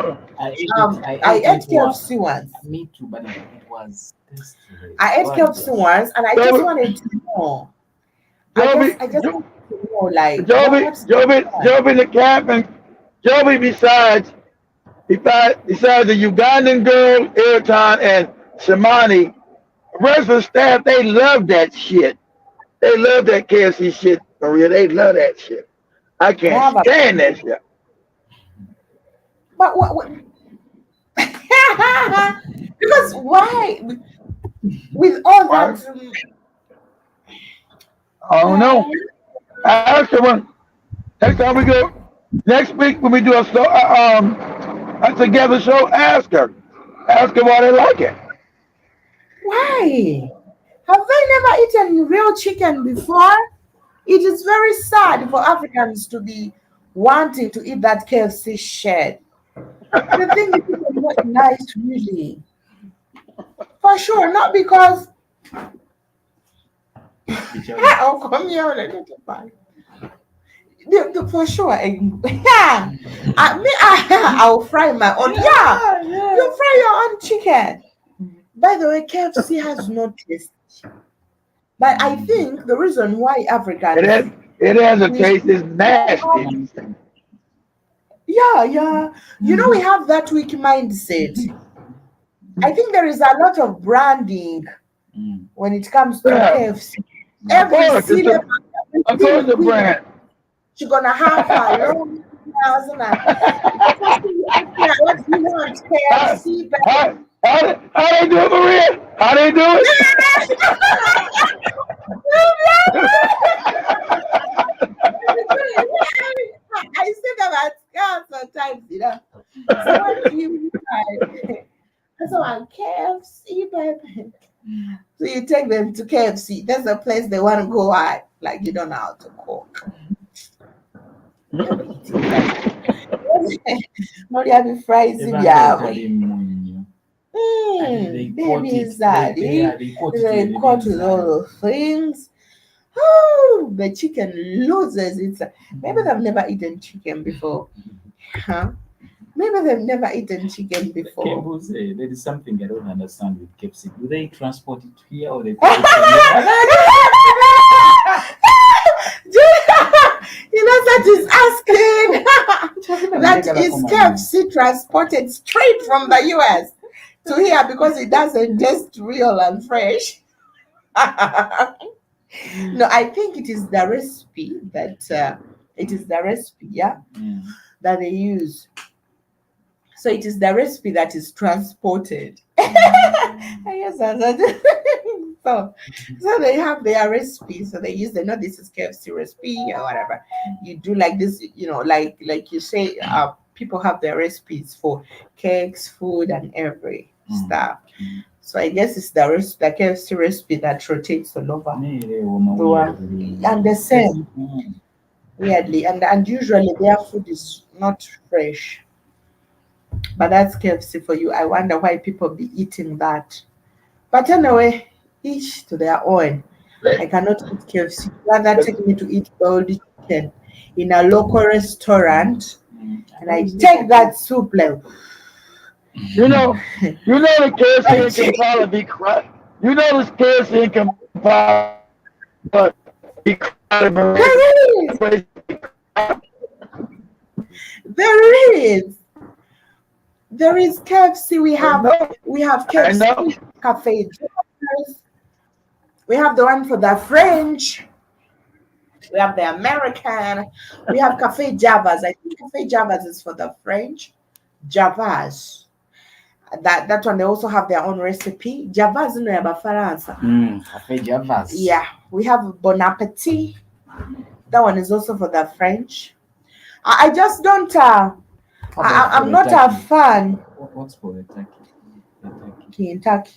ate KFC once. Me too, but it was tasty. I ate KFC once, and I just wanted to know. I just wanted to know, like, Joby the captain. Joby besides the Ugandan girl, Airton and Shamani, the rest of the staff, they love that shit. They love that KFC shit, Maria. They love that shit. I can't stand that shit. But what because why? With all that, I don't know. Ask her when next time we go. Next week when we do a together show, ask her why they like it. why? Have they never eaten real chicken before? It is very sad for Africans to be wanting to eat that KFC shit. The thing is, it's not nice, really. For sure, not because. Oh, come here, let me get back. For sure, yeah. I'll fry my own. Yeah, you fry your own chicken. By the way, KFC has no taste. But I think the reason why Africans. It has a taste. It's nasty. Yeah. You know, we have that weak mindset. I think there is a lot of branding when it comes to KFC. Every single brand. She's gonna have her own nails and what do you want, KFC? How they do it, Maria? How they do it? I see them at scouts sometimes, you know. So what do you like? So on KFC, baby. So you take them to KFC. That's the place they want to go at. Like you don't know how to cook. Not having fries in baby inside. They caught with all the things. Oh, the chicken loses its. Maybe they've never eaten chicken before. Huh? Maybe they've never eaten chicken before. There is something I don't understand with KFC. Do they transport it here or they Innocent is asking that is KFC transported straight from the US to here because it doesn't taste real and fresh. No, I think it is the recipe that that they use. So it is the recipe that is transported. I guess that's so they have their recipe. So they use this is KFC recipe or whatever. You do like this, like you say, people have their recipes for cakes, food, and every stuff. So I guess it's the KFC recipe that rotates all over the world. And the same, weirdly, and usually their food is not fresh. But that's KFC for you. I wonder why people be eating that. But anyway, each to their own. I cannot eat KFC. Rather take me to eat boiled chicken in a local restaurant, and I take that soup like. You know the KFC in Kampala be crowded. You know this KFC in Kampala be crowded. There is KFC. We have KFC Cafe Javas. We have the one for the French. We have the American. We have Cafe Javas. I think Cafe Javas is for the French. Javas. That one they also have their own recipe. Javas no ya Faransa. Cafe Javas. Yeah, we have Bon Appetit. That one is also for the French. I just don't. I'm not a fan. What's for the turkey? Kentucky.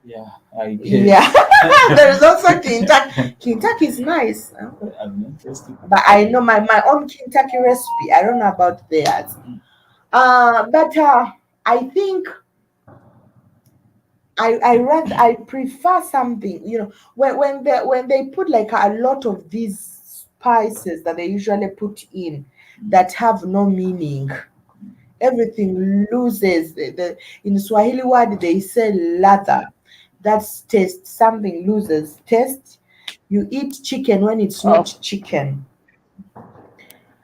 Yeah, I guess. Yeah, there is also Kentucky. Kentucky is nice, I'm not tasting. but I know my own Kentucky recipe. I don't know about theirs. But I think I prefer something, when they put like a lot of these spices that they usually put in that have no meaning. Everything loses in Swahili word they say ladha. That's taste. Something loses taste. You eat chicken when it's not chicken.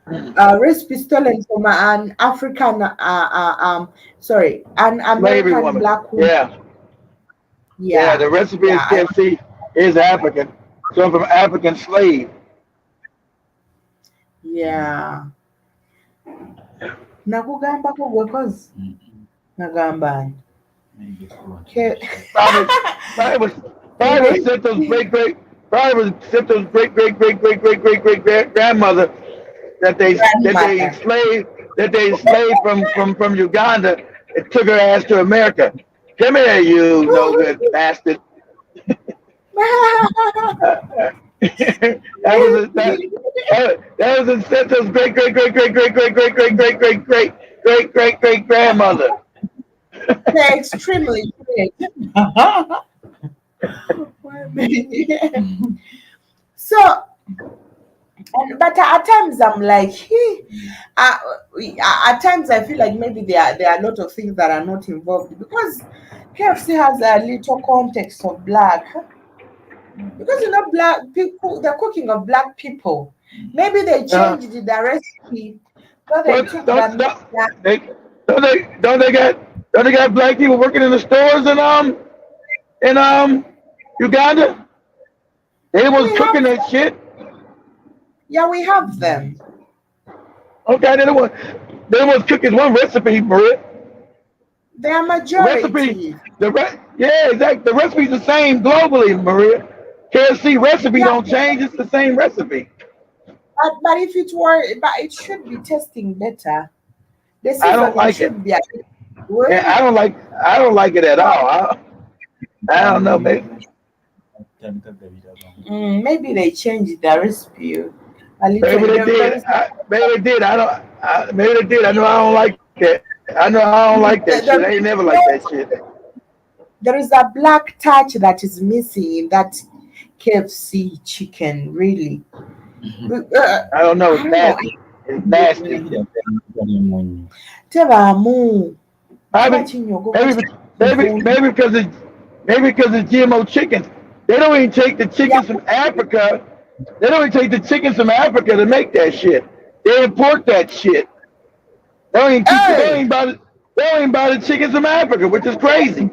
Recipe stolen from an African an Slavery American woman. black woman. Yeah. Yeah, The recipe in yeah, KFC is African. So from African slave. yeah. Nakugambako gwe kozi. Nagamba. Maybe if you want to Okay. Probably was Seto's great grandmother that they enslaved from Uganda and took her ass to America. Come here, you no good bastard. That was in Seto's great grandmother. They're extremely great. So, but at times I'm like, at times I feel like maybe there are a lot of things that are not involved because KFC has a little context of black. Because black people, the cooking of black people. Maybe they changed the recipe. So they took Don't they got black people working in the stores in Uganda? They was cooking that shit. Yeah, we have them. Okay, they was cooking one recipe, Maria. They are majority. Exactly. The recipe's the same globally, Maria. KFC recipe don't change. It's the same recipe. But if it were, but it should be tasting better. The I don't like it. should be I don't like it at all. I don't know, maybe. Maybe they changed the recipe a little. Maybe they did. Maybe they did. Maybe they did. I know I don't like that. I know I don't like that shit. I ain't never like that shit. There is a black touch that is missing in that KFC chicken, really. I don't know. It's nasty. It's nasty. Maybe because it's GMO chickens. They don't even take the chickens from Africa. They don't even take the chickens from Africa to make that shit. They import that shit. They don't even buy the chickens from Africa, which is crazy.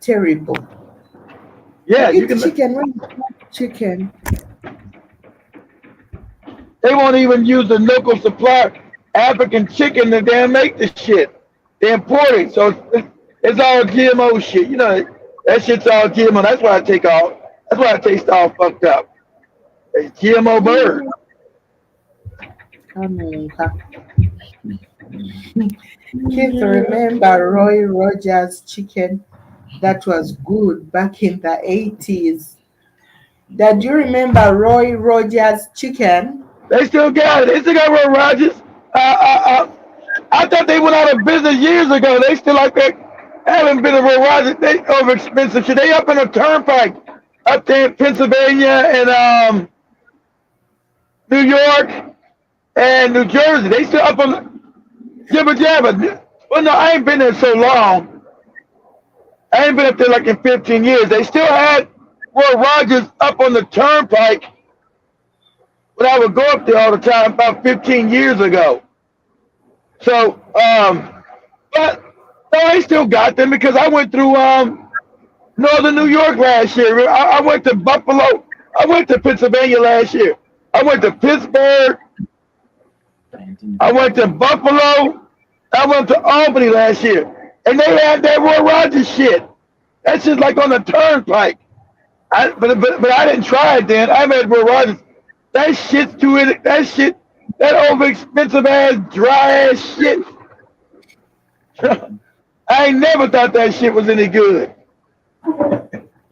Terrible. Yeah, you can chicken. They won't even use the local supplier African chicken to damn make the shit. They import it, so it's all GMO shit. You know that shit's all GMO. That's why I taste all fucked up. It's GMO bird. Kids remember Roy Rogers chicken that was good back in the 80s. Did you remember Roy Rogers chicken? They still got it. They still got Roy Rogers. I thought they went out of business years ago. They still like that. Haven't been a Roy Rogers. They over expensive shit. They up in a turnpike up there in Pennsylvania and New York and New Jersey. They still up on Jibba Jabba. Well, no, I ain't been there so long. I ain't been up there like in 15 years. They still had Roy Rogers up on the turnpike, but I would go up there all the time about 15 years ago. So, but no, they still got them because I went through northern New York last year. I went to Buffalo. I went to Pennsylvania last year. I went to Pittsburgh. I went to Buffalo. I went to Albany last year, and they had that Roy Rogers shit. That's just like on the turnpike. But I didn't try it then. I've had Roy Rogers. That shit's too in it. That shit, that over expensive ass, dry ass shit. I ain't never thought that shit was any good.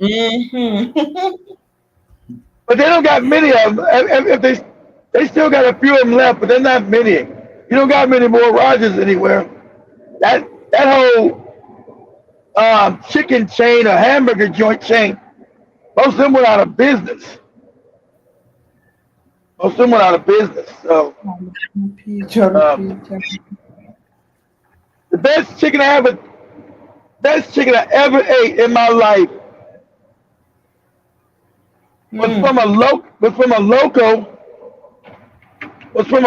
Mm-hmm. But they don't got many of them. If they still got a few of them left, but they're not many. You don't got many more Rogers anywhere. That whole chicken chain or hamburger joint chain, most of them went out of business. Most of them went out of business. So the best chicken I ever ate in my life was from a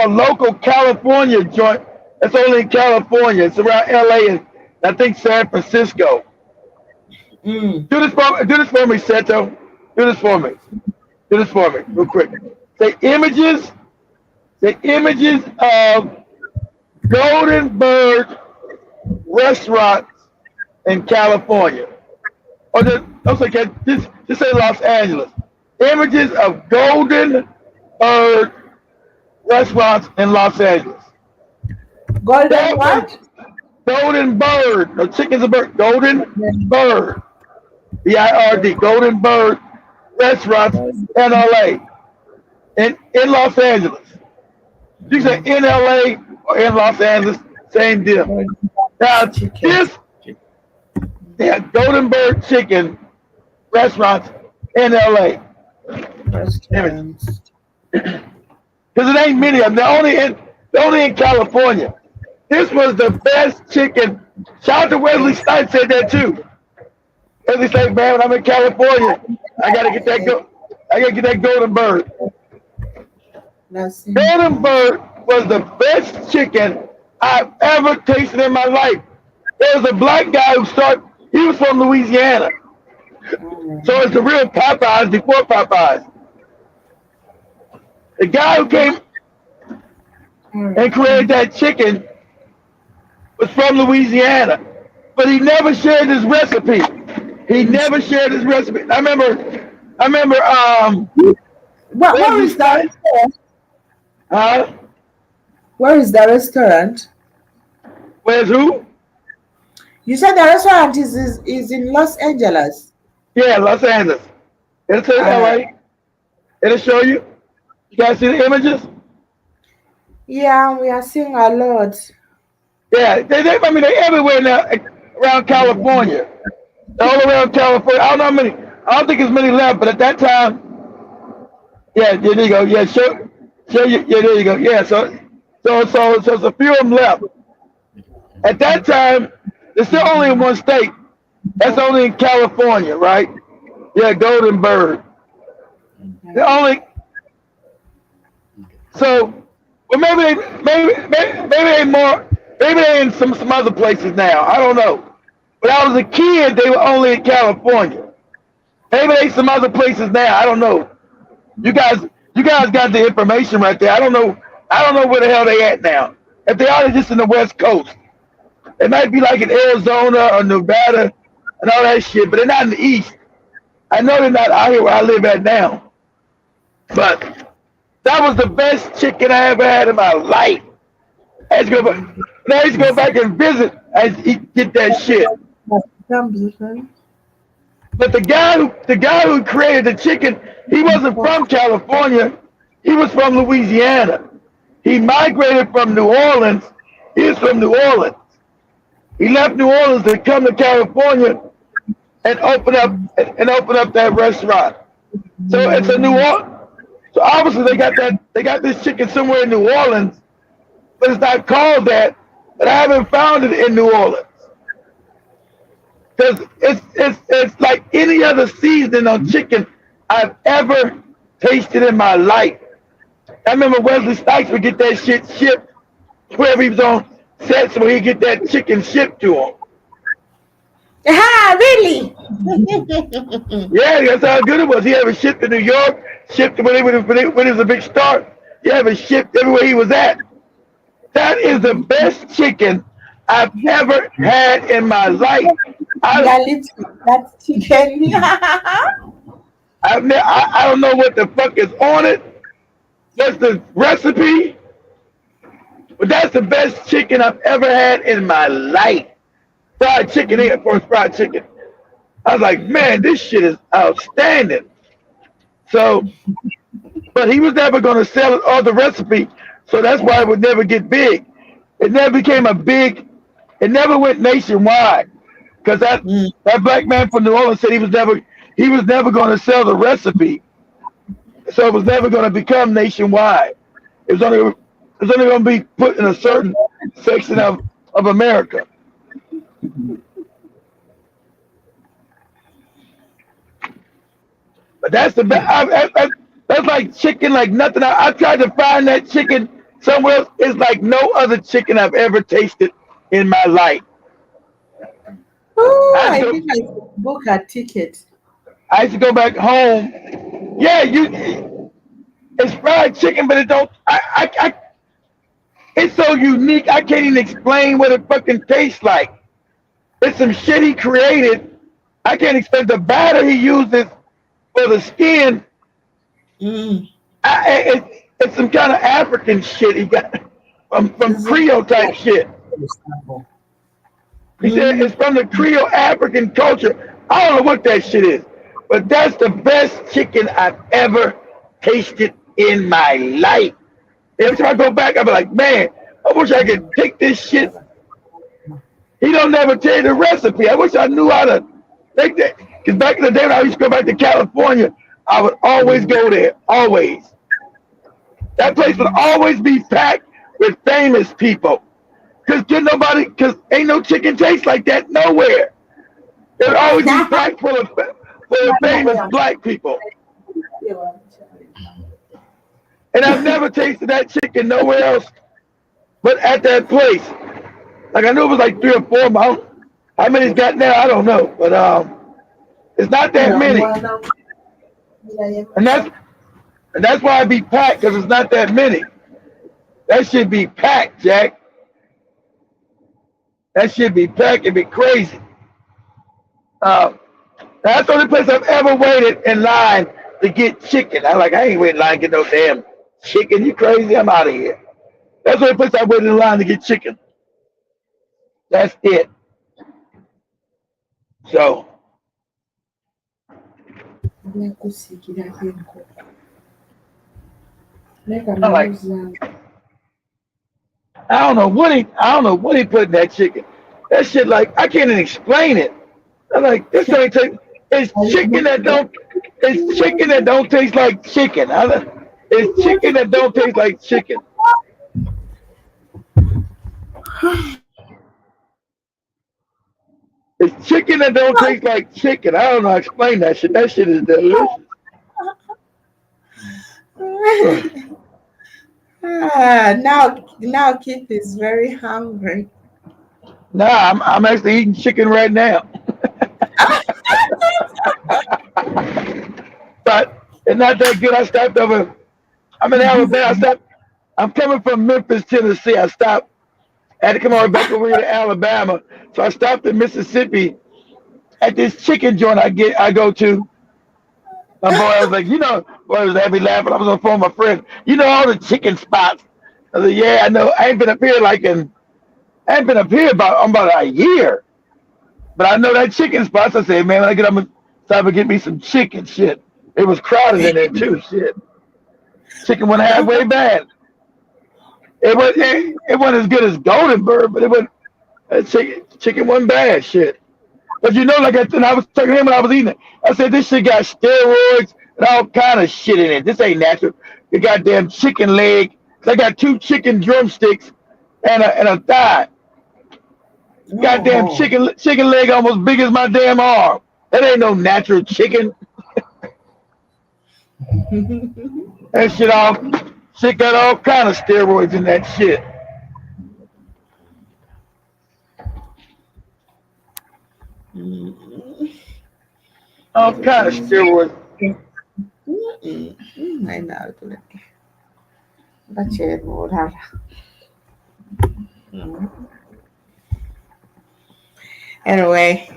local California joint. That's only in California. It's around LA and I think San Francisco. Do this for me, Seto. Do this for me, real quick. The images of Golden Bird restaurants in California. Or just say Los Angeles. Images of Golden Bird restaurants in Los Angeles. Golden what? Golden Bird. No, chicken's a bird. Golden Bird. BIRD. Golden Bird restaurants in LA. In Los Angeles. You say in LA or in Los Angeles, same deal. Now Golden Bird chicken restaurants in LA. Restaurants. Because it ain't many of them. They're only in California. This was the best chicken. Shout out to Wesley Snipes said that too. Wesley Snipes, man, when I'm in California, I gotta get that Golden Bird. Golden Bird was the best chicken I've ever tasted in my life. There was a black guy he was from Louisiana. So it's the real Popeyes before Popeyes. The guy who came and created that chicken was from Louisiana, but he never shared his recipe. I remember. Where is that? Huh? Where is the restaurant? Where's who? You said the restaurant is in Los Angeles. Yeah, Los Angeles. It'll tell you LA. It'll show you. You guys see the images? Yeah, we are seeing a lot. Yeah, they everywhere now around California. All around California. I don't think there's many left, but at that time, yeah, there you go. Yeah, show you. Yeah, there you go. Yeah, so it's a few of them left. At that time, there's still only in one state. That's only in California, right? Yeah, Golden Bird. Maybe they're in some other places now. I don't know. When I was a kid, they were only in California. Maybe they some other places now. I don't know. You guys got the information right there. I don't know where the hell they at now. If they are just in the West Coast, it might be like in Arizona or Nevada and all that shit, but they're not in the East. I know they're not out here where I live at now. But that was the best chicken I ever had in my life. I used to go back and visit and get that shit. But the guy who created the chicken, he wasn't from California. He was from Louisiana. He migrated from New Orleans. He was from New Orleans. He left New Orleans to come to California and open up that restaurant. So it's a New Orleans. So obviously they got this chicken somewhere in New Orleans, but it's not called that. But I haven't found it in New Orleans. Because it's like any other seasoning on chicken I've ever tasted in my life. I remember Wesley Snipes would get that shit shipped wherever he was on set, so he'd get that chicken shipped to him. Ah, really? Yeah, that's how good it was. He had it shipped to New York, shipped when he was a big star. He had it shipped everywhere he was at. That is the best chicken I've ever had in my life. I That's chicken. I don't know what the fuck is on it. That's the recipe, but that's the best chicken I've ever had in my life. Fried chicken here for fried chicken. I was like, man, this shit is outstanding. So, but he was never going to sell it or the recipe, so that's why it would never get big. It never became a big. It never went nationwide because that black man from New Orleans said he was never going to sell the recipe, so it was never going to become nationwide. It was only going to be put in a certain section of America. But that's the best. That's like chicken, like nothing. I tried to find that chicken somewhere else. It's like no other chicken I've ever tasted in my life. Oh, I I used think I to, should book a ticket. I used to go back home. Yeah, it's fried chicken, but it don't. It's so unique. I can't even explain what it fucking tastes like. It's some shit he created. I can't explain the batter he uses for the skin. Mm. It's some kind of African shit he got from Is it Creole type like shit. vegetable? He said Mm. it's from the Creole African culture. I don't know what that shit is, but that's the best chicken I've ever tasted in my life. Every time I go back, I be like, man, I wish I could take this shit. He don't never tell you the recipe. I wish I knew how to make that. Because back in the day when I used to go back to California, I would always go there. Always. That place would always be packed with famous people. Because ain't no chicken taste like that nowhere. It would always be packed full of famous black people. And I've never tasted that chicken nowhere else but at that place. Like I knew it was like 3 or 4 months. How many's got now? I don't know. But it's not that many. And that's why I be packed, because it's not that many. That should be packed, Jack. That should be packed. It'd be crazy. That's the only place I've ever waited in line to get chicken. I ain't waiting in line to get no damn chicken. You crazy? I'm out of here. That's the only place I waited in line to get chicken. That's it. So I'm like, I don't know what he put in that chicken. That shit, like, I can't even explain it. I'm like, this ain't taste. It's chicken that don't taste like chicken. It's chicken that don't taste like chicken. It's chicken that don't taste like chicken. I don't know how to explain that shit. That shit is delicious. Now Keith is very hungry. Nah, I'm actually eating chicken right now. But it's not that good. I stopped over. I'm in Alabama. I'm coming from Memphis, Tennessee. I had to come all the way back over here to Alabama. So I stopped in Mississippi at this chicken joint I go to. My boy was like, boy was having me laughing. I was on the phone with my friend. You know all the chicken spots. I was like, yeah, I know. I ain't been up here about a year. But I know that chicken spots. I said, man, when I get up and stop and get me some chicken shit. It was crowded in there too, shit. Chicken went halfway bad. It wasn't as good as Goldenberg, but chicken wasn't bad, shit. But like I was talking to him when I was eating it. I said, this shit got steroids and all kind of shit in it. This ain't natural. The goddamn chicken leg. I got 2 chicken drumsticks and a thigh. Goddamn chicken leg almost big as my damn arm. That ain't no natural chicken. That shit got all kind of steroids in that shit. All kind of steroids. I know. But Anyway,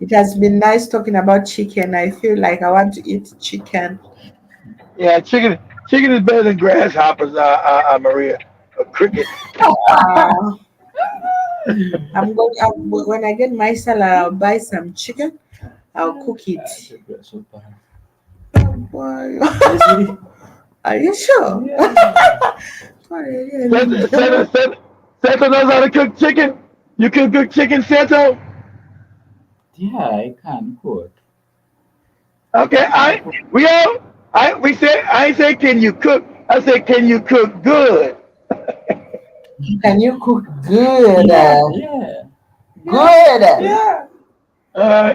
it has been nice talking about chicken. I feel like I want to eat chicken. Yeah, chicken is better than grasshoppers, Maria, or crickets. Uh, I'm going. When I get my salad, I'll buy some chicken. I'll cook it. Boy, are you sure? Santo knows how to cook chicken. You can cook chicken, Santo. Yeah, I can cook. Okay, we said I ain't say can you cook. I said can you cook good. Can you cook good? Yeah. Good. Yeah. Uh,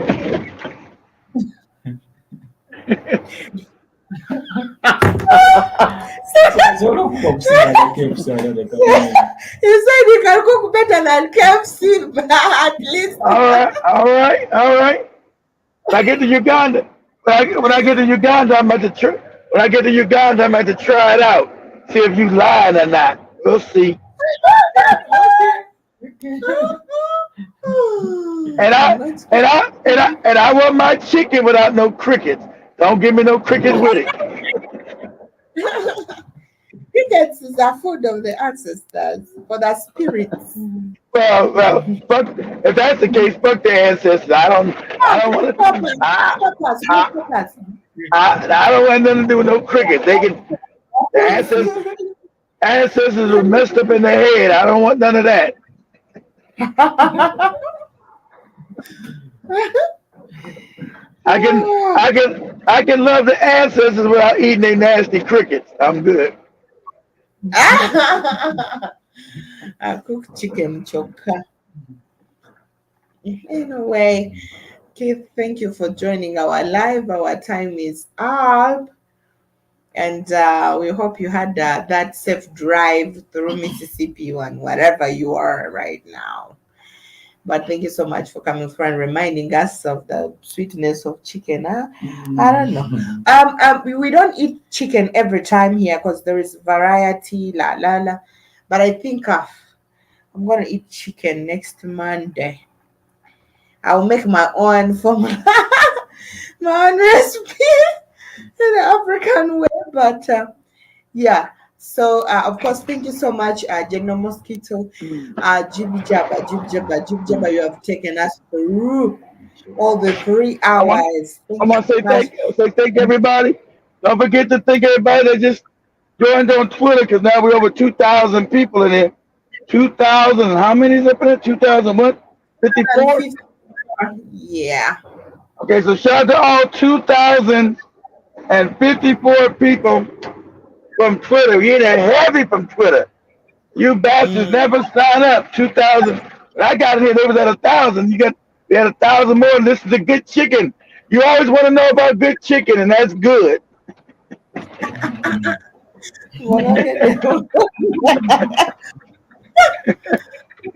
Solo kukusanya KFC wanataka kufanya. You said you can cook better than KFC, but at least. all right. When I get to Uganda, when I get to Uganda, I'm about to try. When I get to Uganda, I'm about to try it out. See if you lying or not. We'll see. And I want my chicken without no crickets. Don't give me no crickets with it. Crickets is a food of the ancestors for the spirits. Well, fuck. If that's the case, fuck the ancestors. I don't want to. I don't want nothing to do with no crickets. They can. The ancestors were messed up in the head. I don't want none of that. I can love the ancestors without eating their nasty crickets. I'm good. I cook chicken choker. Anyway, Keith, thank you for joining our live. Our time is up. And we hope you had that safe drive through Mississippi and wherever you are right now. But thank you so much for coming through and reminding us of the sweetness of chicken. Huh? I don't know. We don't eat chicken every time here because there is variety, la la la. But I think I'm gonna eat chicken next Monday. I'll make my own formula, my own recipe in the African way. But yeah. So of course, thank you so much, General Mosquito, Jibby Jabba, Jibby Jabba, Jibby Jabba. You have taken us through all the 3 hours. I Thank you want to so much. say thank everybody. Don't forget to thank everybody that just joined on Twitter because now we're over 2,000 people in here. 2,000. How many is up in there? 2,000 what? 54? Yeah. Okay, so shout out to all 2,054 people from Twitter. We ain't heavy from Twitter. You bastards never sign up. 2,000. When I got in here, they was at 1,000. We had 1,000 more. This is a good chicken. You always want to know about good chicken, and that's good.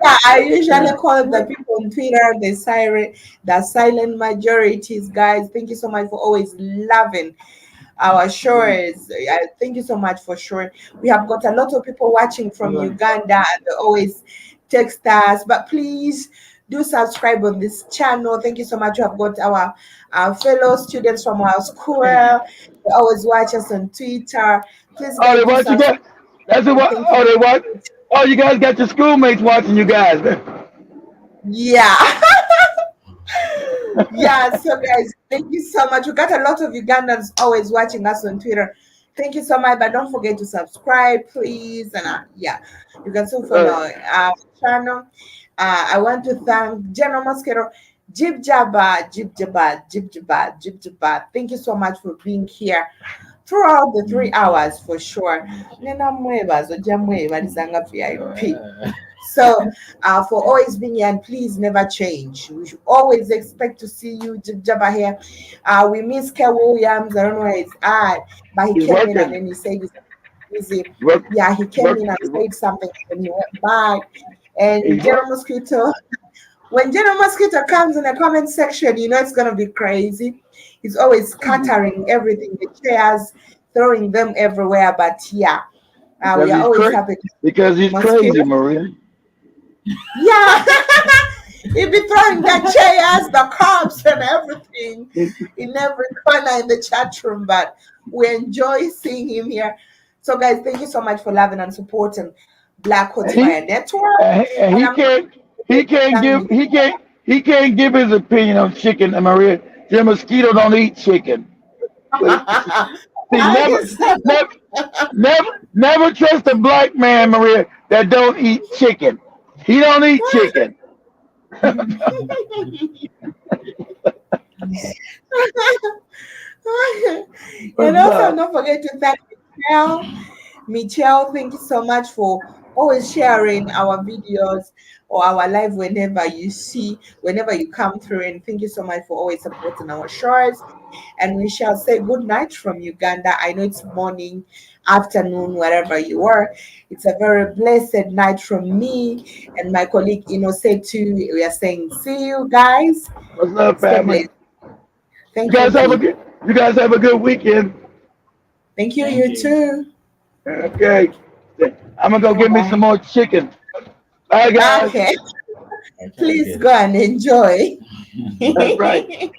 Yeah, I usually call the people on Twitter the silent majorities, guys. Thank you so much for always loving our shows. Thank you so much for sure. We have got a lot of people watching from Uganda and they always text us, but please do subscribe on this channel. Thank you so much. We have got our fellow students from our school. They always watch us on Twitter. Please, Oh, guys, they do watch you guys. subscribe. That's what. Thank Oh, you. they watch. Oh, you guys got your schoolmates watching you guys. Yeah. Yeah, so guys, thank you so much. We got a lot of Ugandans always watching us on Twitter. Thank you so much, but don't forget to subscribe, please. And yeah, you can still follow our channel. I want to thank General Mosquito, Jib Jabba, Jib Jabba, Jib Jabba, Jib Jabba. Thank you so much for being here throughout the 3 hours for sure. Nena mweba, zo jamweba, lisanga VIP. So, for always being here, and please never change. We should always expect to see you, Jabba here. We miss Kel Williams. I don't know where he's at, but he He's came in and working. then he said he's busy. Work, Yeah, he came work, in and said something, and he went back. And he's General work. Mosquito, when General Mosquito comes in the comment section, you know it's gonna be crazy. He's always scattering everything, the chairs, throwing them everywhere. But yeah, we Because are he's always crazy. happy. Because he's Mosquito. crazy, Maria. Yeah. He'd be throwing the chairs, the cups, and everything in every corner in the chat room. But we enjoy seeing him here. So, guys, thank you so much for loving and supporting Black Hood He Fire Network. and And he I'm can't he can't done give he can't give his opinion on chicken, Maria. The mosquito don't eat chicken. But see, I just said, never trust a black man, Maria, that don't eat chicken. He don't eat chicken. and What's also, up? don't forget to thank Michelle. Michelle, thank you so much for always sharing our videos or our live whenever you come through. And thank you so much for always supporting our shows. And we shall say good night from Uganda. I know it's morning, afternoon, wherever you are. It's a very blessed night from me and my colleague INNOSSETU. We are saying, see you guys. What's up, Stay family? blessed. Thank you, G. You guys have a good weekend. Thank you, Thank you you. too. Okay. I'm gonna go get me some Bye. more chicken. Bye guys. Okay, please Okay. go and enjoy. That's right.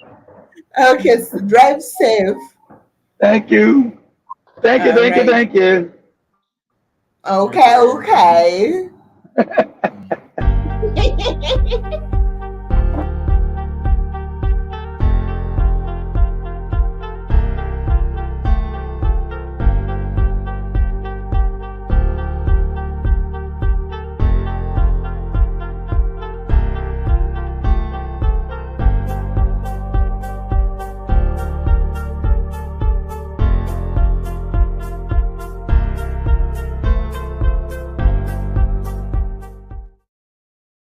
Okay, so drive safe. Thank you. Thank you, All thank you, right. thank you. Okay, Okay. okay.